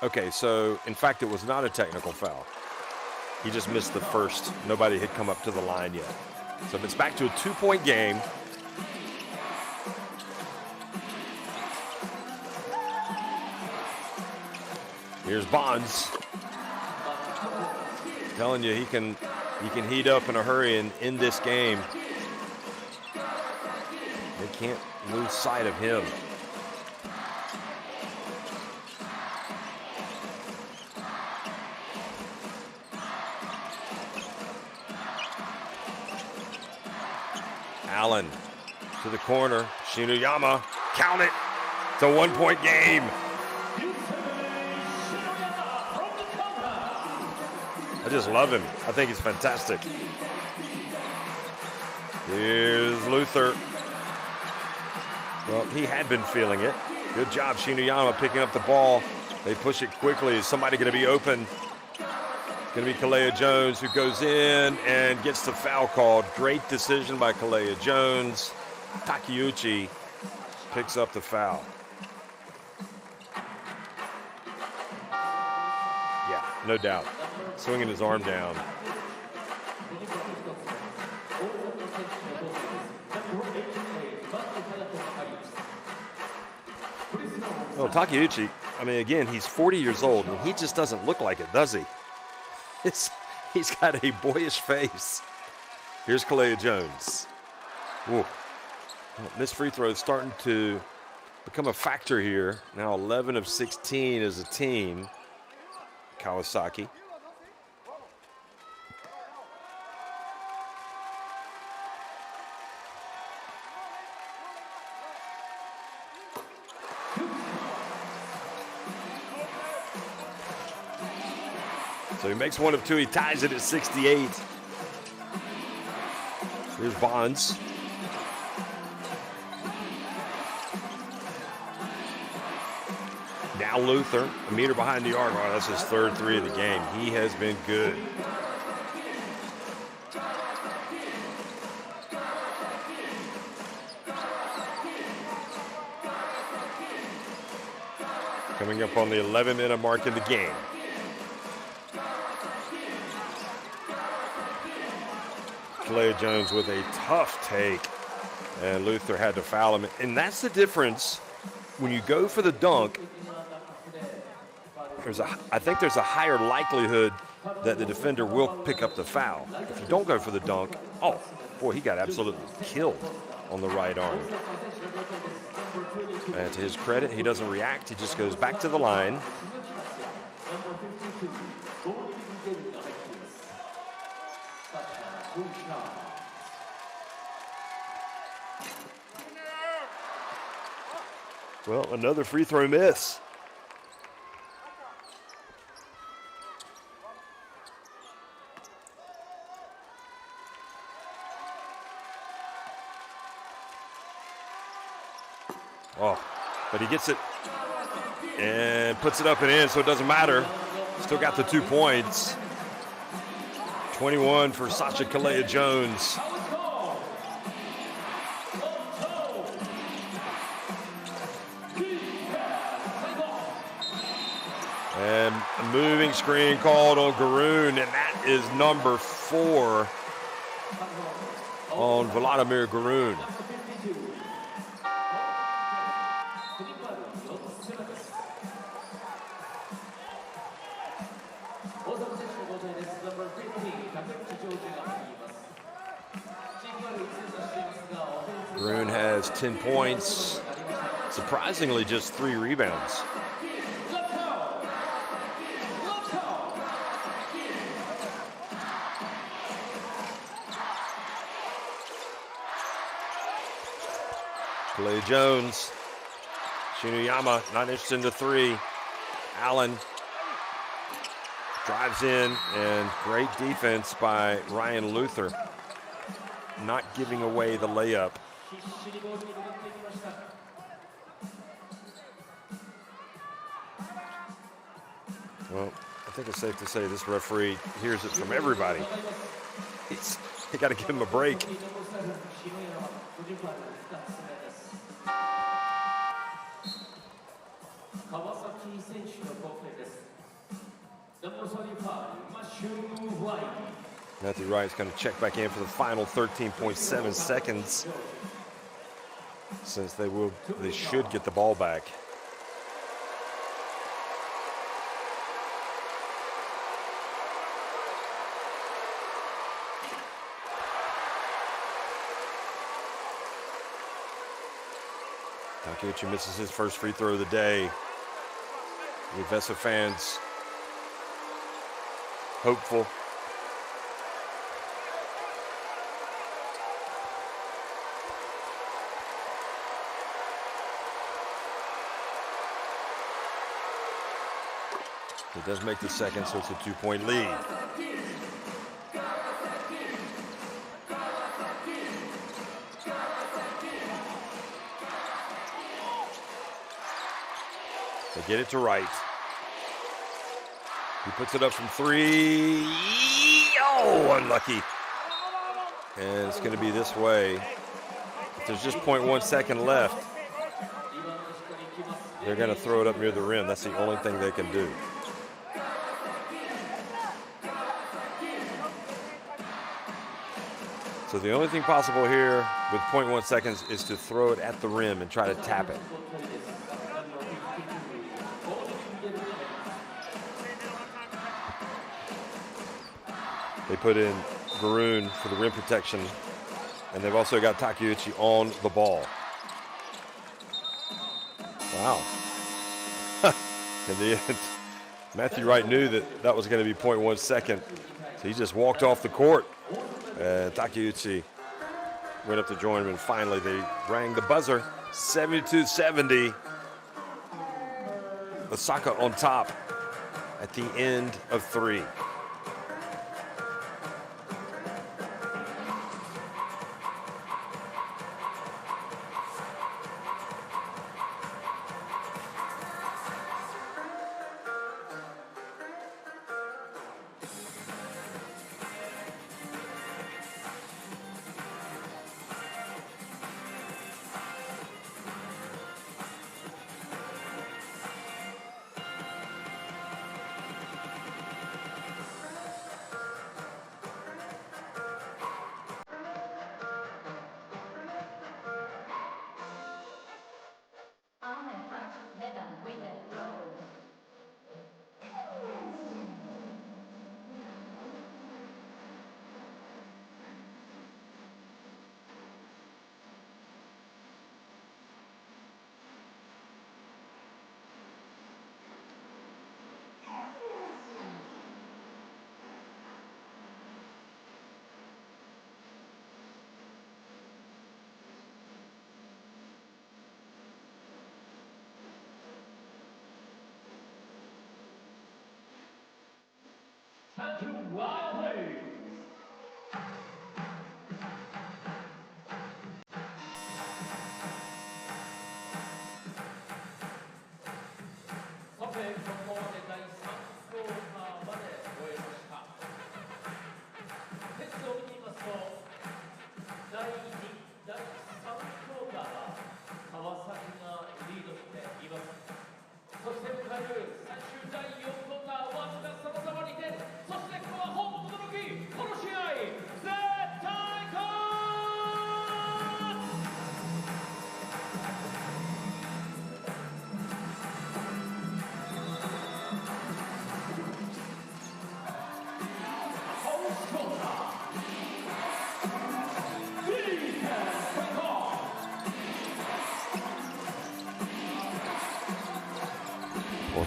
Okay, so in fact, it was not a technical foul. He just missed the first. Nobody had come up to the line yet. So if it's back to a 2-point game. Here's Bonds. Telling you he can heat up in a hurry and end this game. They can't lose sight of him. Allen to the corner. Shiniyama, count it. It's a 1-point game. I just love him. I think he's fantastic. Here's Luther. Well, he had been feeling it. Good job, Shiniyama, picking up the ball They push it quickly. Is somebody going to be open? It's going to be Kalea Jones who goes in and gets the foul called. Great decision by Kalea Jones. Takeuchi picks up the foul. Yeah, no doubt. Swinging his arm down. Well, Takeuchi, I mean, again, he's 40 years old, and he just doesn't look like it, does he? He's got a boyish face. Here's Kalea Jones. Ooh. Well, missed free throw is starting to become a factor here. Now 11 of 16 as a team. Kawasaki. So he makes one of two. He ties it at 68. Here's Bonds. Now Luther, a meter behind the arc. Oh, that's his third three of the game. He has been good. Coming up on the 11-minute mark in the game. Kalea Jones with a tough take, and Luther had to foul him. And that's the difference when you go for the dunk. I think there's a higher likelihood that the defender will pick up the foul. If you don't go for the dunk, oh boy, he got absolutely killed on the right arm. And to his credit, he doesn't react. He just goes back to the line. Well, another free throw miss. Oh, but he gets it and puts it up and in, so it doesn't matter. Still got the 2 points. 21 for Sacha Kalea Jones. And a moving screen called on Garoon, and that is number 4 on Vladimir Garoon. Garoon has 10 points, surprisingly just 3 rebounds. Kalea Jones, Shinuyama not interested in the 3. Allen drives in, and great defense by Ryan Luther, not giving away the layup. Well, I think it's safe to say this referee hears it from everybody. They got to give him a break. Matthew Wright's going to check back in for the final 13.7 seconds, since they should get the ball back. Takeuchi misses his first free throw of the day. The EVESSA fans hopeful. He does make the second, so it's a 2-point lead. They get it to Wright. He puts it up from 3. Oh, unlucky. And it's going to be this way. There's just 0.1 second left. They're going to throw it up near the rim. That's the only thing they can do. So the only thing possible here with 0.1 seconds is to throw it at the rim and try to tap it. They put in Garoon for the rim protection, and they've also got Takeuchi on the ball. Wow. In the end, Matthew Wright knew that was going to be 0.1 second, so he just walked off the court. And Takeuchi went up to join him, and finally they rang the buzzer. 72-70. Osaka on top at the end of 3.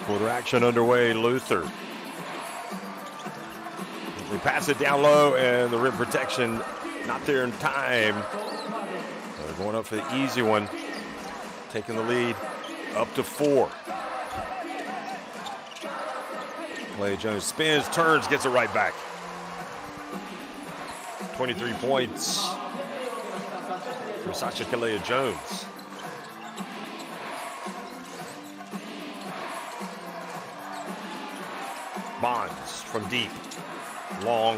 Quarter action underway. Luther. We pass it down low, and the rim protection not there in time. They're going up for the easy one. Taking the lead up to 4. Kalea Jones spins, turns, gets it right back. 23 points for Sasha Kalea Jones. Bonds from deep, long.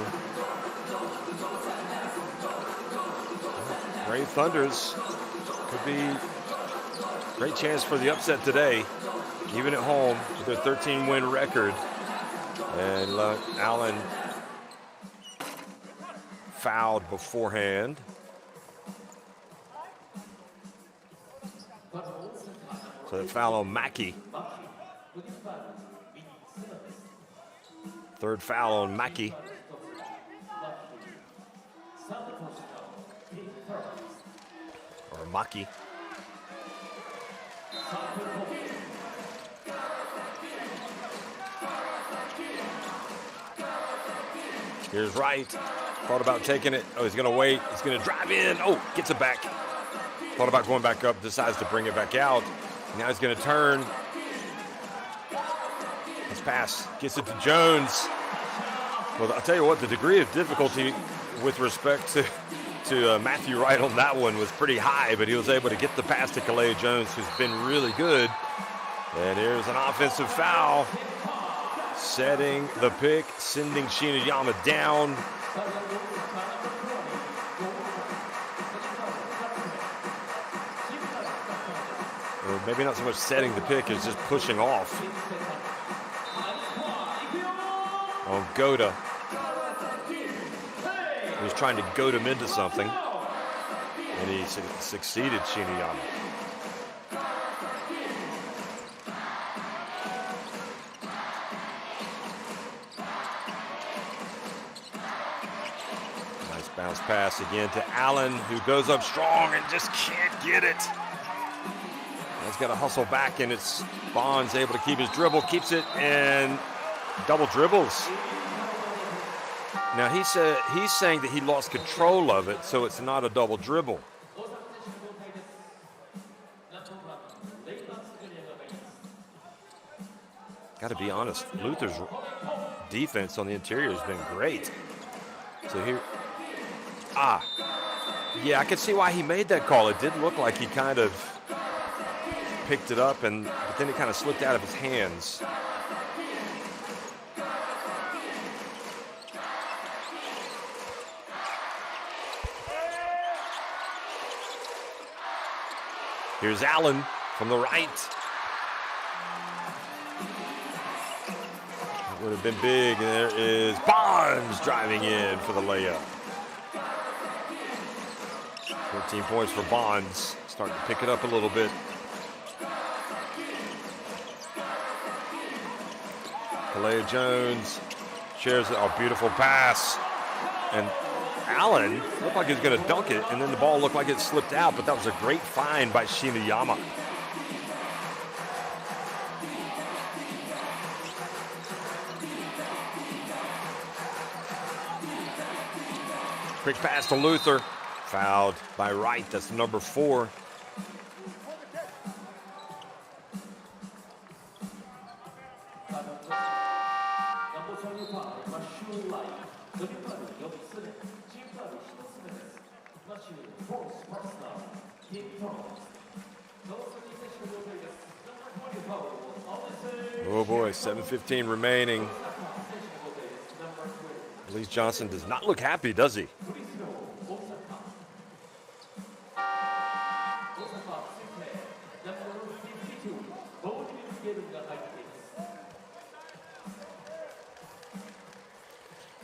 Brave Thunders could be a great chance for the upset today, even at home with their 13-win record. And Allen fouled beforehand. So that foul on Mackey. Third foul on Mackey. Or Maki. Here's Wright. Thought about taking it. Oh, he's going to wait. He's going to drive in. Oh, gets it back. Thought about going back up. Decides to bring it back out. Now he's going to turn. His pass gets it to Jones. Well, I'll tell you what, the degree of difficulty with respect to Matthew Wright on that one was pretty high, but he was able to get the pass to Kalea Jones, who's been really good. And here's an offensive foul. setting the pick, sending Shiniyama down. Or maybe not so much setting the pick as just pushing off on Goda. He was trying to goad him into something, and he succeeded Shiniyama. Nice bounce pass again to Allen, who goes up strong and just can't get it. He's got to hustle back, and it's Bonds able to keep his dribble, keeps it, and double dribbles. Now he's saying that he lost control of it, so it's not a double dribble. Got to be honest, Luther's defense on the interior has been great. So here, yeah, I can see why he made that call. It did look like he kind of picked it up, but then it kind of slipped out of his hands. Here's Allen from the right. That would have been big, and there is Bonds driving in for the layup. 14 points for Bonds, starting to pick it up a little bit. Kalea Jones shares a beautiful pass, and Allen looked like he was going to dunk it, and then the ball looked like it slipped out, but that was a great find by Shiniyama. Quick pass to Luther, fouled by Wright. That's number 4. Oh boy, 7:15 remaining. Elise Johnson does not look happy, does he?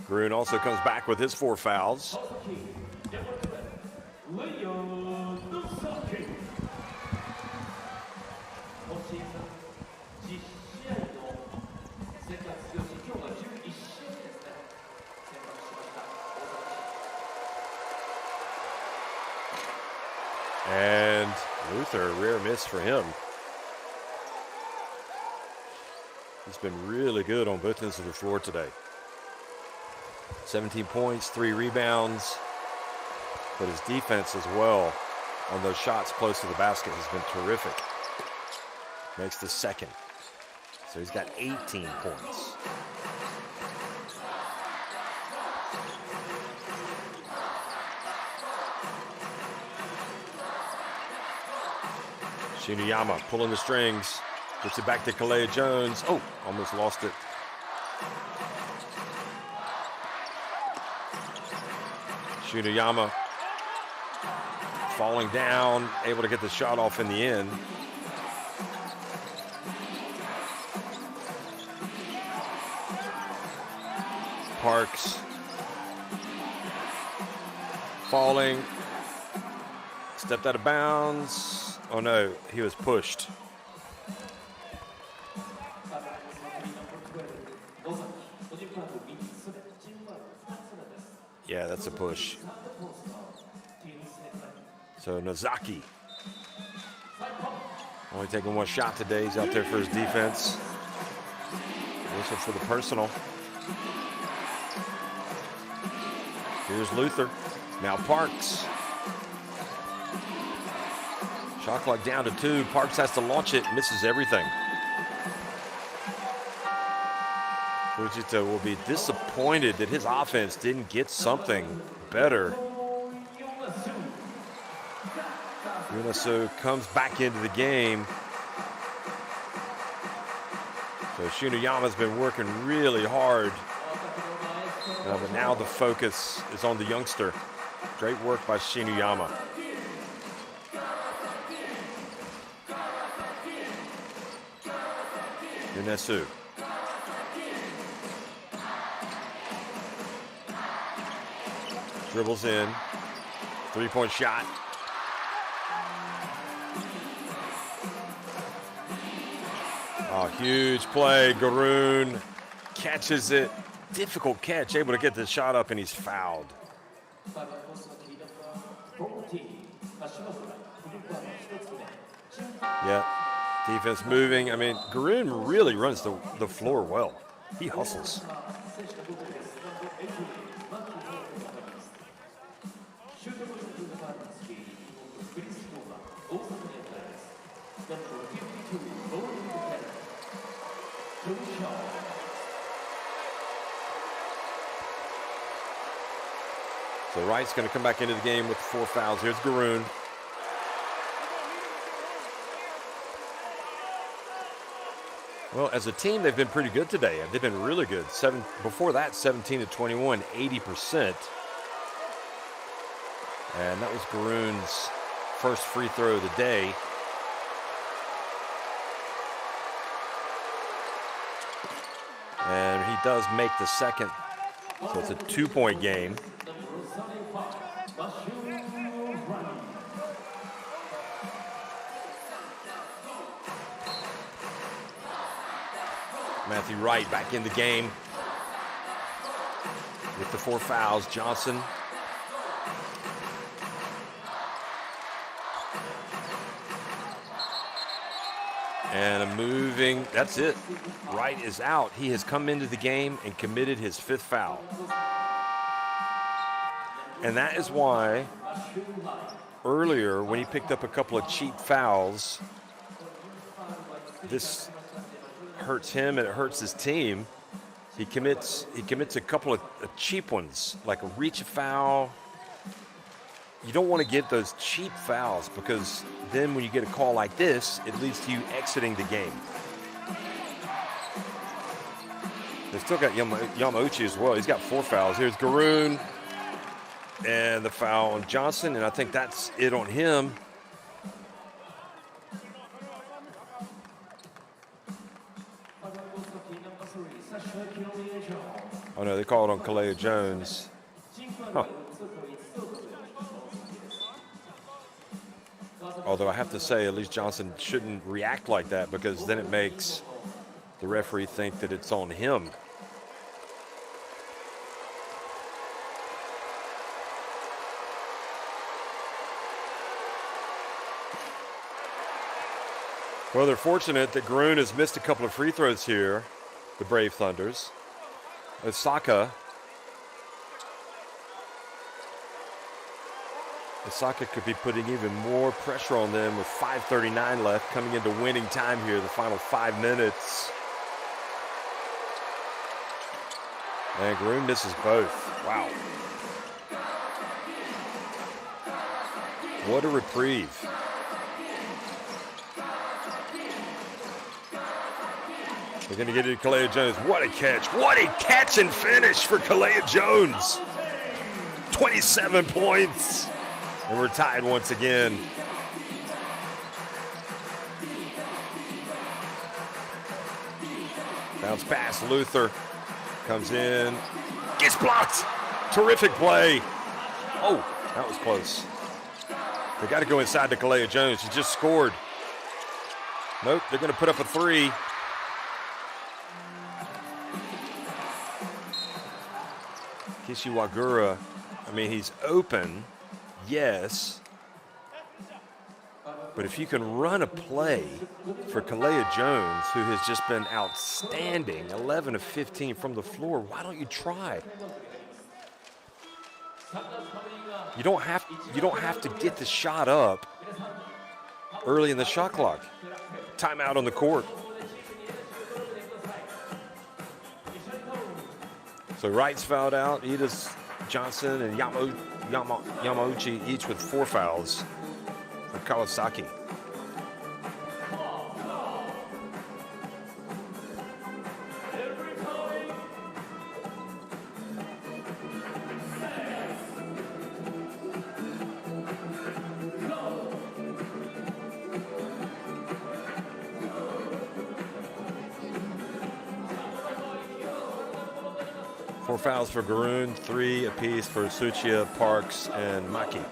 Gruen also comes back with his 4 fouls. And Luther, a rare miss for him. He's been really good on both ends of the floor today. 17 points, 3 rebounds, but his defense as well on those shots close to the basket has been terrific. Makes the second. So he's got 18 points. Shiniyama pulling the strings, gets it back to Kalea Jones. Oh, almost lost it. Shiniyama falling down, able to get the shot off in the end. Parks falling, stepped out of bounds. Oh no, he was pushed. Yeah, that's a push. So Nozaki only taking 1 shot today. He's out there for his defense. Whistle for the personal. Here's Luther. Now Parks. Shot clock down to 2. Parks has to launch it, misses everything. Fujita will be disappointed that his offense didn't get something better. Yunasu comes back into the game. So Shinuyama's been working really hard. But now the focus is on the youngster. Great work by Shinuyama. Yunesu. Dribbles in. Three-point shot. Oh, huge play. Garoon catches it. Difficult catch. Able to get the shot up, and he's fouled. Yeah. Defense moving. I mean, Garoon really runs the floor well. He hustles. So Wright's going to come back into the game with 4 fouls. Here's Garoon. Well, as a team, they've been pretty good today. They've been really good. Before that, 17 to 21, 80%. And that was Garoon's first free throw of the day. And he does make the second. So it's a 2-point game. Matthew Wright back in the game with the 4 fouls. Johnson. And a moving, that's it. Wright is out. He has come into the game and committed his 5th foul. And that is why earlier when he picked up a couple of cheap fouls, this hurts him and it hurts his team. He commits a couple of cheap ones, like a reach foul. You don't want to get those cheap fouls because then when you get a call like this, it leads to you exiting the game. They've still got Yamauchi as well. He's got 4 fouls. Here's Garoon and the foul on Johnson, and I think that's it on him. Oh no, they called on Kalea Jones. Huh. Although I have to say, at least Johnson shouldn't react like that because then it makes the referee think that it's on him. Well, they're fortunate that Garoon has missed a couple of free throws here, the Brave Thunders. Osaka could be putting even more pressure on them with 5:39 left, coming into winning time here, the final 5 minutes. And Garoon misses both. Wow. What a reprieve. They're going to get it to Kalea Jones. What a catch. What a catch and finish for Kalea Jones. 27 points. And we're tied once again. Bounce pass. Luther comes in. Gets blocked. Terrific play. Oh, that was close. They got to go inside to Kalea Jones. He just scored. Nope, they're going to put up a 3. Kishiwagura, I mean, he's open, yes. But if you can run a play for Kalea Jones, who has just been outstanding, 11 of 15 from the floor, why don't you try? You don't have to get the shot up early in the shot clock. Timeout on the court. So Wright's fouled out. Edis, Johnson, and Yamauchi each with 4 fouls for Kawasaki. 4 fouls for Garoon, 3 apiece for Suchia, Parks, and Maki.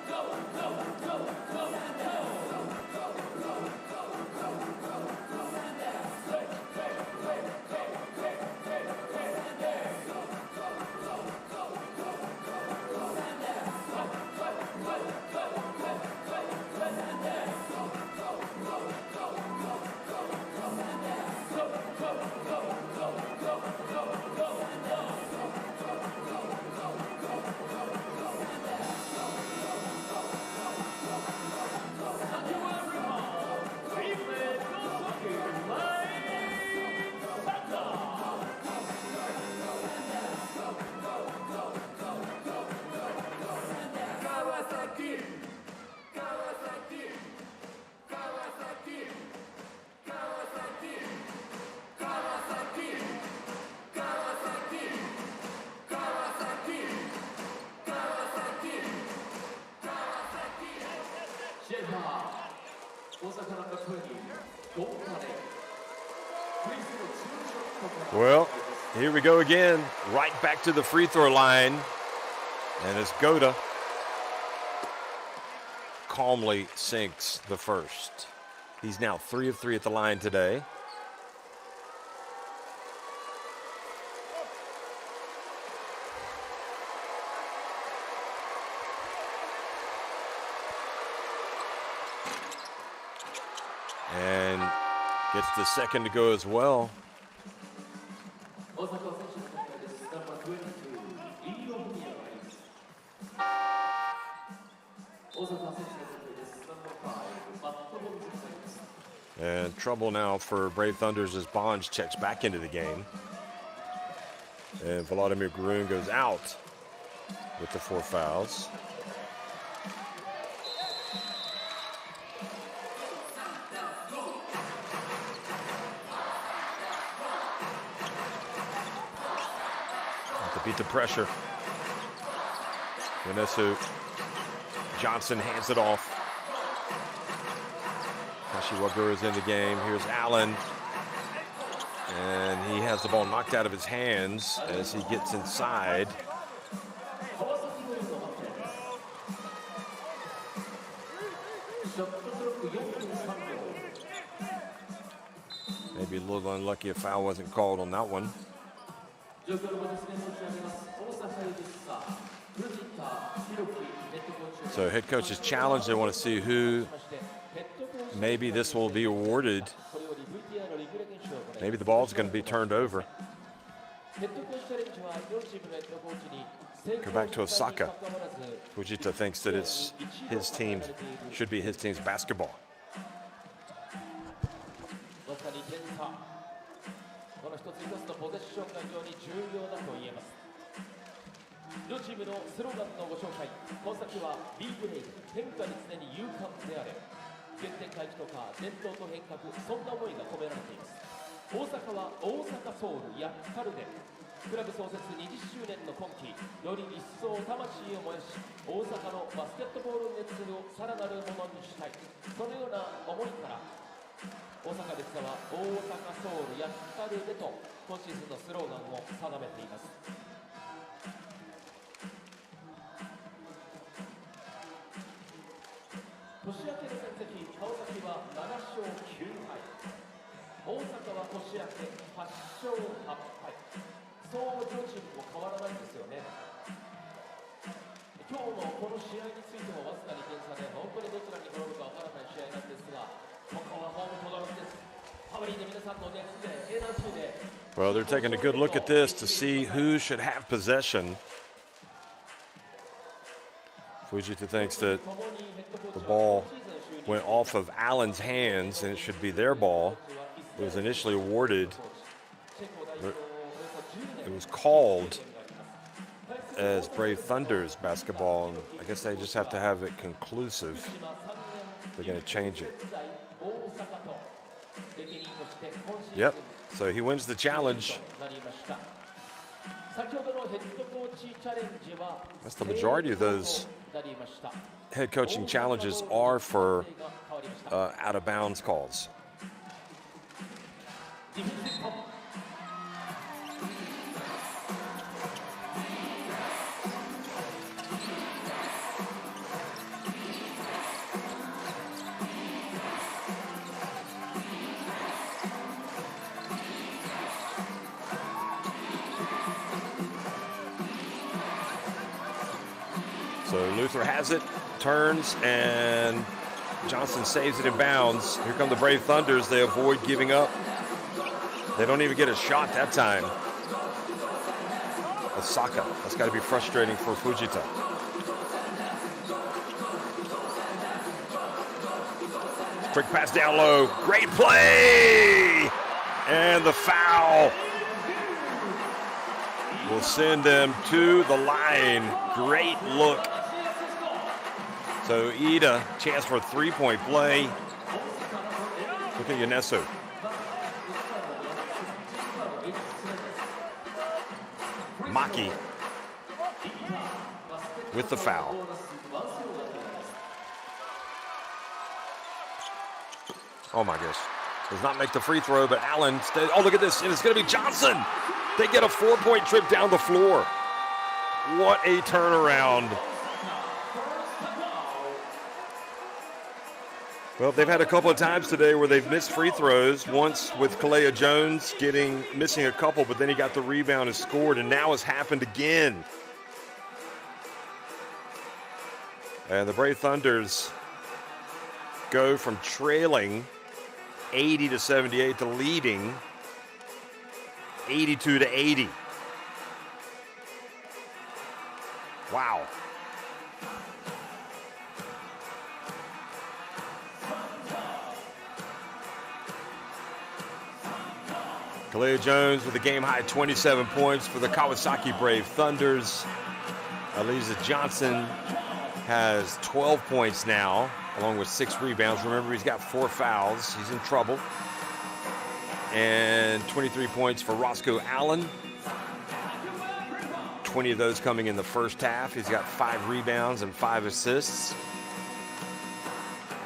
Well, here we go again, right back to the free throw line. And it's Goda calmly sinks the first. He's now 3 of 3 at the line today. And gets the second to go as well. And trouble now for Brave Thunders as Bonds checks back into the game. And Vladimir Garoon goes out with the 4 fouls. To beat the pressure. Vanessa Johnson hands it off. Kashiwagura is in the game. Here's Allen. And he has the ball knocked out of his hands as he gets inside. Maybe a little unlucky a foul wasn't called on that one. So head coach is challenged. They want to see who maybe this will be awarded. Maybe the ball's going to be turned over. Go back to Osaka. Fujita thinks that it's his team, should be his team's basketball. Well, they're taking a good look at this to see who should have possession. Fujita thinks that the ball went off of Allen's hands and it should be their ball. It was initially awarded. It was called as Brave Thunder's basketball, and I guess they just have to have it conclusive. They're going to change it. Yep, so he wins the challenge. That's the majority of those head coaching challenges are for out of bounds calls. Luther has it, turns, and Johnson saves it in bounds. Here come the Brave Thunders. They avoid giving up. They don't even get a shot that time. Osaka, that's got to be frustrating for Fujita. Quick pass down low, great play! And the foul will send them to the line. Great look. So Ida, chance for a three-point play. Look at Yanesu. Maki with the foul. Oh my gosh. Does not make the free throw, but Allen, oh look at this, and it's gonna be Johnson. They get a 4-point trip down the floor. What a turnaround. Well, they've had a couple of times today where they've missed free throws. Once with Kalea Jones missing a couple, but then he got the rebound and scored, and now it's happened again. And the Brave Thunders go from trailing 80-78 to leading 82-80. Wow. Kalea Jones with a game-high 27 points for the Kawasaki Brave Thunders. Aliza Johnson has 12 points now, along with 6 rebounds. Remember, he's got 4 fouls. He's in trouble. And 23 points for Roscoe Allen. 20 of those coming in the first half. He's got 5 rebounds and 5 assists.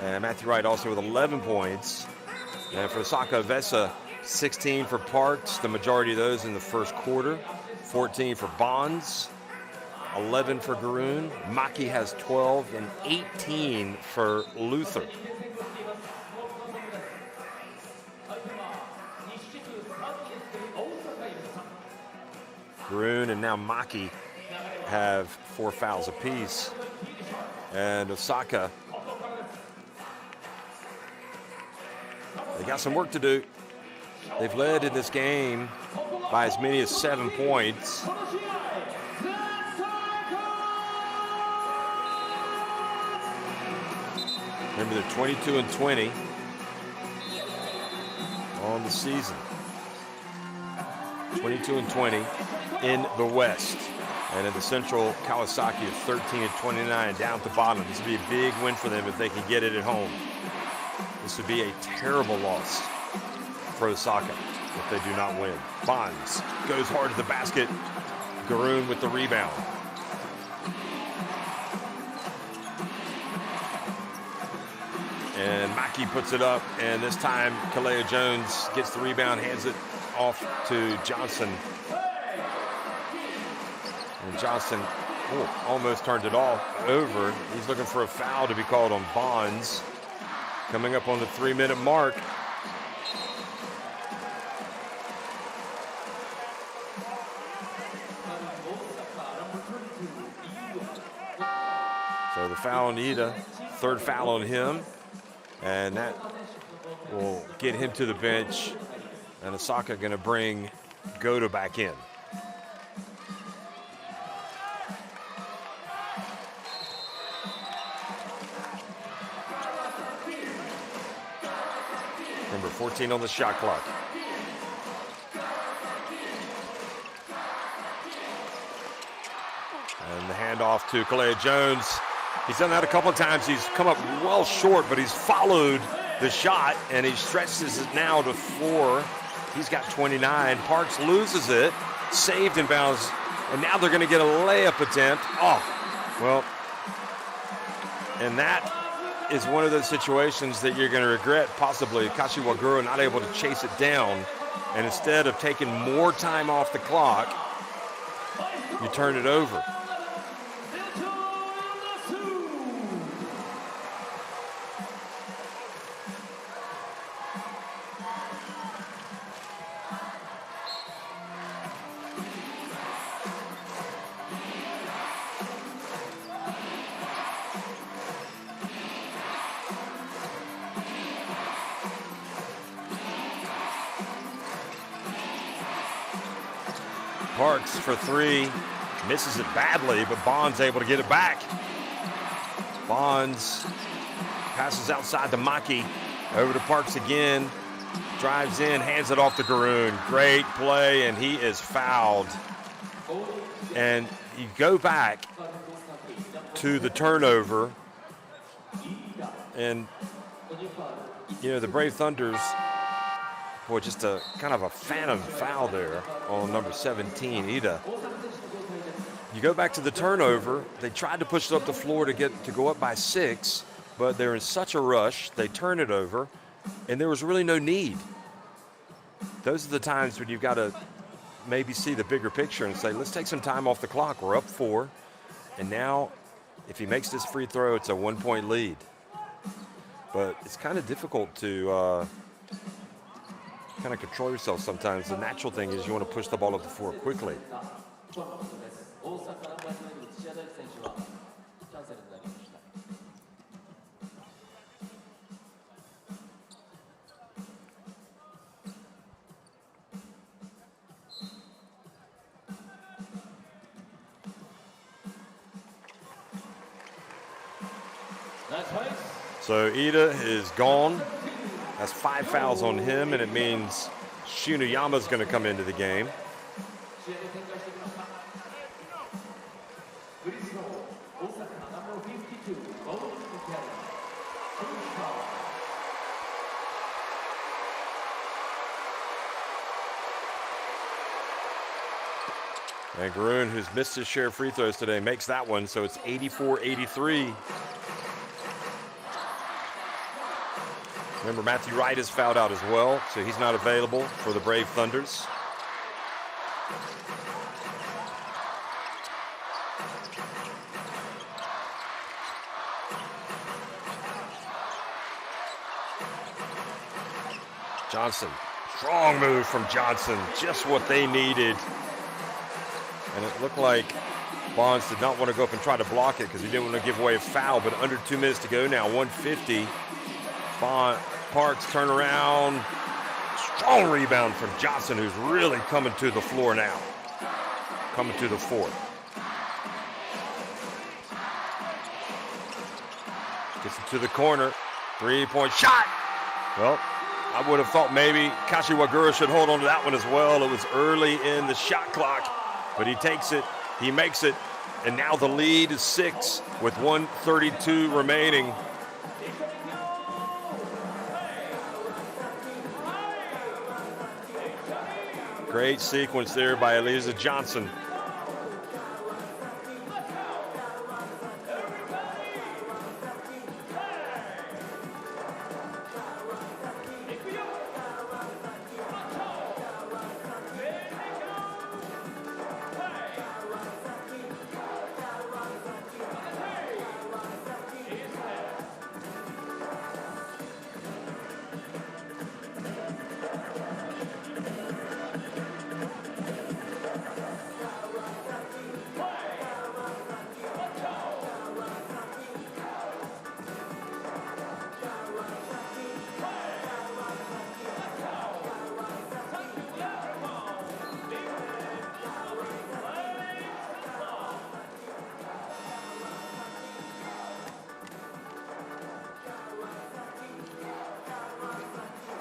And Matthew Wright also with 11 points. And for Osaka EVESSA, 16 for Parks, the majority of those in the first quarter. 14 for Bonds, 11 for Garoon. Maki has 12 and 18 for Luther. Garoon and now Maki have 4 fouls apiece. And Osaka, they got some work to do. They've led in this game by as many as 7 points. Remember, they're 22-20 on the season. 22-20 in the West. And in the Central, Kawasaki is 13-29 down at the bottom. This would be a big win for them if they can get it at home. This would be a terrible loss for Osaka if they do not win. Bonds goes hard to the basket. Garoon with the rebound. And Maki puts it up, and this time Kalea Jones gets the rebound, hands it off to Johnson. And Johnson almost turned it all over. He's looking for a foul to be called on Bonds. Coming up on the 3-minute mark. So the foul on Ida, 3rd foul on him, and that will get him to the bench. And Osaka going to bring Goto back in. Number 14 on the shot clock. And the handoff to Kalea Jones. He's done that a couple of times. He's come up well short, but he's followed the shot, and he stretches it now to 4. He's got 29. Parks loses it, saved in bounds, and now they're going to get a layup attempt. Oh, well, and that is one of those situations that you're going to regret, possibly. Kashiwaguro not able to chase it down, and instead of taking more time off the clock, you turn it over. Parks for three. Misses it badly, but Bond's able to get it back. Bonds passes outside to Maki. Over to Parks again. Drives in, hands it off to Garoon. Great play, and he is fouled. And you go back to the turnover, and you know the Brave Thunders, boy, just a kind of a phantom foul there on number 17, Ida. You go back to the turnover, they tried to push it up the floor to go up by 6, but they're in such a rush, they turn it over, and there was really no need. Those are the times when you've got to maybe see the bigger picture and say, let's take some time off the clock. We're up 4, and now if he makes this free throw, it's a 1-point lead. But it's kind of difficult to kind of control yourself sometimes. The natural thing is you want to push the ball up the floor quickly. So Ida is gone. That's 5 fouls on him, and it means Shinoyama's going to come into the game. And Garoon, who's missed his share of free throws today, makes that one, so it's 84-83. Remember, Matthew Wright is fouled out as well, so he's not available for the Brave Thunders. Johnson, strong move from Johnson, just what they needed. And it looked like Bonds did not want to go up and try to block it because he didn't want to give away a foul, but under 2 minutes to go now, 150. Parks turn around, strong rebound from Johnson, who's really coming to the floor now, coming to the fourth. Gets it to the corner, 3-point shot. Well, I would have thought maybe Kashiwagura should hold on to that one as well. It was early in the shot clock, but he takes it, he makes it, and now the lead is 6 with 1:32 remaining. Great sequence there by Eliza Johnson.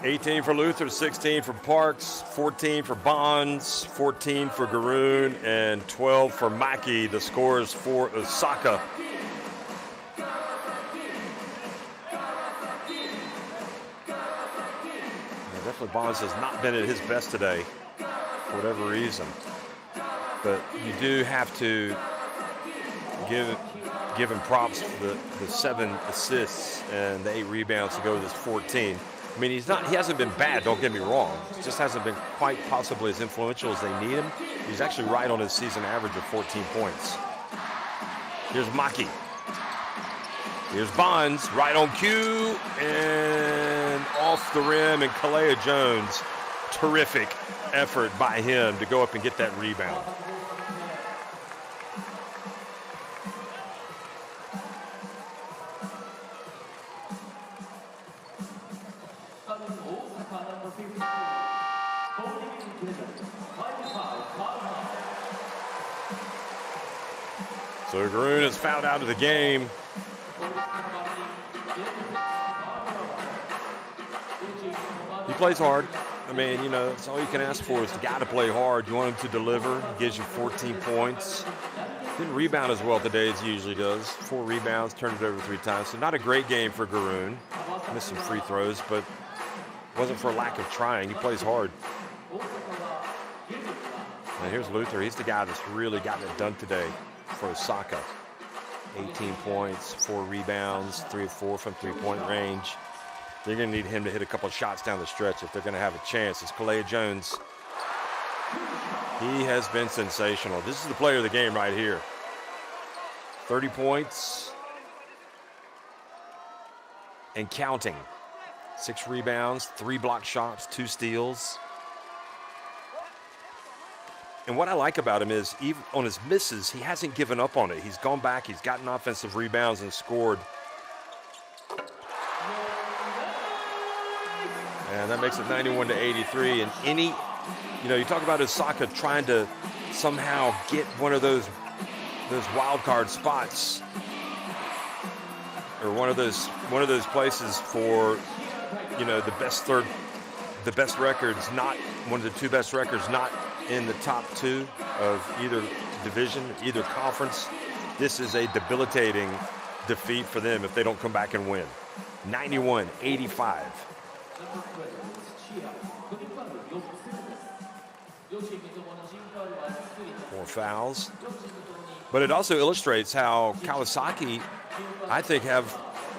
$18 for Luther, 16 for Parks, 14 for Bonds, 14 for Garoon, and 12 for Maki. The scores for Osaka. Definitely Bonds has not been at his best today for whatever reason. But you do have to give him props for the 7 assists and the 8 rebounds to go to this 14. I mean, he hasn't been bad, don't get me wrong. He just hasn't been quite possibly as influential as they need him. He's actually right on his season average of 14 points. Here's Maki. Here's Bonds, right on cue, and off the rim, and Kalea Jones. Terrific effort by him to go up and get that rebound. So Garoon is fouled out of the game. He plays hard. I mean, you know, that's all you can ask for is the guy to play hard. You want him to deliver. He gives you 14 points. Didn't rebound as well today as he usually does. 4 rebounds, turned it over 3 times. So not a great game for Garoon. Missed some free throws, but wasn't for lack of trying. He plays hard. And here's Luther. He's the guy that's really gotten it done today for Osaka. 18 points, 4 rebounds, 3 of 4 from three-point range. They're going to need him to hit a couple of shots down the stretch if they're going to have a chance. It's Kalea Jones. He has been sensational. This is the player of the game right here. 30 points and counting. 6 rebounds, 3 block shots, 2 steals. And what I like about him is even on his misses, he hasn't given up on it. He's gone back, he's gotten offensive rebounds and scored. And that makes it 91-83. And any, you know, you talk about Osaka trying to somehow get one of those wild card spots, or one of those places for, you know, the best records, not one of the 2 best records, not in the top 2 of either division, either conference. This is a debilitating defeat for them if they don't come back and win. 91-85. More fouls. But it also illustrates how Kawasaki, I think,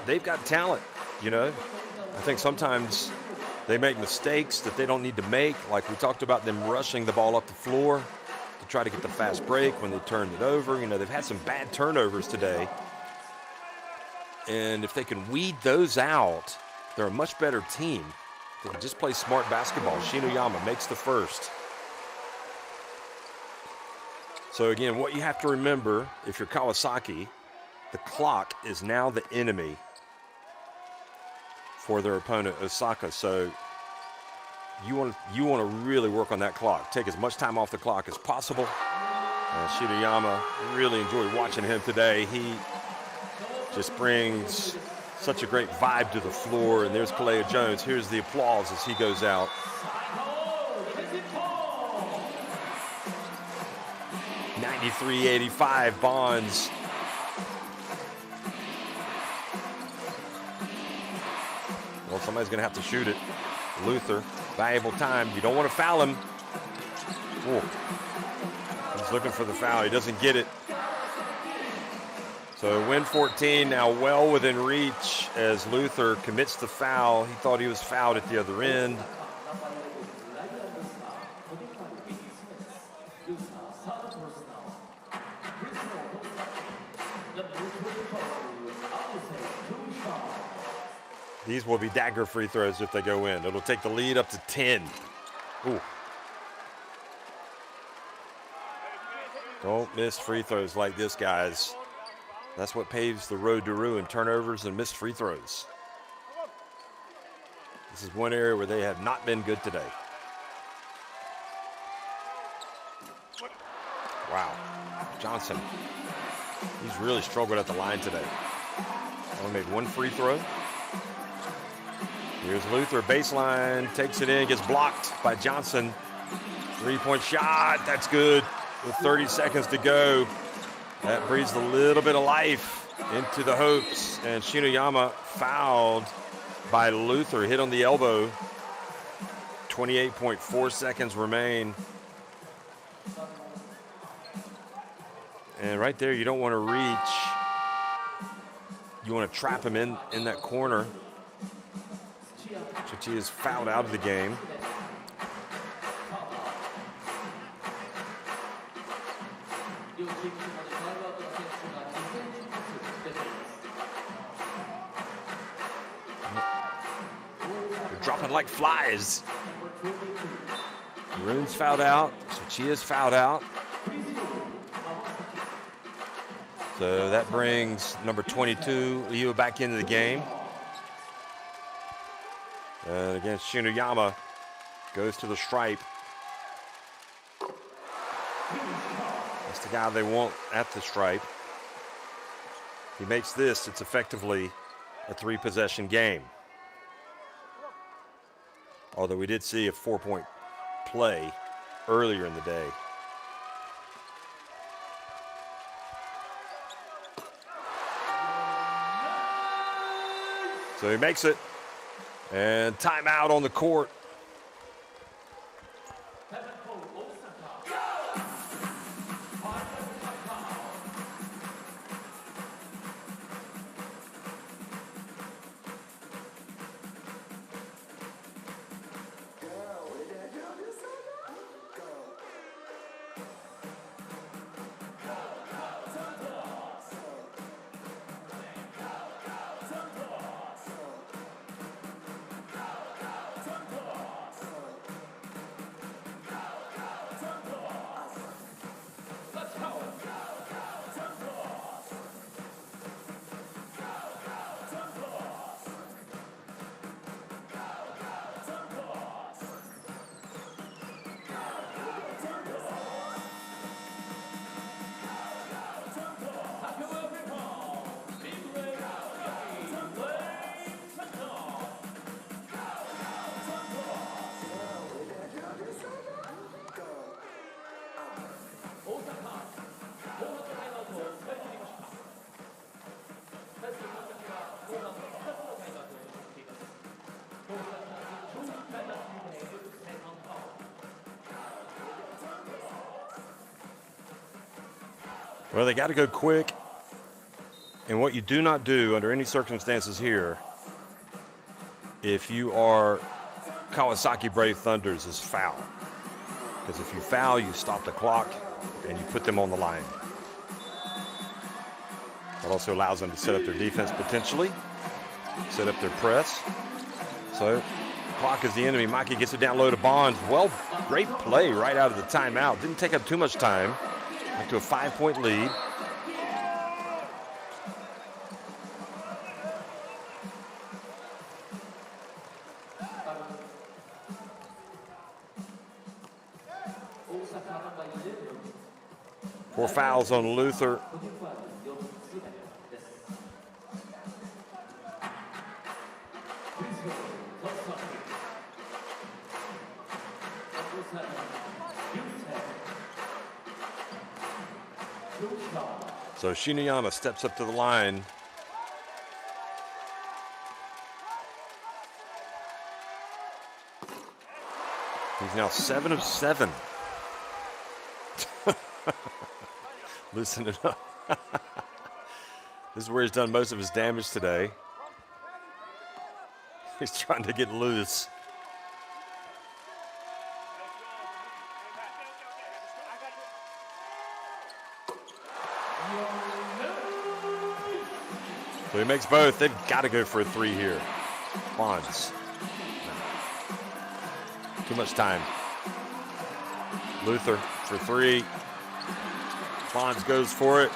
they've got talent, you know. I think sometimes they make mistakes that they don't need to make, like we talked about them rushing the ball up the floor to try to get the fast break when they turned it over. You know, they've had some bad turnovers today. And if they can weed those out, they're a much better team. They can just play smart basketball. Shinoyama makes the first. So again, what you have to remember, if you're Kawasaki, the clock is now the enemy for their opponent, Osaka. So you want to really work on that clock. Take as much time off the clock as possible. Shinoyama, really enjoyed watching him today. He just brings such a great vibe to the floor. And there's Kalea Jones. Here's the applause as he goes out. $93.85 Bonds. Well, somebody's going to have to shoot it. Luther, valuable time. You don't want to foul him. Ooh. He's looking for the foul. He doesn't get it. So win 14, now well within reach as Luther commits the foul. He thought he was fouled at the other end. These will be dagger free throws if they go in. It'll take the lead up to 10. Ooh. Don't miss free throws like this, guys. That's what paves the road to ruin, turnovers and missed free throws. This is one area where they have not been good today. Wow. Johnson. He's really struggled at the line today. Only made 1 free throw. Here's Luther, baseline, takes it in, gets blocked by Johnson. 3-point shot, that's good. With 30 seconds to go. That breathes a little bit of life into the hopes. And Shinoyama fouled by Luther, hit on the elbow. 28.4 seconds remain. And right there, you don't want to reach. You want to trap him in that corner. Chichi is fouled out of the game. They're dropping like flies. Garoon's fouled out. Chichi is fouled out. So that brings number 22, Leo, back into the game. And again, Shinoyama goes to the stripe. That's the guy they want at the stripe. If he makes this, it's effectively a 3-possession game. Although we did see a 4-point play earlier in the day. So he makes it. And timeout on the court. Well, they got to go quick. And what you do not do under any circumstances here, if you are Kawasaki Brave Thunders, is foul. Because if you foul, you stop the clock and you put them on the line. That also allows them to set up their defense potentially, set up their press. So clock is the enemy. Mikey gets it down low to Bonds. Well, great play right out of the timeout. Didn't take up too much time. Back to a 5-point lead. Four fouls on Luther. So Shiniyama steps up to the line. He's now 7 of 7. Loosen it up. This is where he's done most of his damage today. He's trying to get loose. So he makes both. They've got to go for a 3 here. Bonds. Too much time. Luther for 3. Bonds goes for it.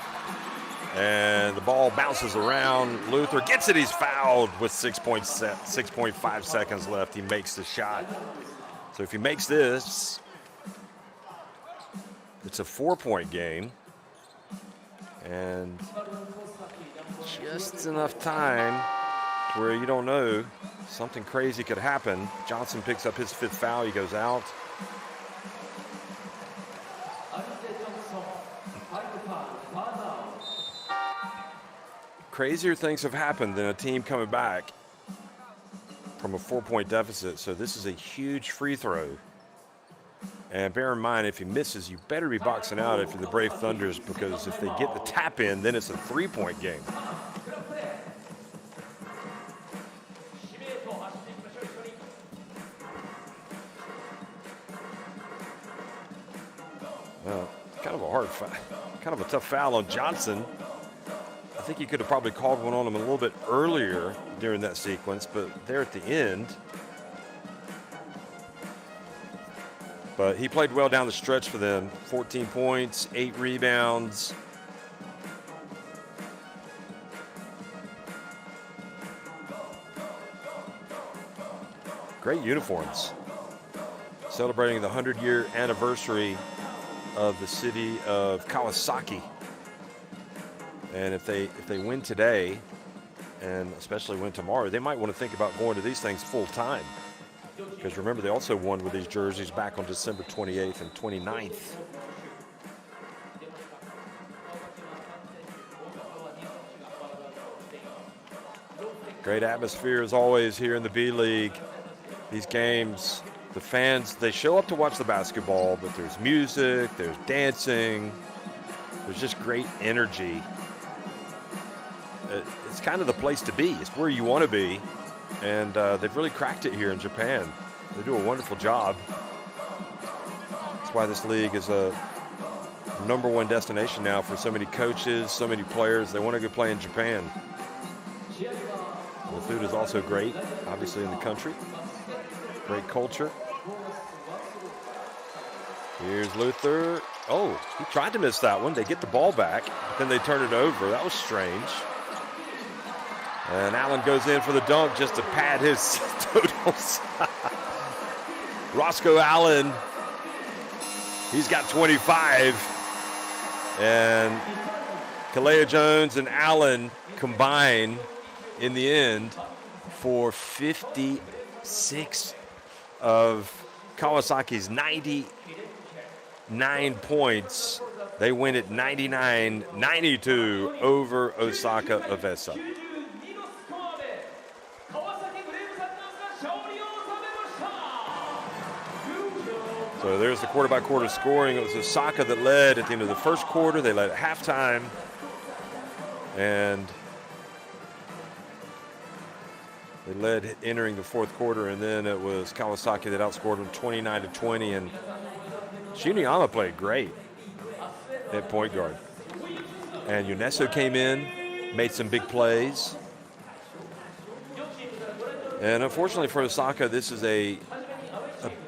And the ball bounces around. Luther gets it. He's fouled with 6.5 seconds left. He makes the shot. So if he makes this, it's a 4-point game. And just enough time to where you don't know, something crazy could happen. Johnson picks up his 5th foul. He goes out. Crazier things have happened than a team coming back from a 4-point deficit. So this is a huge free throw. And bear in mind, if he misses, you better be boxing out if you're the Brave Thunders, because if they get the tap in, then it's a 3-point game. Well, kind of a tough foul on Johnson. I think he could have probably called one on him a little bit earlier during that sequence, but there at the end. But he played well down the stretch for them. 14 points, 8 rebounds. Great uniforms. Celebrating the 100-year anniversary of the city of Kawasaki. And if they win today, and especially win tomorrow, they might want to think about going to these things full time. Because remember, they also won with these jerseys back on December 28th and 29th. Great atmosphere as always here in the B-League. These games, the fans, they show up to watch the basketball, but there's music, there's dancing, there's just great energy. It's kind of the place to be. It's where you want to be. And they've really cracked it here in Japan. They do a wonderful job. That's why this league is a #1 destination now for so many coaches, so many players. They want to go play in Japan. The food is also great, obviously, in the country. Great culture. Here's Luther. Oh, he tried to miss that one. They get the ball back, but then they turn it over. That was strange. And Allen goes in for the dunk just to pad his totals. Roscoe Allen, he's got 25. And Kalea Jones and Allen combine in the end for 56 of Kawasaki's 99 points. They win at 99-92 over Osaka EVESSA. So there's the quarter-by-quarter scoring. It was Osaka that led at the end of the first quarter. They led at halftime. And they led entering the fourth quarter, and then it was Kawasaki that outscored them 29-20. And Shinuyama played great at point guard. And Yuneso came in, made some big plays. And unfortunately for Osaka, this is a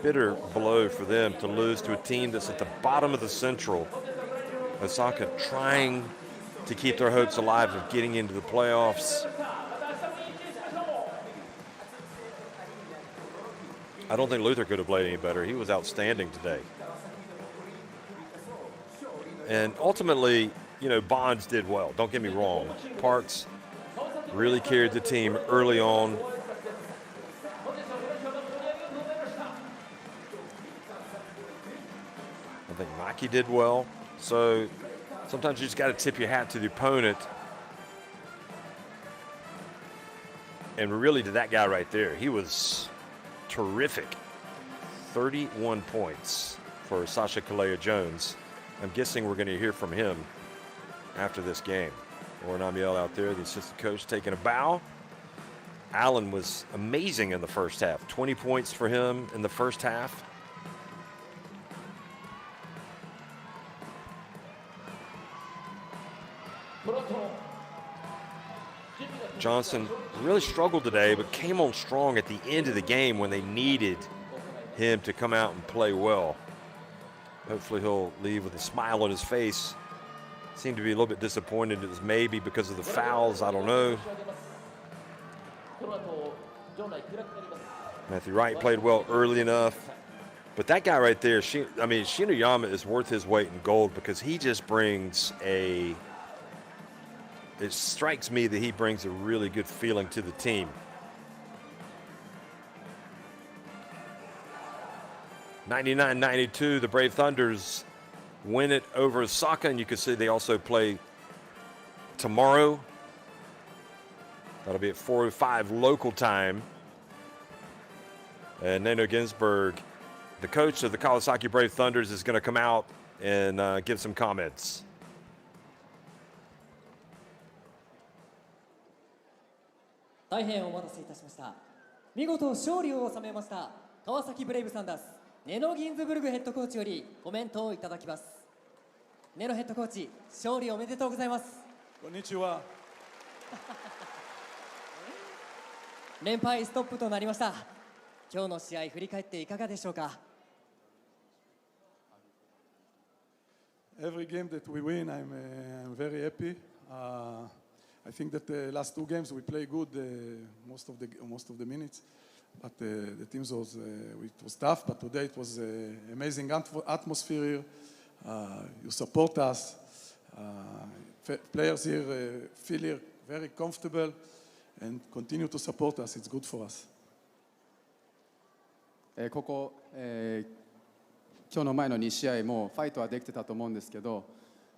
bitter blow for them to lose to a team that's at the bottom of the Central. Osaka trying to keep their hopes alive of getting into the playoffs. I don't think Luther could have played any better. He was outstanding today. And ultimately, you know, Bonds did well. Don't get me wrong. Parks really carried the team early on. I think Maki did well. So sometimes you just got to tip your hat to the opponent. And really to that guy right there, he was terrific. 31 points for Sasha Kalea Jones. I'm guessing we're going to hear from him after this game. Oren Amiel out there, the assistant coach, taking a bow. Allen was amazing in the first half. 20 points for him in the first half. Johnson really struggled today, but came on strong at the end of the game when they needed him to come out and play well. Hopefully he'll leave with a smile on his face. Seemed to be a little bit disappointed. It was maybe because of the fouls, I don't know. Matthew Wright played well early enough. But that guy right there, Shinuyama is worth his weight in gold because he just brings it strikes me that he brings a really good feeling to the team. (99-92), the Brave Thunders win it over Osaka, and you can see they also play tomorrow. That'll be at 4:05 local time. And Nano Ginsburg, the coach of the Kawasaki Brave Thunders, is going to come out and give some comments. Konnichiwa. 連敗ストップとなりました。今日の試合振り返っていかがでしょうか。Every game that we win, I'm very happy. I think that the last two games we play good most of the minutes, but the teams it was tough. But today it was amazing atmosphere. You support us. Players here feel here very comfortable and continue to support us. It's good for us. ここ、今日の前の2試合もファイトはできてたと思うんですけど、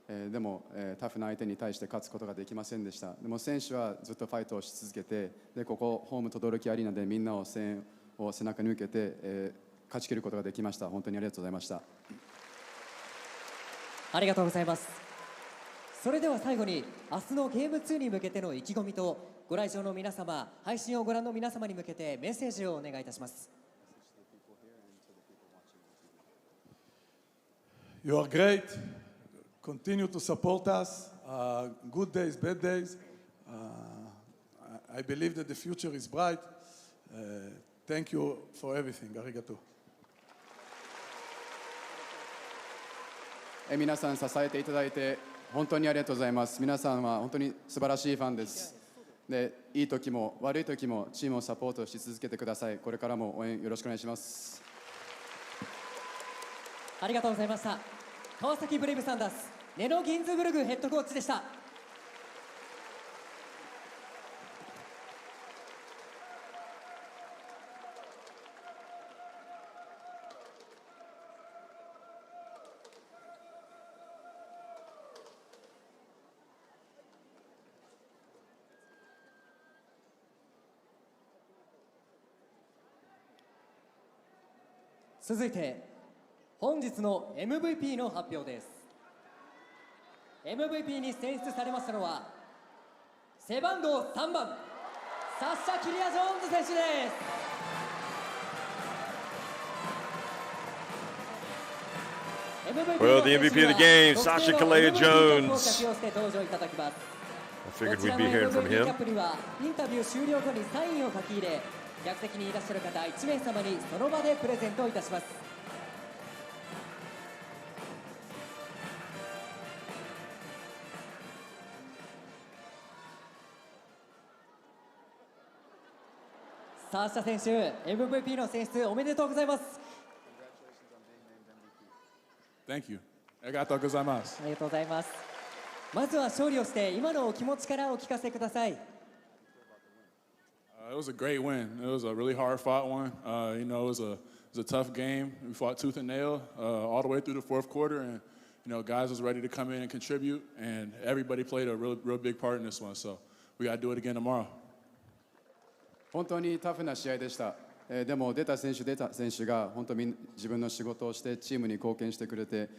でも、タフな相手に対して勝つことができませんでした。でも選手はずっとファイトをし続けて、でここホーム轟アリーナでみんなを声援を背中に受けて、勝ち切ることができました。本当にありがとうございました。ありがとうございます。それでは最後に明日のゲーム2に向けての意気込みと、ご来場の皆様、配信をご覧の皆様に向けてメッセージをお願いいたします。You are great. Continue to support us. Good days, bad days. I believe that the future is bright. Thank you for everything. Arigato. 皆さん支えていただいて本当にありがとうございます。皆さんは本当に素晴らしいファンです。で、いい時も悪い時もチームをサポートし続けてください。これからも応援よろしくお願いします。ありがとうございました。川崎ブレイブサンダースネノ・ギンズブルグヘッドコーチでした。続いて本日の MVP の発表です。 MVP に選出されましたのは背番号3番サッシャ・キリア・ジョーンズ選手です。 Well, the MVP of the game, Sasha Kalea Jones. I figured we'd be hearing from him. インタビュー終了後にサインを書き入れ、客席にいらっしゃる方1名様にその場でプレゼントいたします。サーシャ選手、MVP の選出おめでとうございます。Thank you. ありがとうございます。ありがとうございます。まずは勝利をして今のお気持ちからお聞かせください。It was a great win. It was a really hard-fought one. It was a tough game. We fought tooth and nail all the way through the fourth quarter, and guys was ready to come in and contribute, and everybody played a real big part in this one. So we got to do it again tomorrow. 本当にタフな試合でした。でも出た選手が本当に自分の仕事をしてチームに貢献してくれて、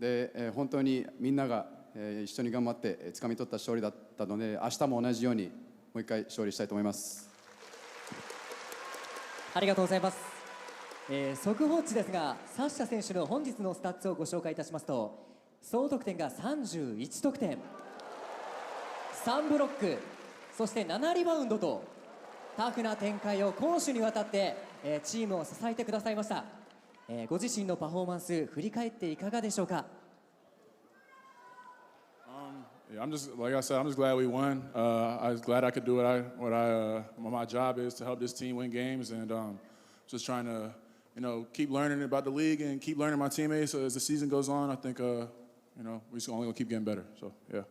で本当にみんなが一緒に頑張って掴み取った勝利だったので、明日も同じようにもう一回勝利したいと思います。ありがとうございます。速報値ですが、サッシャ選手の本日のスタッツをご紹介いたしますと、総得点が31得点、3ブロック、そして7リバウンドとタフな展開を攻守にわたってチームを支えてくださいました。ご自身のパフォーマンス振り返っていかがでしょうか。Yeah, like I said, I'm just glad we won. I was glad I could do what my job is to help this team win games, and just trying to, keep learning about the league and keep learning my teammates. So as the season goes on, I think, we're just only gonna keep getting better. So yeah.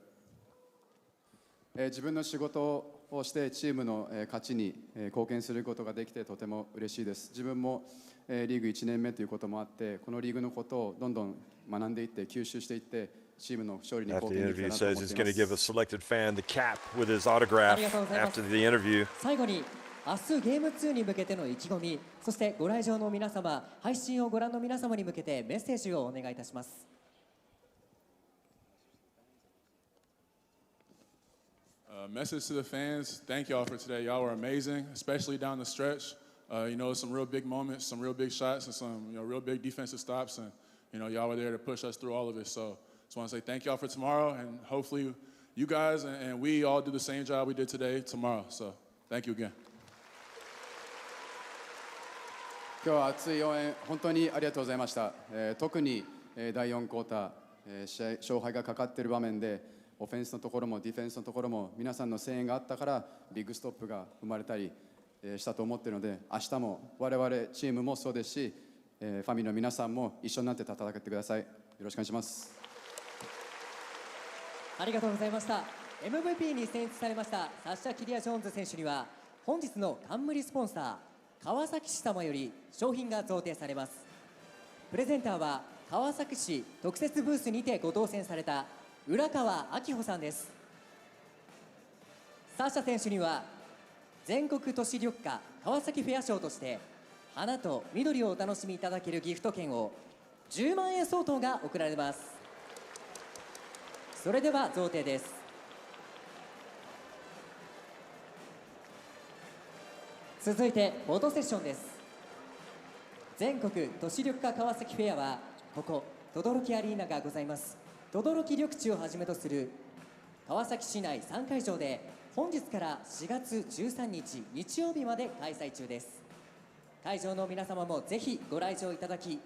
自分の仕事をしてチームの勝ちに貢献することができてとても嬉しいです。自分もリーグ1年目ということもあって、このリーグのことをどんどん学んでいって吸収していって。チームの勝利に貢献できたなと思っています。After the interview, says he's going to give a selected fan the cap with his autograph after the interview. 最後に明日ゲーム2に向けての意気込み、そしてご来場の皆様、配信をご覧の皆様に向けてメッセージをお願いいたします。Message to the fans, thank y'all for today. Y'all were amazing, especially down the stretch. Some real big moments, some real big shots, and some real big defensive stops, and y'all were there to push us through all of it. So just want to say thank y'all for tomorrow, and hopefully you guys and we all do the same job we did today tomorrow. So thank you again. 今日は熱い応援本当にありがとうございました。特に第4クォーター、勝敗がかかっている場面でオフェンスのところもディフェンスのところも皆さんの声援があったからビッグストップが生まれたりしたと思っているので、明日も我々チームもそうですし、ファミリーの皆さんも一緒になって戦ってください。よろしくお願いします。ありがとうございました。 MVP に選出されましたサッシャ・キリア・ジョーンズ選手には本日の冠スポンサー川崎市様より商品が贈呈されます。プレゼンターは川崎市特設ブースにてご当選された浦川明穂さんです。サッシャ選手には全国都市緑化川崎フェアショーとして花と緑をお楽しみいただけるギフト券を10万円相当が贈られます。それでは贈呈です。続いてフォトセッションです。全国都市緑化川崎フェアはここ等々力アリーナがございます等々力緑地をはじめとする川崎市内3会場で本日から4月13日日曜日まで開催中です。会場の皆様もぜひご来場いただき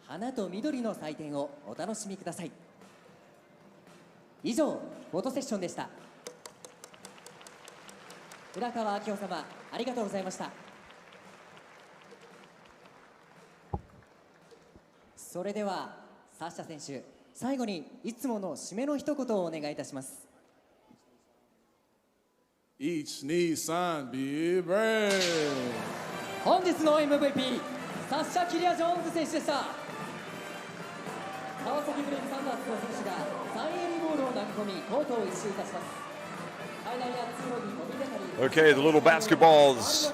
花と緑の祭典をお楽しみください。以上フォトセッションでした。浦川明夫様ありがとうございました。それではサッシャ選手最後にいつもの締めの一言をお願いいたします。 Each Nissan be brave. 本日の MVP サッシャ・キリア・ジョーンズ選手でした。川崎ブレイブサンダースの選手がサインエリーボールを投げ込みコートを一周いたします。階段や通路に飛び出たり Okay, the little basketballs.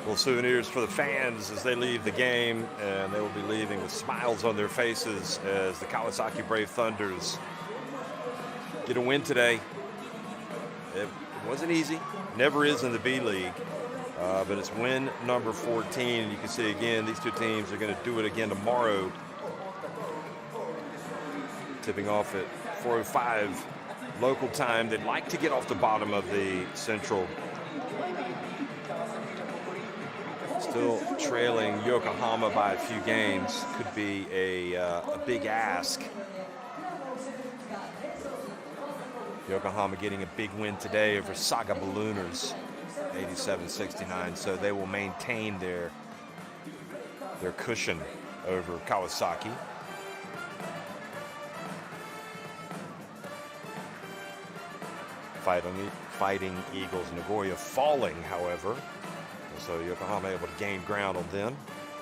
Little souvenirs for the fans as they leave the game, and they will be leaving with smiles on their faces as the Kawasaki Brave Thunders get a win today. It wasn't easy, never is in the B.LEAGUE, but it's win number 14, and you can see again these two teams are going to do it again tomorrow, tipping off at 4:05 local time. They'd like to get off the bottom of the Central. Still trailing Yokohama by a few games. Could be a big ask. Yokohama getting a big win today over Saga Ballooners, 87-69. So they will maintain their cushion over Kawasaki. Fighting Eagles Nagoya falling, however. So Yokohama able to gain ground on them.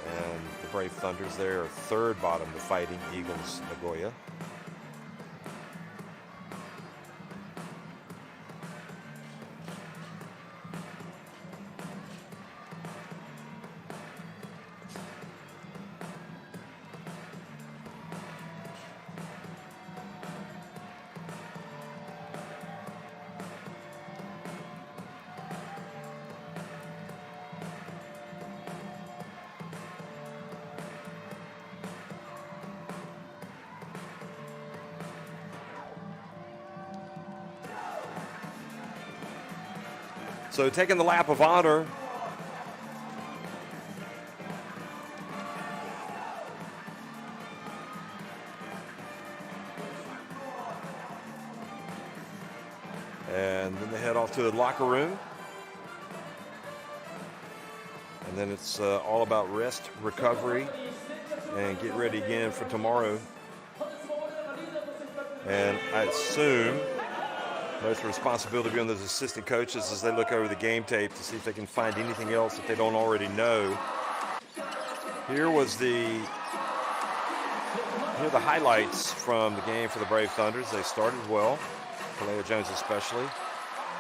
And the Brave Thunders there are third bottom to Fighting Eagles Nagoya. So taking the lap of honor. And then they head off to the locker room. And then it's all about rest, recovery, and get ready again for tomorrow. And I assume most responsibility will be on those assistant coaches as they look over the game tape to see if they can find anything else that they don't already know. Here are the highlights from the game for the Brave Thunders. They started well, Kalea Jones especially,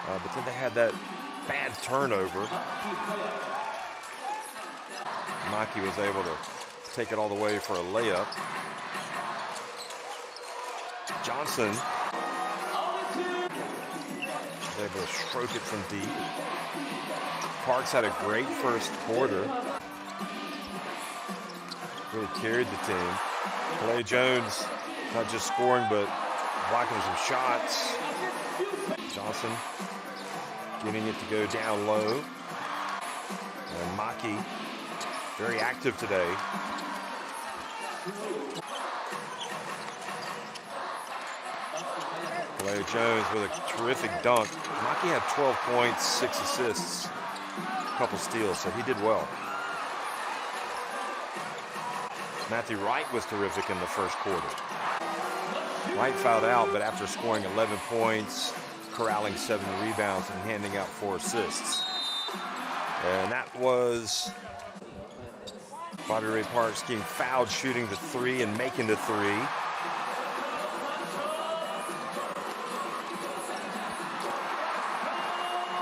but then they had that bad turnover. Maki was able to take it all the way for a layup. Johnson able to stroke it from deep. Parks had a great first quarter. Really carried the team. Kalea Jones not just scoring but blocking some shots. Johnson getting it to go down low. And Maki very active today. Kalea Jones with a terrific dunk. Maki had 12 points, 6 assists, a couple steals, so he did well. Matthew Wright was terrific in the first quarter. Wright fouled out, but after scoring 11 points, corralling 7 rebounds, and handing out 4 assists. And that was Bobby Ray Parks getting fouled, shooting the 3 and making the 3.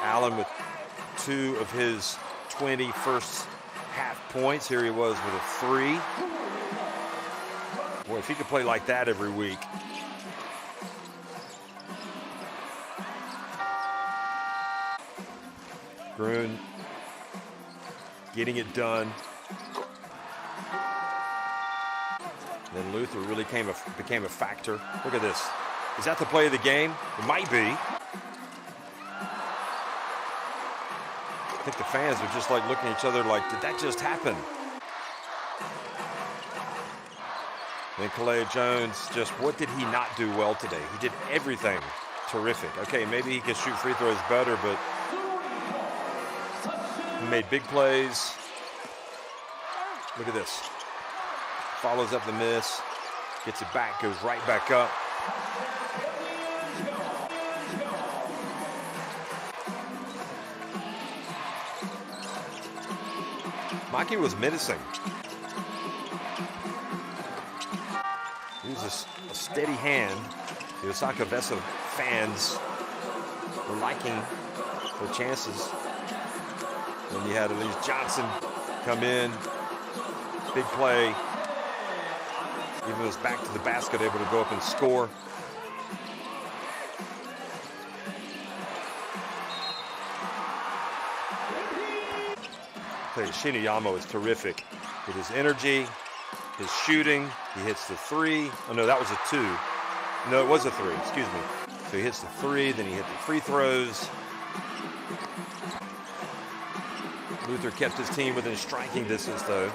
Allen with 2 of his 20 first half points. Here he was with a 3. Boy, if he could play like that every week. Gruen getting it done. Then Luther really became a factor. Look at this. Is that the play of the game? It might be. I think the fans are just like looking at each other like, did that just happen? Then Kalea Jones, just what did he not do well today? He did everything terrific. Okay, maybe he can shoot free throws better, but he made big plays. Look at this. Follows up the miss, gets it back, goes right back up. Maki was menacing. He was a steady hand. The Osaka EVESSA fans were liking their chances. Then you had Elise Johnson come in, big play. Even was back to the basket, able to go up and score. Shiniyama is terrific with his energy, his shooting. He hits the 3. Oh no, that was a 2. No, it was a 3, excuse me. So he hits the 3, then he hit the free throws. Luther kept his team within striking distance though.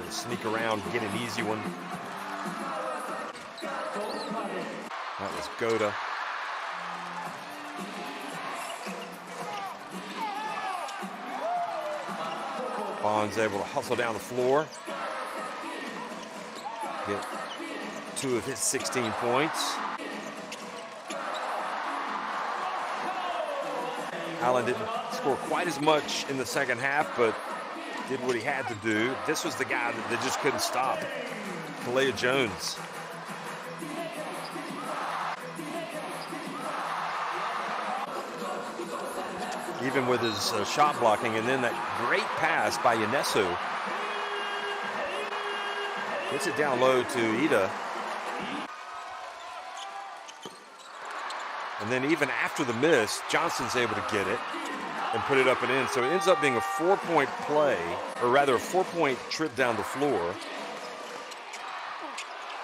Sneak around, get an easy one. That was Goda. Bond's able to hustle down the floor. Get 2 of his 16 points. Allen didn't score quite as much in the second half, but did what he had to do. This was the guy that just couldn't stop. Kalea Jones. Even with his shot blocking, and then that great pass by Yanesu. Gets it down low to Ida. And then even after the miss, Johnson's able to get it and put it up and in. So it ends up being a 4-point play, or rather a 4-point trip down the floor.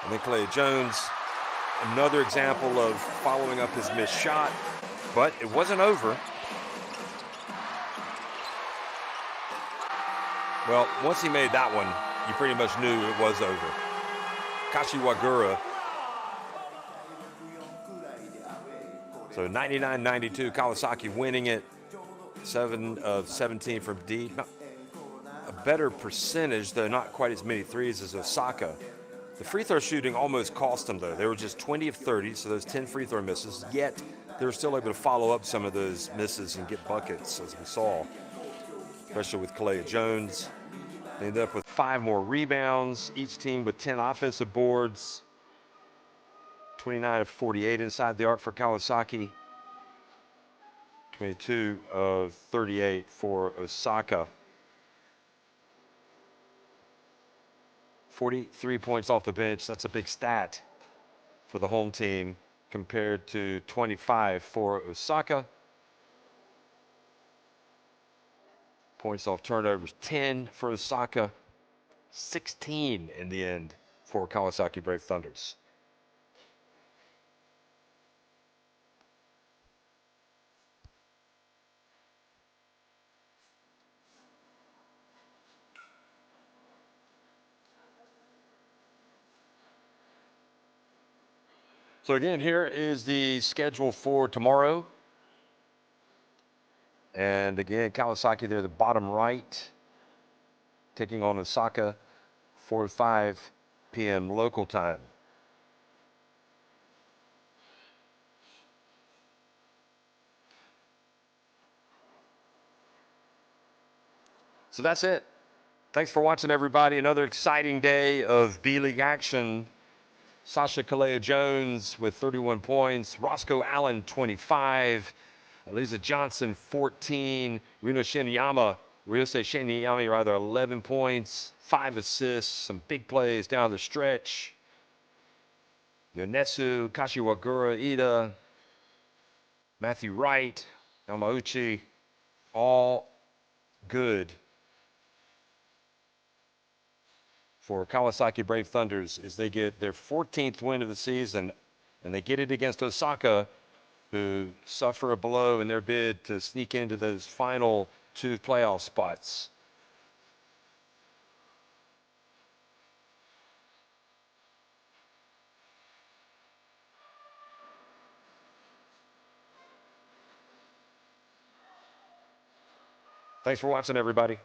And then Kalea Jones, another example of following up his missed shot, but it wasn't over. Well, once he made that one, you pretty much knew it was over. Kashiwagura. So 99-92, Kawasaki winning it. 7 of 17 from deep. A better percentage, though not quite as many threes as Osaka. The free throw shooting almost cost them, though. They were just 20 of 30, so those 10 free throw misses, yet they were still able to follow up some of those misses and get buckets, as we saw, especially with Kalea Jones. They ended up with 5 more rebounds, each team with 10 offensive boards. 29 of 48 inside the arc for Kawasaki. 22 of 38 for Osaka. 43 points off the bench. That's a big stat for the home team compared to 25 for Osaka. Points off turnovers, 10 for Osaka, 16 in the end for Kawasaki Brave Thunders. So again, here is the schedule for tomorrow. And again, Kawasaki there, the bottom right. taking on Osaka, 4 to 5 p.m. local time. So that's it. Thanks for watching, everybody. Another exciting day of B-League action. Sasha Kalea-Jones with 31 points. Roscoe Allen, 25. Eliza Johnson, 14. Ryosei Shinyama, 11 points, 5 assists, some big plays down the stretch. Yonesu, Kashiwagura, Ida, Matthew Wright, Yamauchi, all good for Kawasaki Brave Thunders as they get their 14th win of the season, and they get it against Osaka, who suffer a blow in their bid to sneak into those final 2 playoff spots. Thanks for watching, everybody.